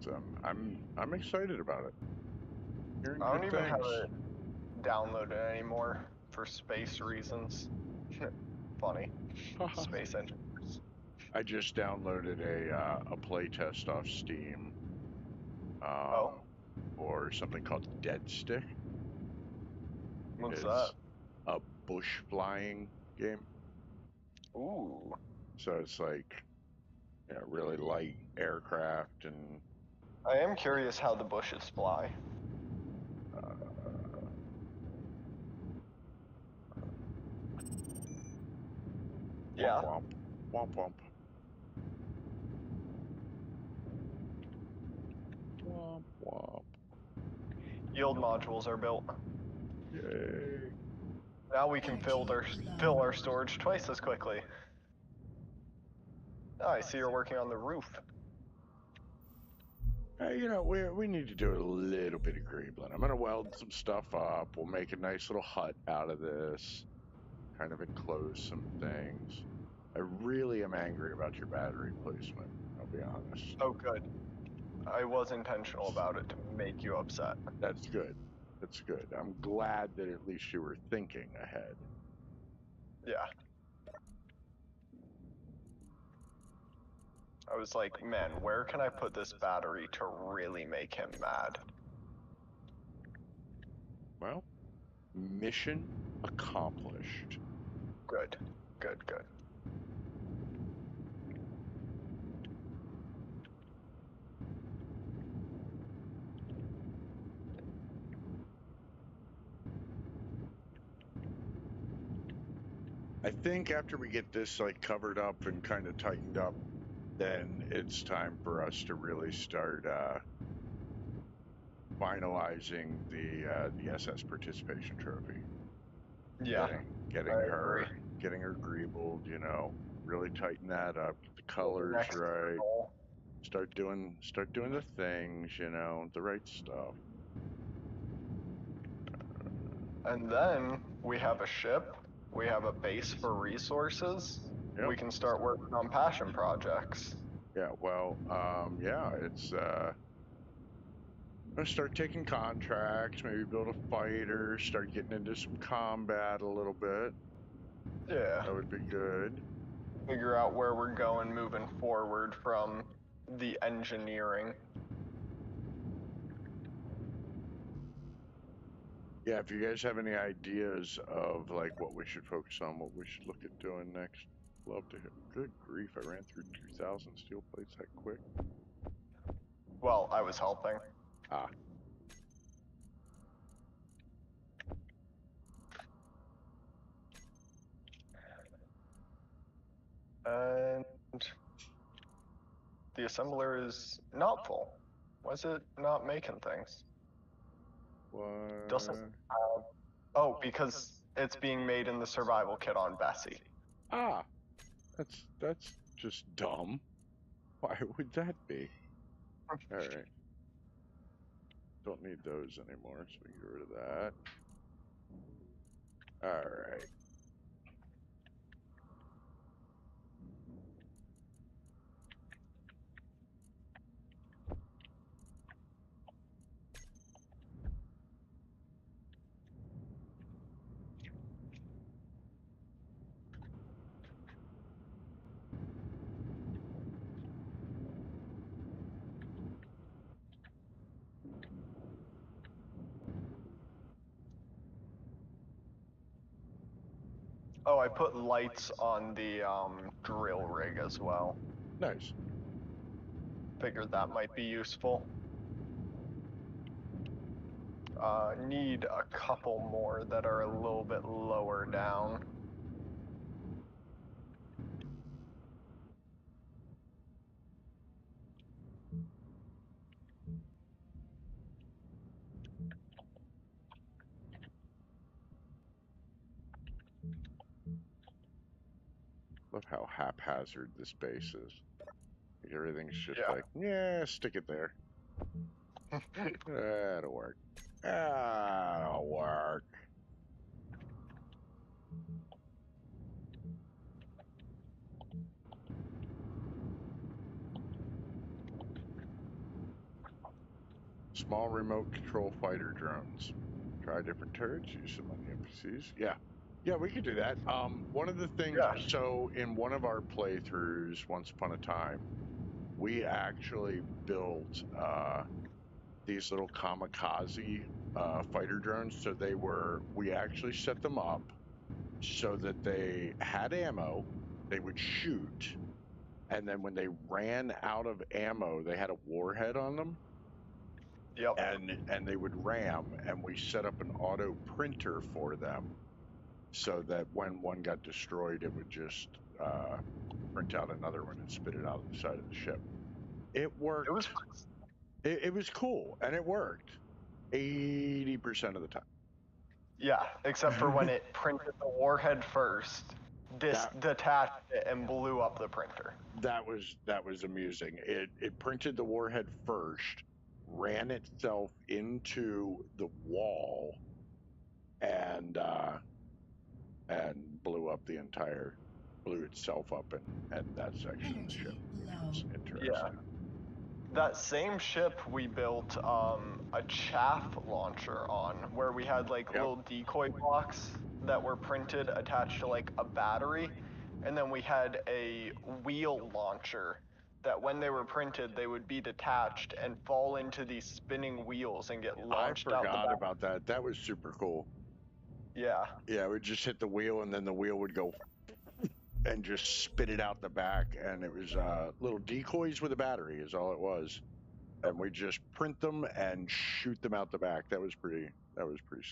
So I'm excited about it. Hearing I don't good even have things. it downloaded anymore for space reasons. Funny. Space engineers. I just downloaded a playtest off Steam. Oh. Or something called Dead Stick. What's that? It's a bush flying game. Ooh. So it's like really light aircraft and I am curious how the bushes fly. Yeah. womp womp womp womp womp. Yield modules are built. Yay! Now we can fill our storage twice as quickly. Oh, I see you're working on the roof. We need to do a little bit of greebling. I'm gonna weld some stuff up. We'll make a nice little hut out of this. Kind of enclose some things. I really am angry about your battery placement. I'll be honest. Oh, good. I was intentional about it to make you upset. That's good. That's good. I'm glad that at least you were thinking ahead. Yeah. I was like, man, where can I put this battery to really make him mad? Well, mission accomplished. Good. Good, good. I think after we get this like covered up and kind of tightened up, then it's time for us to really start finalizing the SS participation trophy. Yeah. Getting I her agree. getting her greebled, really tighten that up, get the colors Next right, goal. start doing the things, the right stuff. And then we have a ship. We have a base for resources. Yep. We can start working on passion projects. Yeah, well, it's gonna start taking contracts, maybe build a fighter, start getting into some combat a little bit. Yeah. That would be good. Figure out where we're going moving forward from the engineering. Yeah, if you guys have any ideas of like what we should focus on, what we should look at doing next, love to hear. Good grief, I ran through 2,000 steel plates that quick. Well, I was helping. Ah. And the assembler is not full. Why is it not making things? What? Doesn't have... Oh, because it's being made in the survival kit on Bessie. Ah, that's just dumb. Why would that be? All right. Don't need those anymore, so we can get rid of that. All right. Oh, I put lights on the drill rig as well. Nice. Figured that might be useful. Need a couple more that are a little bit lower down. Love how haphazard this base is. Like everything's just Yeah. like, yeah, stick it there. That'll work. That'll work. Small remote control fighter drones. Try different turrets, use some on the NPCs. Yeah. Yeah, we could do that. One of the things, Yeah. so in one of our playthroughs, once upon a time, we actually built these little kamikaze fighter drones. So we actually set them up so that they had ammo, they would shoot, and then when they ran out of ammo, they had a warhead on them. Yep. And they would ram, and we set up an auto printer for them so that when one got destroyed, it would just print out another one and spit it out of the side of the ship. It worked. It was cool, and it worked 80% of the time. Yeah, except for when it printed the warhead first, detached it, and blew up the printer. That was amusing. It printed the warhead first, ran itself into the wall, and blew itself up in that section of the ship. Energy low. It's interesting. Yeah. That same ship we built a chaff launcher on, where we had like little decoy blocks that were printed attached to like a battery, and then we had a wheel launcher that when they were printed they would be detached and fall into these spinning wheels and get launched out the I forgot back. about that. That was super cool. Yeah. Yeah, it would just hit the wheel, and then the wheel would go and just spit it out the back, and it was little decoys with a battery is all it was, and we just print them and shoot them out the back. That was pretty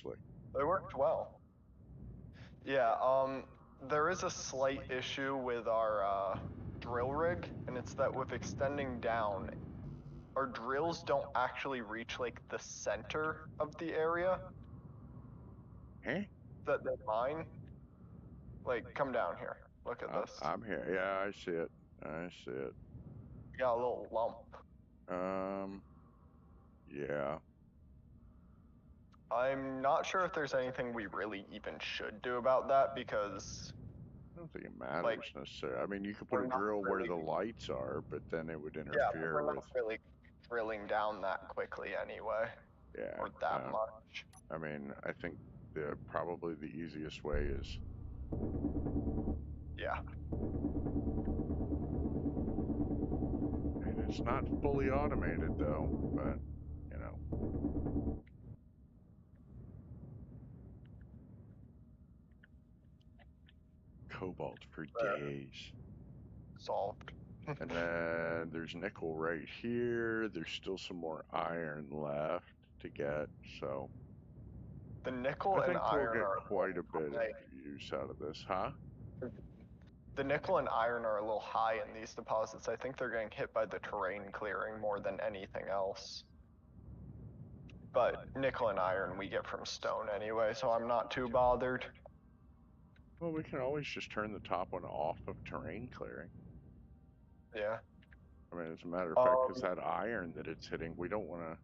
slick. They worked well. Yeah, there is a slight issue with our drill rig, and it's that with extending down, our drills don't actually reach like the center of the area Huh? that they mine. Like, come down here. Look at this. I'm here. Yeah, I see it. We got a little lump. Yeah. I'm not sure if there's anything we really even should do about that because I don't think it matters necessarily. I mean, you could put we're a not drill where really- the lights are, but then it would yeah, interfere we're with. not really drilling down that quickly anyway, Yeah. or that much. I mean, I think probably the easiest way is Yeah. And it's not fully automated though, but you know. Cobalt for days. Solved. And then there's nickel right here. There's still some more iron left to get, so The nickel I and think we'll iron get are quite a bit of high. use out of this, huh? The nickel and iron are a little high in these deposits. I think they're getting hit by the terrain clearing more than anything else. But nickel and iron we get from stone anyway, so I'm not too bothered. Well, we can always just turn the top one off of terrain clearing. Yeah. I mean, as a matter of fact, because that iron that it's hitting, we don't want to.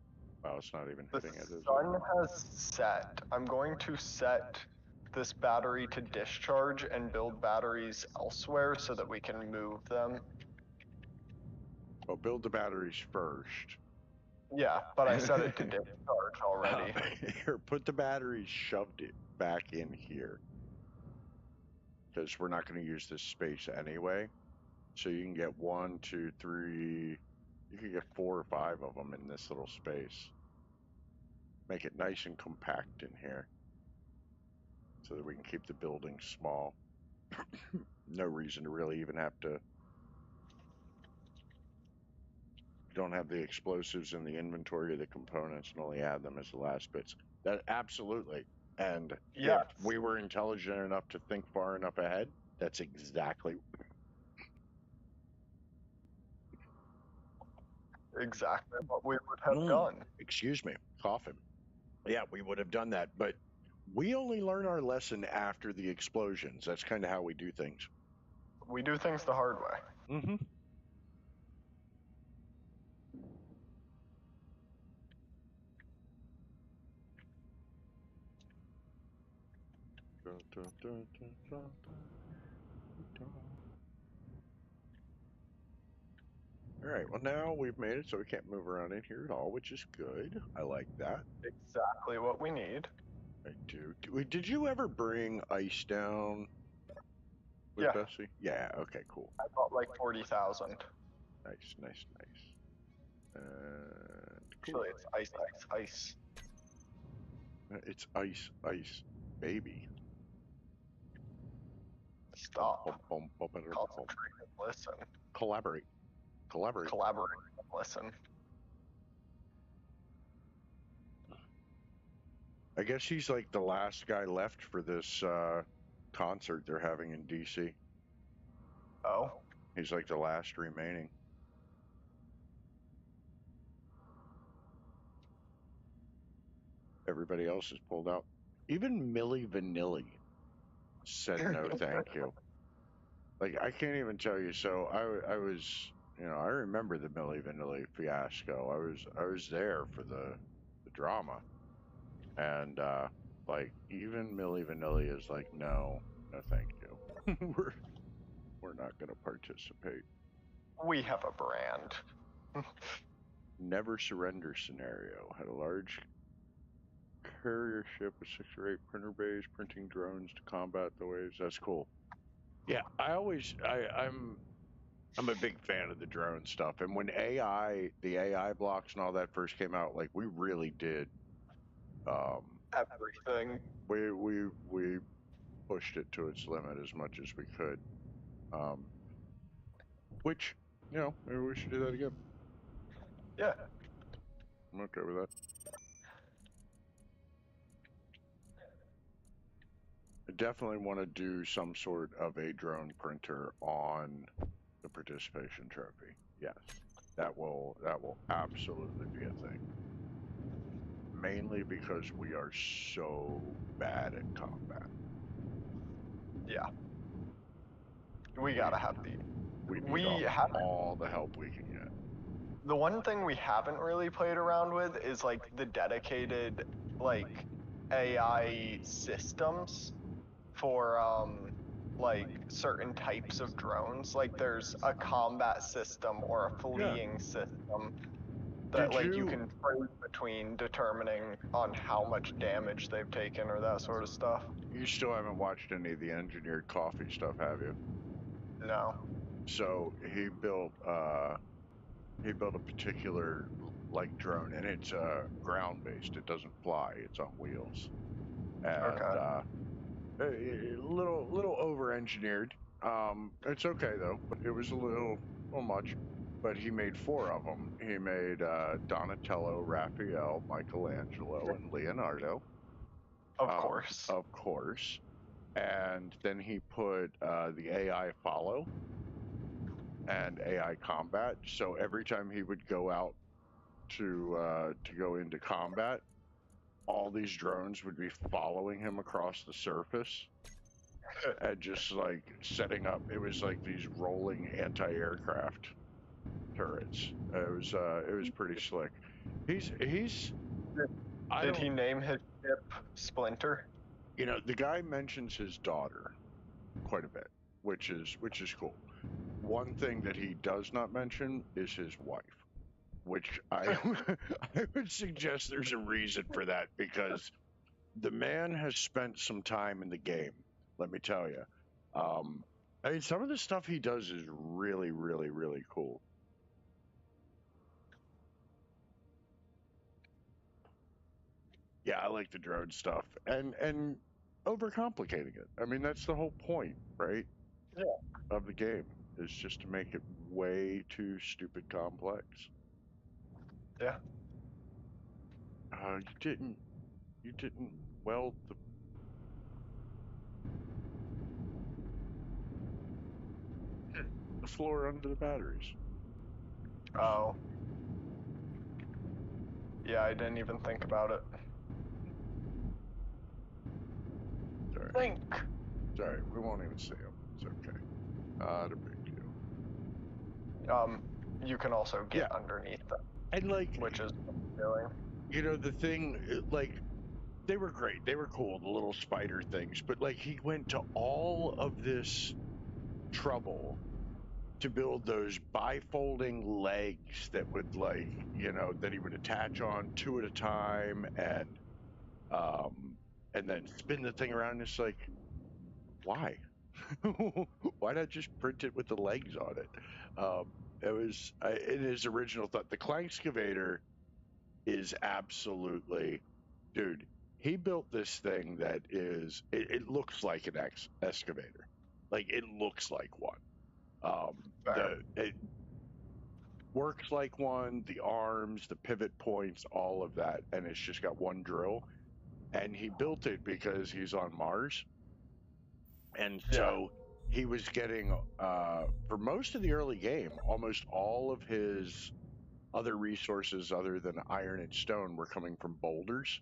Well, it's not even The hitting it, is it? sun has set. I'm going to set this battery to discharge and build batteries elsewhere so that we can move them. Well, build the batteries first. Yeah, but I set it to discharge already. Here, put the batteries, shoved it back in here. Because we're not going to use this space anyway. So you can get 1, 2, 3, you can get 4 or 5 of them in this little space. Make it nice and compact in here. So that we can keep the building small. No reason to really even have to. You don't have the explosives in the inventory of the components and only add them as the last bits. That absolutely. And Yes. if we were intelligent enough to think far enough ahead, that's exactly what we would have done. Excuse me, coughing. Yeah, we would have done that, but we only learn our lesson after the explosions. That's kind of how we do things. We do things the hard way. Mm-hmm. All right, well, now we've made it so we can't move around in here at all, which is good. I like that. Exactly what we need. I do. Did you ever bring ice down with Yeah. Bessie? Yeah, okay, cool. I bought like 40,000. Nice, nice, nice. Cool. Actually, it's ice, ice, ice. It's ice, ice, baby. Stop. Concentrate and listen. Collaborate. Collaborate and listen. I guess he's like the last guy left for this concert they're having in DC. Oh? He's like the last remaining. Everybody else is pulled out. Even Milli Vanilli said no thank you. Like, I can't even tell you. So I was, I remember the Milli Vanilli fiasco. I was there for the drama. And like, even Milli Vanilli is like, no thank you. we're not going to participate. We have a brand. Never surrender scenario. Had a large carrier ship with 6 or 8 printer bays printing drones to combat the waves. That's cool. Yeah, I'm a big fan of the drone stuff. And when the AI blocks and all that first came out, like, we really did Everything. We pushed it to its limit as much as we could. Which, maybe we should do that again. Yeah. I'm okay with that. I definitely want to do some sort of a drone printer on the participation trophy. Yes, that will absolutely be a thing. Mainly because we are so bad at combat. Yeah. We gotta have the. We have all the help we can get. The one thing we haven't really played around with is like the dedicated like AI systems for like certain types of drones. Like there's a combat system or a fleeing system. that Did like you you- can trade between determining on how much damage they've taken or that sort of stuff. You still haven't watched any of the engineered coffee stuff, have you? No. So he built a particular like drone, and it's ground based. It doesn't fly. It's on wheels, and Okay. a little over engineered. It's okay though, but it was a little much. But he made 4 of them. He made Donatello, Raphael, Michelangelo, and Leonardo. Of course. Of course. And then he put the AI follow and AI combat. So every time he would go out to go into combat, all these drones would be following him across the surface and just like setting up. It was like these rolling anti-aircraft turrets. It was pretty slick. He's I Did don't- he name his ship Splinter? You know, the guy mentions his daughter quite a bit, which is cool. One thing that he does not mention is his wife, which I I would suggest there's a reason for that, because the man has spent some time in the game. Let me tell you. I mean, some of the stuff he does is really, really, really cool. Yeah, I like the drone stuff and overcomplicating it. I mean, that's the whole point, right? Yeah. Of the game is just to make it way too stupid complex. Yeah. You didn't weld the floor under the batteries. Oh. Yeah, I didn't even think about it. Sorry. Think. Sorry, we won't even see them. It's okay. Not a big deal. You can also get Yeah. underneath them, And like, which is what I'm doing. you know, the thing, like, they were great. They were cool, the little spider things. But like, he went to all of this trouble to build those bifolding legs that would, like, you know, that he would attach on 2 at a time, and then spin the thing around. And it's like, why? Why not just print it with the legs on it? It was in his original thought. The Clankskavator is absolutely, dude. He built this thing that is. It looks like an excavator, like it looks like one. It works like one. The arms, the pivot points, all of that, and it's just got one drill. And he built it because he's on Mars, and so he was getting for most of the early game, almost all of his other resources other than iron and stone were coming from boulders,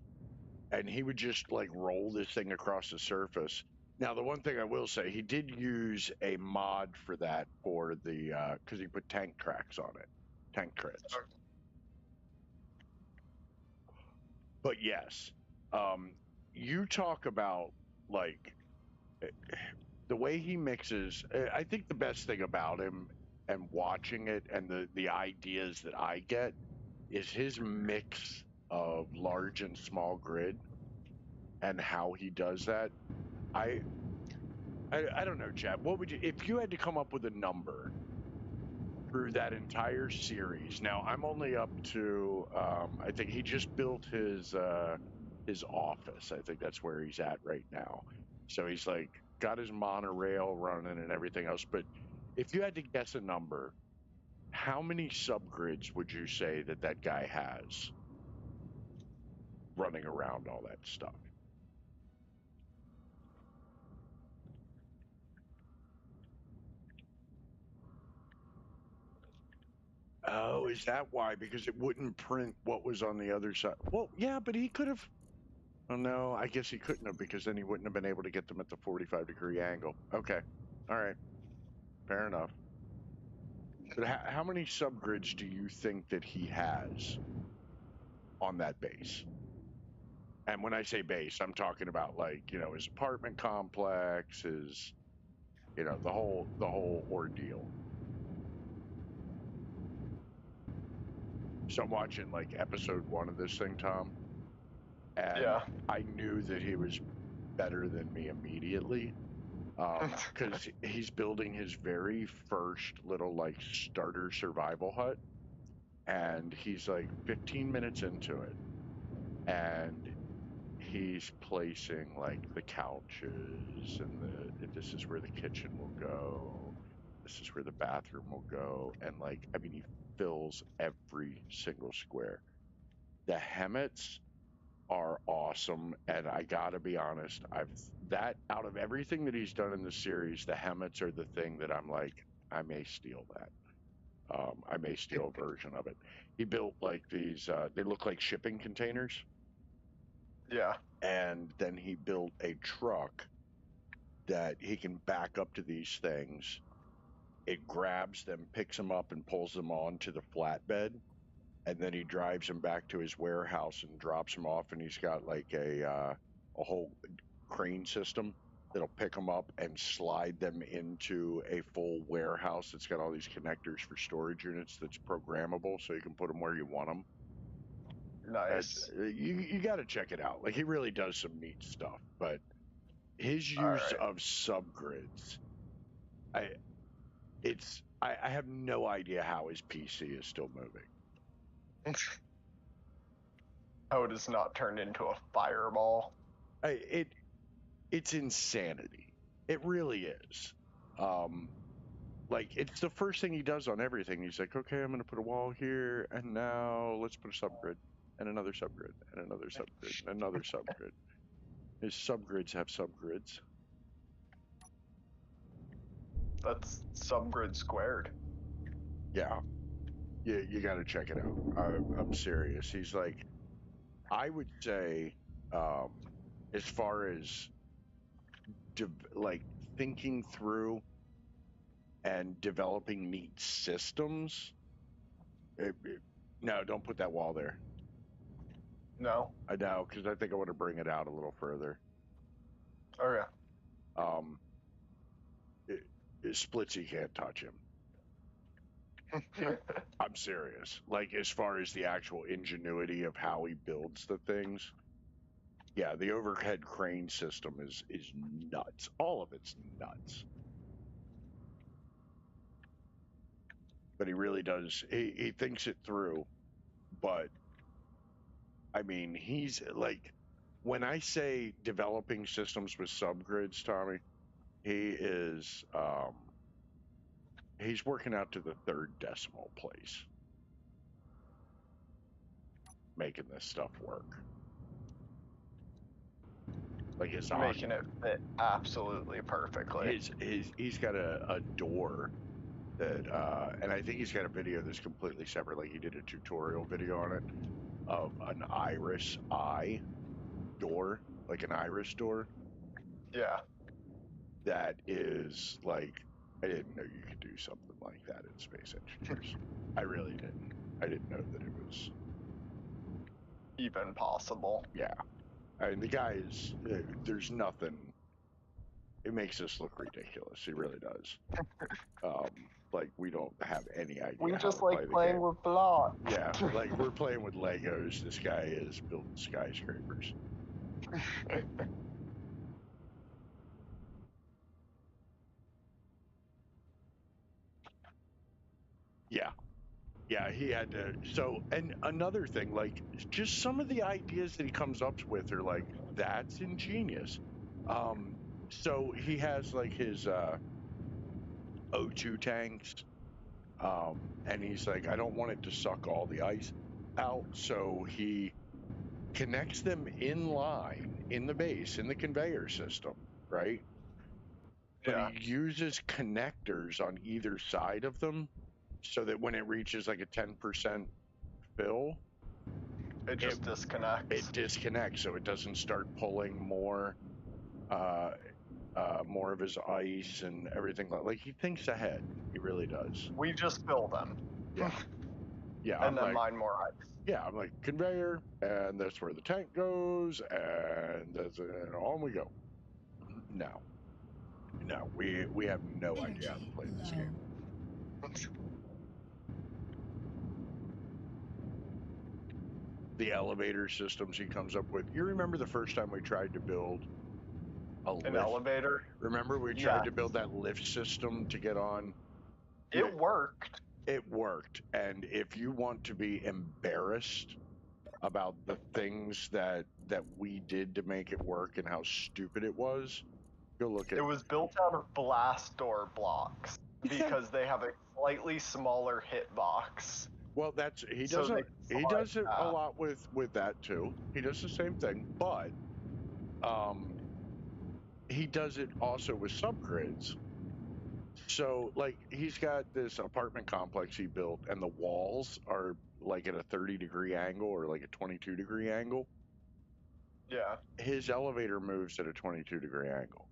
and he would just like roll this thing across the surface. Now, the one thing I will say, he did use a mod for that for the because he put tank tracks on it, tank crits. But yes, you talk about like the way he mixes. I think the best thing about him and watching it and the ideas that I get is his mix of large and small grid and how he does that. I don't know, Chad. What would you, if you had to come up with a number through that entire series? Now I'm only up to I think he just built his office. I think that's where he's at right now. So he's like got his monorail running and everything else. But if you had to guess a number, how many subgrids would you say that guy has running around all that stuff? Oh, is that why? Because it wouldn't print what was on the other side. Well, yeah, but he could have. Oh, no, I guess he couldn't have, because then he wouldn't have been able to get them at the 45-degree angle. Okay. All right. Fair enough. But how many subgrids do you think that he has on that base? And when I say base, I'm talking about, like, you know, his apartment complex, his, you know, the whole ordeal. So I'm watching like episode 1 of this thing, Tom, and Yeah. I knew that he was better than me immediately. Because he's building his very first little like starter survival hut, and he's like 15 minutes into it, and he's placing like the couches and this is where the kitchen will go, this is where the bathroom will go, and like I mean he fills every single square. The Hemmets are awesome, and I gotta be honest, I've that out of everything that he's done in the series, the Hemmets are the thing that I'm like, I may steal that. I may steal a version of it. He built like these, they look like shipping containers, Yeah. and then he built a truck that he can back up to these things. It grabs them, picks them up, and pulls them onto the flatbed, and then he drives them back to his warehouse and drops them off. And he's got like a whole crane system that'll pick them up and slide them into a full warehouse that's got all these connectors for storage units that's programmable, so you can put them where you want them. Nice. You got to check it out. Like he really does some neat stuff, but his use Alright. of subgrids, I have no idea how his PC is still moving. How it is not turned into a fireball. It's insanity. It really is. Like it's the first thing he does on everything. He's like, okay, I'm going to put a wall here, and now let's put a subgrid, and another subgrid, and another subgrid, and another subgrid. His subgrids have subgrids. That's subgrid squared. Yeah, you got to check it out. I'm serious. He's like, I would say, as far as like thinking through and developing neat systems. No, don't put that wall there. No. I know, because I think I want to bring it out a little further. Okay. Splitsy can't touch him. I'm serious. Like, as far as the actual ingenuity of how he builds the things, yeah, the overhead crane system is nuts. All of it's nuts. But he really does. He thinks it through. But I mean, he's like, when I say developing systems with subgrids, Tommy, he is he's working out to the third decimal place, making this stuff work. Like his Making it fit absolutely perfectly. He's got a door that and I think he's got a video that's completely separate. Like he did a tutorial video on it of an iris eye door, like an iris door. Yeah. That is like, I didn't know you could do something like that in Space Engineers. I really didn't. I didn't know that it was Even possible. Yeah. I mean, the guy is, there's nothing, it makes us look ridiculous. He really does. Like, we don't have any idea. We how just to like play the playing game. with blocks. Yeah, like we're playing with Legos. This guy is building skyscrapers. Yeah. Yeah, he had to. So, and another thing, like, just some of the ideas that he comes up with are like, that's ingenious. So he has like his O2 tanks, and he's like, I don't want it to suck all the ice out, so he connects them in line in the base in the conveyor system, right? But Yeah. he uses connectors on either side of them so that when it reaches like a 10% fill, It just disconnects. it disconnects, so it doesn't start pulling more of his ice and everything. Like he thinks ahead. He really does. We just fill them. Yeah. Yeah. And I'm then like, mine more ice. yeah, I'm like conveyor, and that's where the tank goes, and that's and on we go. No, we have no idea how to Energy play this low. game. the elevator systems he comes up with. You remember the first time we tried to build a An lift? elevator. Remember we tried to build that lift system to get on? It worked. It worked. And if you want to be embarrassed about the things that we did to make it work and how stupid it was, go look at It was built out of blast door blocks because they have a slightly smaller hitbox. Well, that's he So does they it. He can does it fly a fast. lot with that too. He does the same thing, but he does it also with subgrids. So, like, he's got this apartment complex he built, and the walls are like at a 30-degree angle or like a 22-degree angle. Yeah. His elevator moves at a 22-degree angle.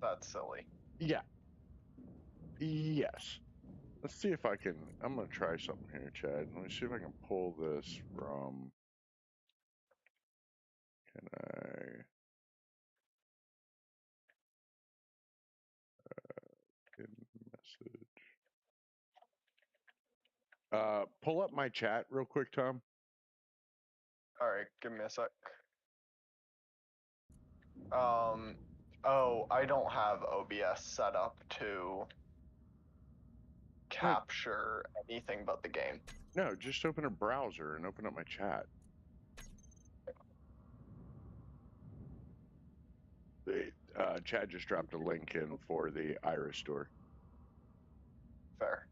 That's silly. Yeah. Yes. Let's see if I can. I'm going to try something here, Chad. Let me see if I can pull this from. Can I? Message. Pull up my chat real quick, Tom. All right, give me a sec. Oh, I don't have OBS set up to capture anything but the game. No, just open a browser and open up my chat. Chad just dropped a link in for the Iris store. Fair.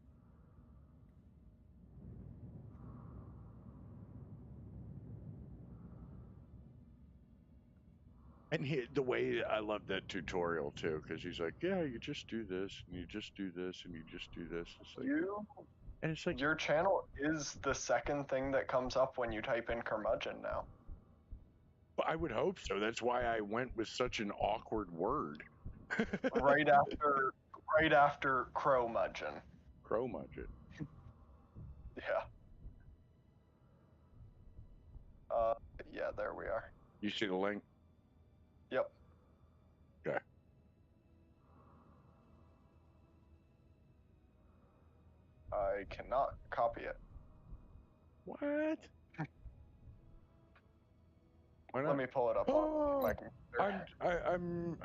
And the way I love that tutorial too, because he's like, yeah, you just do this, and you just do this, and you just do this. It's like, and it's like, Your channel is the second thing that comes up when you type in curmudgeon now. I would hope so. That's why I went with such an awkward word. right after crowmudgeon. Crowmudgeon. Yeah. Yeah, there we are. You see the link? Yep. Okay. I cannot copy it. What? Why not? Let me pull it up on my computer. I'm.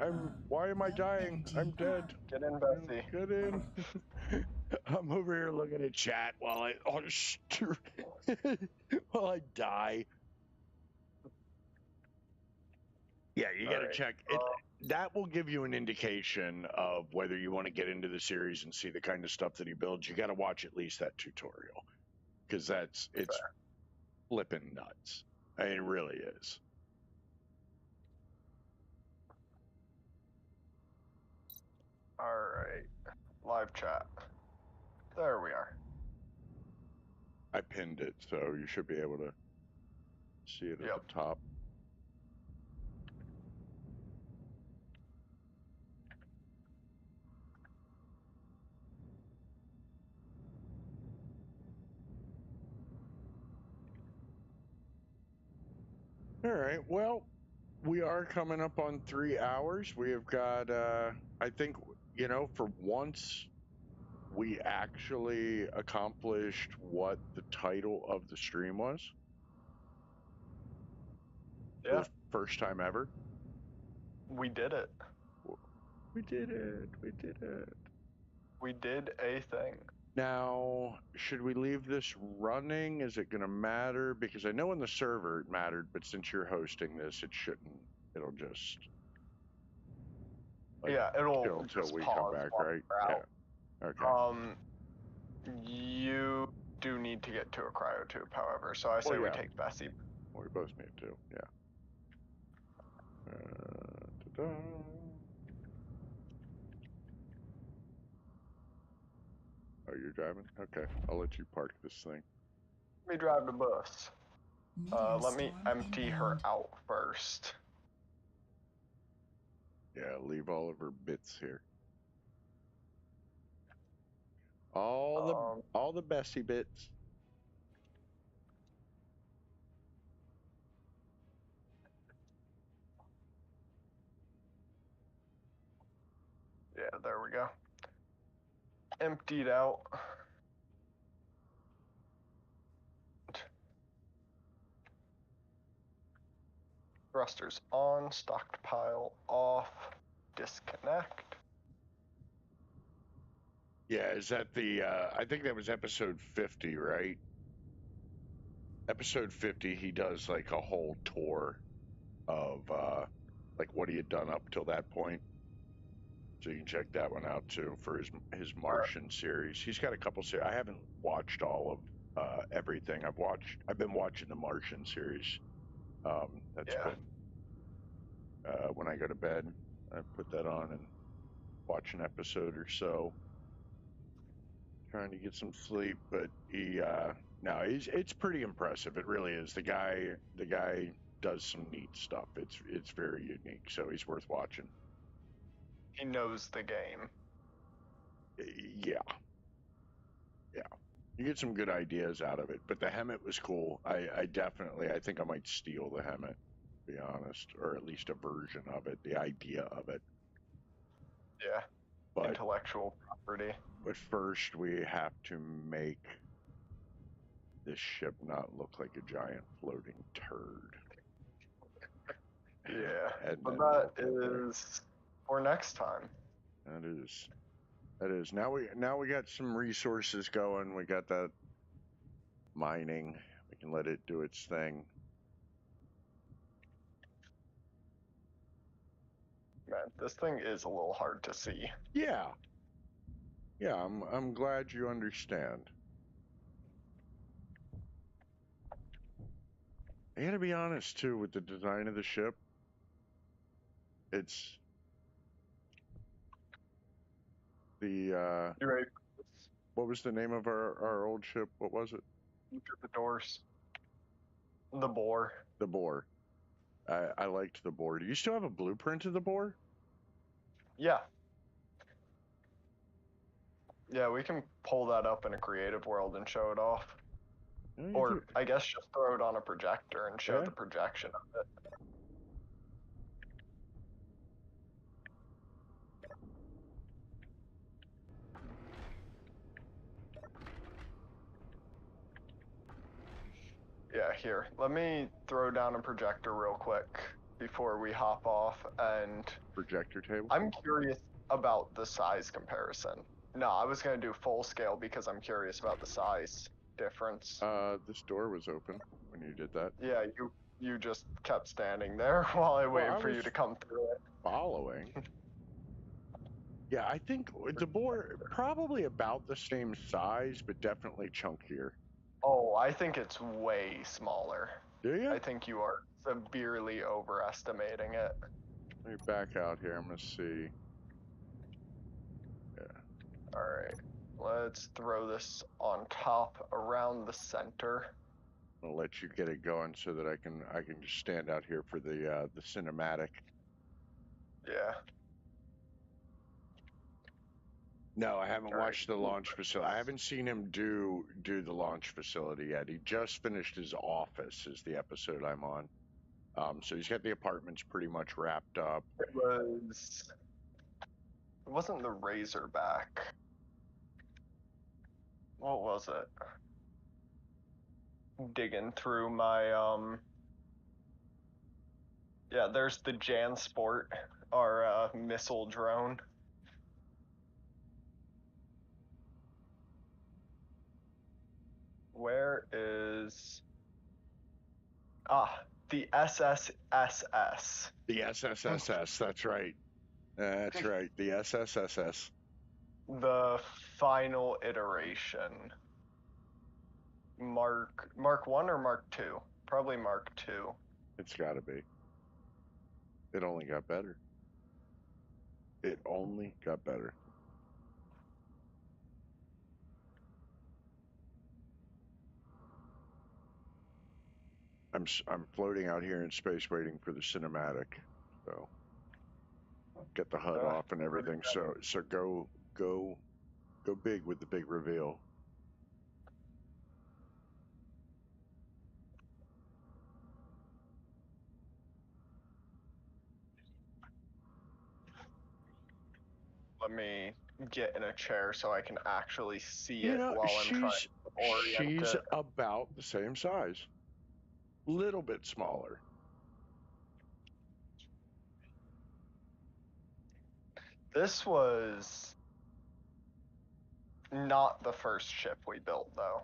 Why am I dying? I'm dead. Get in, Bessie. Get in. I'm over here looking at chat while I while I die. Yeah, you got to check it. That will give you an indication of whether you want to get into the series and see the kind of stuff that he builds. You got to watch at least that tutorial because it's flipping nuts. I mean, it really is. All right, live chat. There we are. I pinned it, so you should be able to see it at the top. All right. Well, we are coming up on 3 hours. We have got, I think, for once, we actually accomplished what the title of the stream was. Yeah. For the first time ever. We did it. We did it. We did it. We did a thing. Now, should we leave this running? Is it going to matter? Because I know in the server it mattered, but since you're hosting this, it shouldn't. It'll just. It'll until we come back, right? Yeah. Okay. You do need to get to a cryotube, however, so I say we take Bessie. We both need to, yeah. Ta-da. Oh, you're driving? Okay, I'll let you park this thing. Let me drive the bus. Let me empty her out first. Yeah, leave all of her bits here. All the Bessie bits. Yeah, there we go. Emptied out. Thrusters on, stockpile off, disconnect. Yeah, is that the? I think that was episode 50, right? Episode 50, he does like a whole tour of like what he had done up till that point. So you can check that one out too for his Martian series. He's got a couple series. I haven't watched all of everything. I've been watching the Martian series. That's Yeah. been when I go to bed, I put that on and watch an episode or so. Trying to get some sleep, but no, it's pretty impressive. It really is. The guy does some neat stuff. It's very unique, so he's worth watching. He knows the game. Yeah. You get some good ideas out of it, but the Hemet was cool. I think I might steal the Hemet, to be honest, or at least a version of it, the idea of it. Yeah. But Intellectual property. But first, we have to make this ship not look like a giant floating turd. Yeah. And But then that we'll get there. is for next time. That is. Now we got some resources going. We got that mining. We can let it do its thing. Man, this thing is a little hard to see. Yeah. I'm glad you understand. I gotta be honest too with the design of the ship. It's the You ready for this? what was the name of our old ship? What was it? Look at the doors. The bore. The Boar. I liked the Boar. Do you still have a blueprint of the Boar? Yeah. Yeah, we can pull that up in a creative world and show it off. Yeah, you Or, do. I guess, just throw it on a projector and show Yeah. the projection of it. Yeah, here. Let me throw down a projector real quick before we hop off, and Projector table. I'm curious about the size comparison. No, I was gonna do full scale because I'm curious about the size difference. This door was open when you did that. Yeah, you just kept standing there while I waited I for you was- to come through it. Following. Yeah, I think the Boar probably about the same size, but definitely chunkier. Oh, I think it's way smaller. Do you? I think you are severely overestimating it. Let me back out here. I'm gonna see. Alright, let's throw this on top around the center. I'll let you get it going so that I can just stand out here for the cinematic. Yeah. No, I haven't All right. watched the launch facility. I haven't seen him do the launch facility yet. He just finished his office, is the episode I'm on. So he's got the apartments pretty much wrapped up. It wasn't the Razorback. What was it? Digging through my yeah, there's the Jansport, our missile drone. Where is the SSSS? The SSSS, that's right. That's right. The SSSS. The final iteration. Mark 1 or Mark 2? Probably Mark 2. It's got to be. It only got better. It only got better. I'm floating out here in space waiting for the cinematic. So get the HUD off and everything. So go big with the big reveal. Let me get in a chair so I can actually see You it know, while I'm trying to orient she's it. about the same size. Little bit smaller. This was not the first ship we built, though.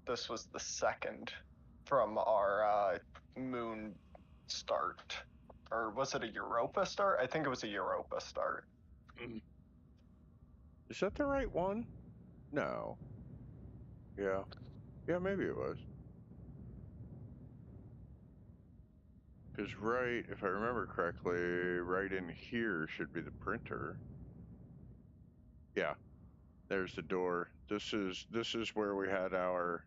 This was the second from our moon start. Or was it a Europa start? I think it was a Europa start. Is that the right one? No. Yeah. Yeah, maybe it was. Because right, if I remember correctly, right in here should be the printer. Yeah. There's the door. This is where we had our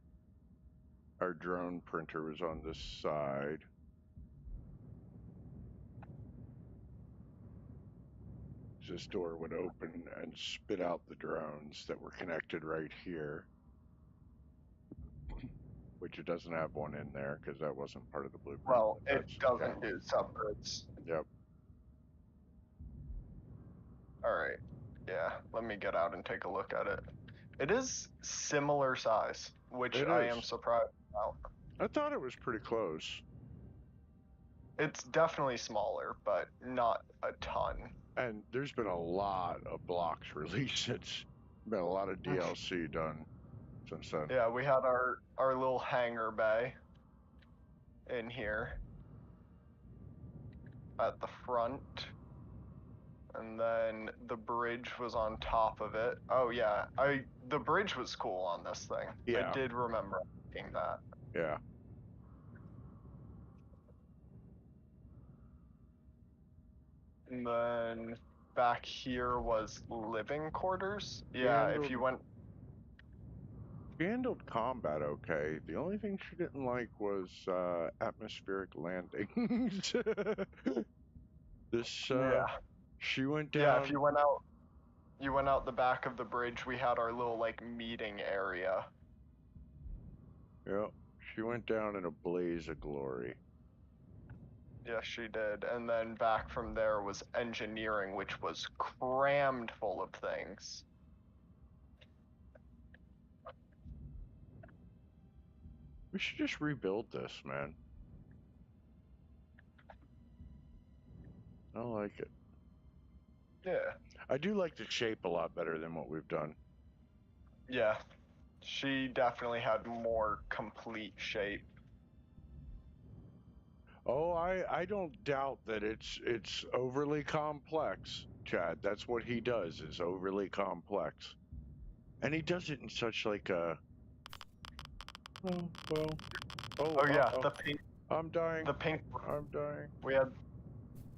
drone printer was on this side. This door would open and spit out the drones that were connected right here. Which it doesn't have one in there because that wasn't part of the blueprint. Well, it That's- doesn't do subgrids. Yep. Alright. Yeah, let me get out and take a look at it. It is similar size, which It I is. am surprised about. I thought it was pretty close. It's definitely smaller, but not a ton. And there's been a lot of blocks released. It's been a lot of DLC done since then. Yeah, we had our little hangar bay in here at the front. And then the bridge was on top of it. Oh yeah, the bridge was cool on this thing. Yeah. I did remember seeing that. Yeah. And then back here was living quarters. Yeah, if you went She handled combat okay. The only thing she didn't like was atmospheric landings. This yeah. she went down. Yeah, if you went out the back of the bridge, we had our little like meeting area. Yeah, she went down in a blaze of glory. Yes, she did. And then back from there was engineering, which was crammed full of things. We should just rebuild this, man. I like it. Yeah. I do like the shape a lot better than what we've done. Yeah. She definitely had more complete shape. Oh, I don't doubt that it's overly complex, Chad. That's what he does, is overly complex. And he does it in such like a Oh yeah, the pink I'm dying. the pink I'm dying.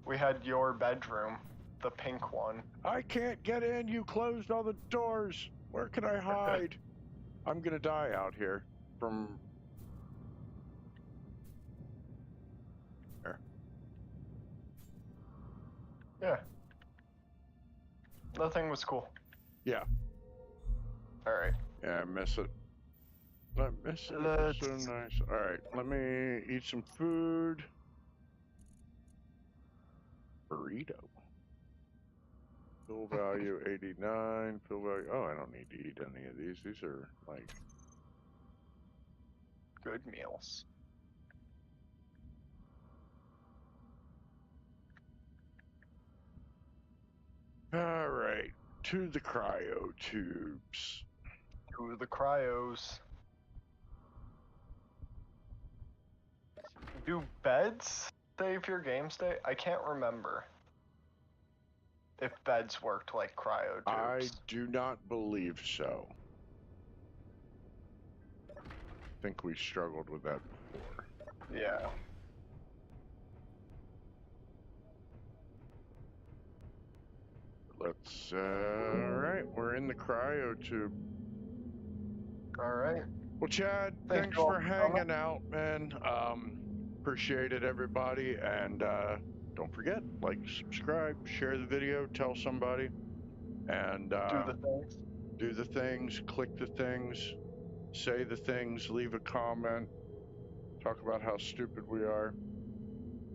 we had your bedroom, the pink one. I can't get in. You closed all the doors. Where can I hide? I'm gonna die out here from. There. Yeah. That thing was cool. Yeah. Alright. Yeah, I miss it. I miss it. It's so nice. All right, let me eat some food. Burrito. Fill value 89. Fill value. Oh, I don't need to eat any of these. These are like. Good meals. All right, to the cryo tubes. To the cryos. Do beds save your game state? I can't remember if beds worked like cryo I tubes. do not believe so. I think we struggled with that before. Yeah. Let's. All right, we're in the cryo tube. Alright. Well, Chad, Thank thanks you all for for coming. hanging out, man. Appreciate it, everybody. And don't forget, like, subscribe, share the video, tell somebody. And Do the things. do the things, click the things, say the things, leave a comment, talk about how stupid we are.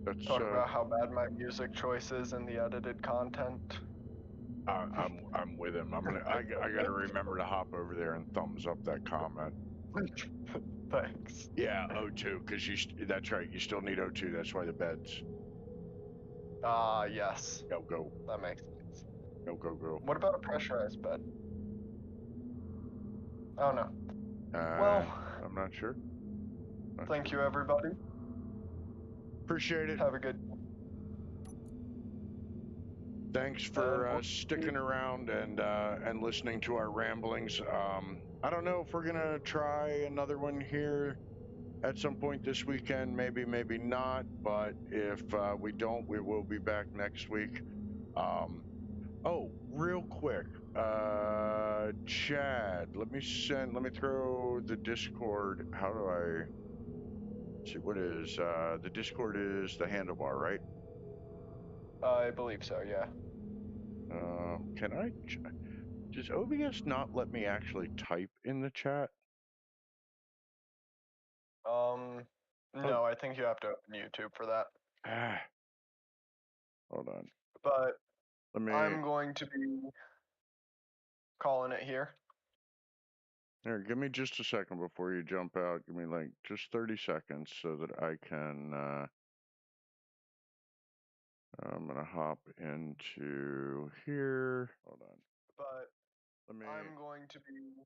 That's Talk about how bad my music choice is in the edited content. I'm with him. I gotta remember to hop over there and thumbs up that comment. Thanks. Yeah, O2, because that's right. You still need O2. That's why the beds. Yes, Go. that makes sense. Go. What about a pressurized bed? Oh no. Uh, Well, I'm not sure. thank you everybody. Appreciate it. Have a good. Thanks for we'll- sticking around and listening to our ramblings. I don't know if we're gonna try another one here at some point this weekend. Maybe not. But if we don't, we will be back next week. Oh, real quick, Chad, let me throw the Discord. How do I see? What is the Discord? Is the handlebar, right? I believe so. Yeah. Can I? Does OBS not let me actually type in the chat? No, I think you have to open YouTube for that. Ah, hold on. But Let me. I'm going to be calling it here. Here, give me just a second before you jump out. Give me like just 30 seconds so that I can. I'm gonna hop into here. Hold on. But Let me. I'm going to be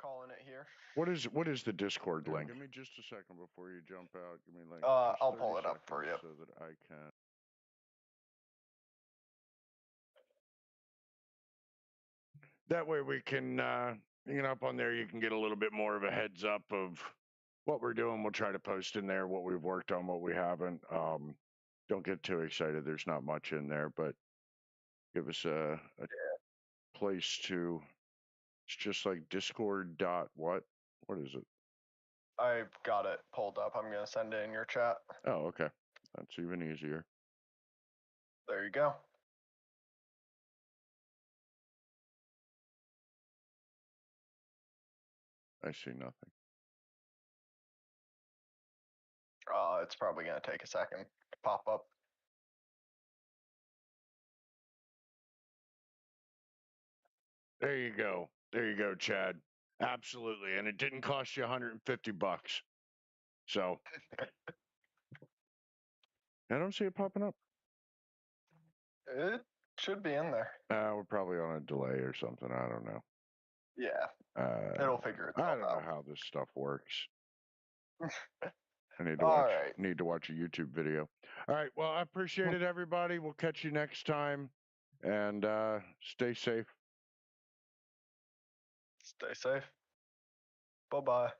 calling it here. What is the Discord link? Give me just a second before you jump out. Give me like. I'll just pull 30 it up for seconds you. so that I can. That way we can, up on there, you can get a little bit more of a heads up of what we're doing. We'll try to post in there what we've worked on, what we haven't. Don't get too excited. There's not much in there, but give us a place to. It's just like Discord dot what? What is it? I've got it pulled up. I'm gonna send it in your chat. Oh, okay. That's even easier. There you go. I see nothing. It's probably gonna take a second to pop up. There you go. There you go, Chad. Absolutely. And it didn't cost you $150. So I don't see it popping up. It should be in there. We're probably on a delay or something. I don't know. Yeah, it'll figure itself I don't know out. how this stuff works. I need to watch a YouTube video. All right. Well, I appreciate it, everybody. We'll catch you next time, and stay safe. Stay safe. Bye bye.